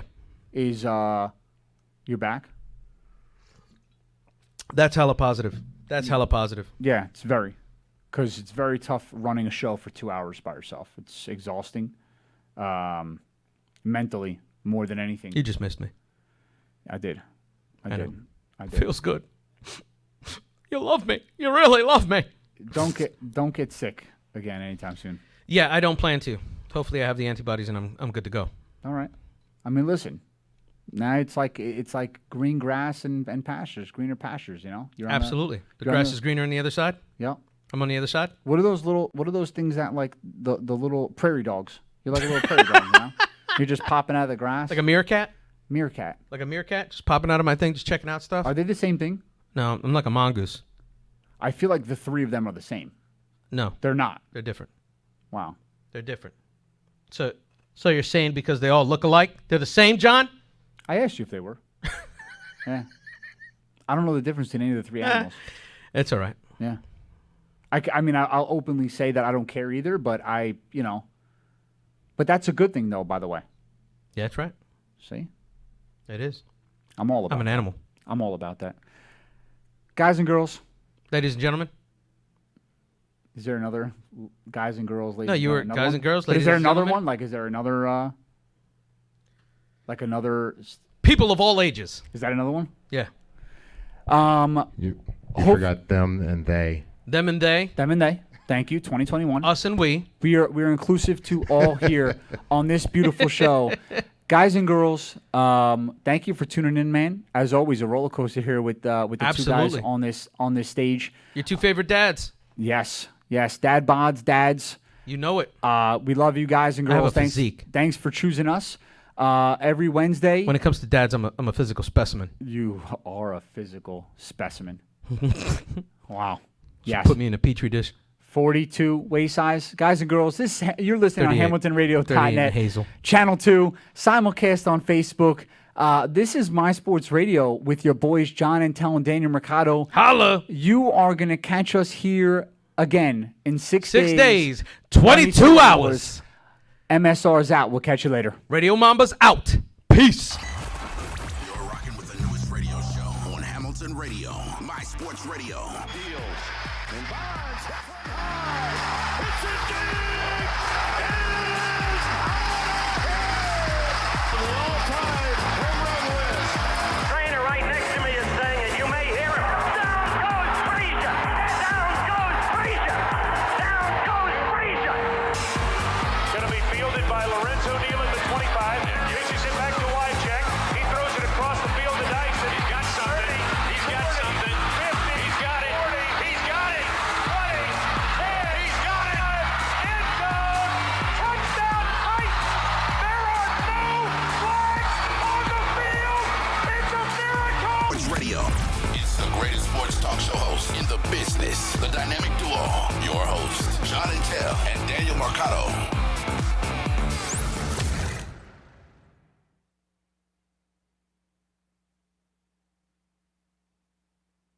Is you're back? That's hella positive. Yeah, it's very. Because it's very tough running a show for 2 hours by yourself. It's exhausting. Mentally, more than anything. You just missed me. I did. I did. Feels good. You love me. You really love me. Don't get sick again anytime soon. Yeah, I don't plan to. Hopefully, I have the antibodies and I'm good to go. All right. I mean, listen. Now it's like green grass and pastures, greener pastures. You know. Absolutely. The grass is greener on the other side. Yeah. I'm on the other side. What are those things that like the little prairie dogs? You're like a little prairie dog, you know? You're just popping out of the grass. Like a meerkat. Meerkat. Like a meerkat, just popping out of my thing, just checking out stuff. Are they the same thing? No, I'm like a mongoose. I feel like the 3 of them are the same. No, they're not. They're different. Wow. They're different. So you're saying because they all look alike, they're the same, John? I asked you if they were. Yeah. I don't know the difference in any of the 3 animals. It's all right. Yeah. I mean, I'll openly say that I don't care either, but but that's a good thing, though, by the way. Yeah, that's right. See? It is. I'm all about I'm an animal. I'm all about that. Guys and girls. Ladies and gentlemen. Is there another guys and girls? Ladies no, you were guys and girls, ladies Is there and another gentlemen? one? Like, is there another, People of all ages. Is that another one? Yeah. You forgot them and they. Them and they. Them and they. Thank you. 2021. Us and we. We're inclusive to all here on this beautiful show. Guys and girls, thank you for tuning in, man. As always, a roller coaster here with the Absolutely. 2 guys on this stage. Your 2 favorite dads. Yes. Dad bods, dads. You know it. We love you guys and girls. I have a physique. Thanks for choosing us. Every Wednesday. When it comes to dads, I'm a physical specimen. You are a physical specimen. Wow. Yes. Put me in a petri dish. 42 waist size. Guys and girls, you're listening on HamiltonRadio.net. Hazel. Channel 2, simulcast on Facebook. This is My Sports Radio with your boys John Antel and Daniel Mercado. Holla! You are going to catch us here again in 6 days. 6 days, 22 hours. MSR's out. We'll catch you later. Radio Mamba's out. Peace. You're rocking with the newest radio show on Hamilton Radio. My Sports Radio. Deals. And Bonds. It's a dig! It is the all-time home run list. Trainer right next to me is saying it. You may hear him. Down goes Frazier. Down goes Frazier. Down goes Frazier. Going to be fielded by Lorenzo Neal at the 25. Pitches it back to Wycheck. He throws it across the field to Dyson. He's got something. 30, he's got 40, something. 50. He's got it. 40. He's got it. 20. 10. He's got it. End zone. Touchdown Titans. There are no flags on the field. It's a miracle. Sports Radio. It's the greatest sports talk show host in the business. The dynamic duo. Your host, John and Daniel Marcato.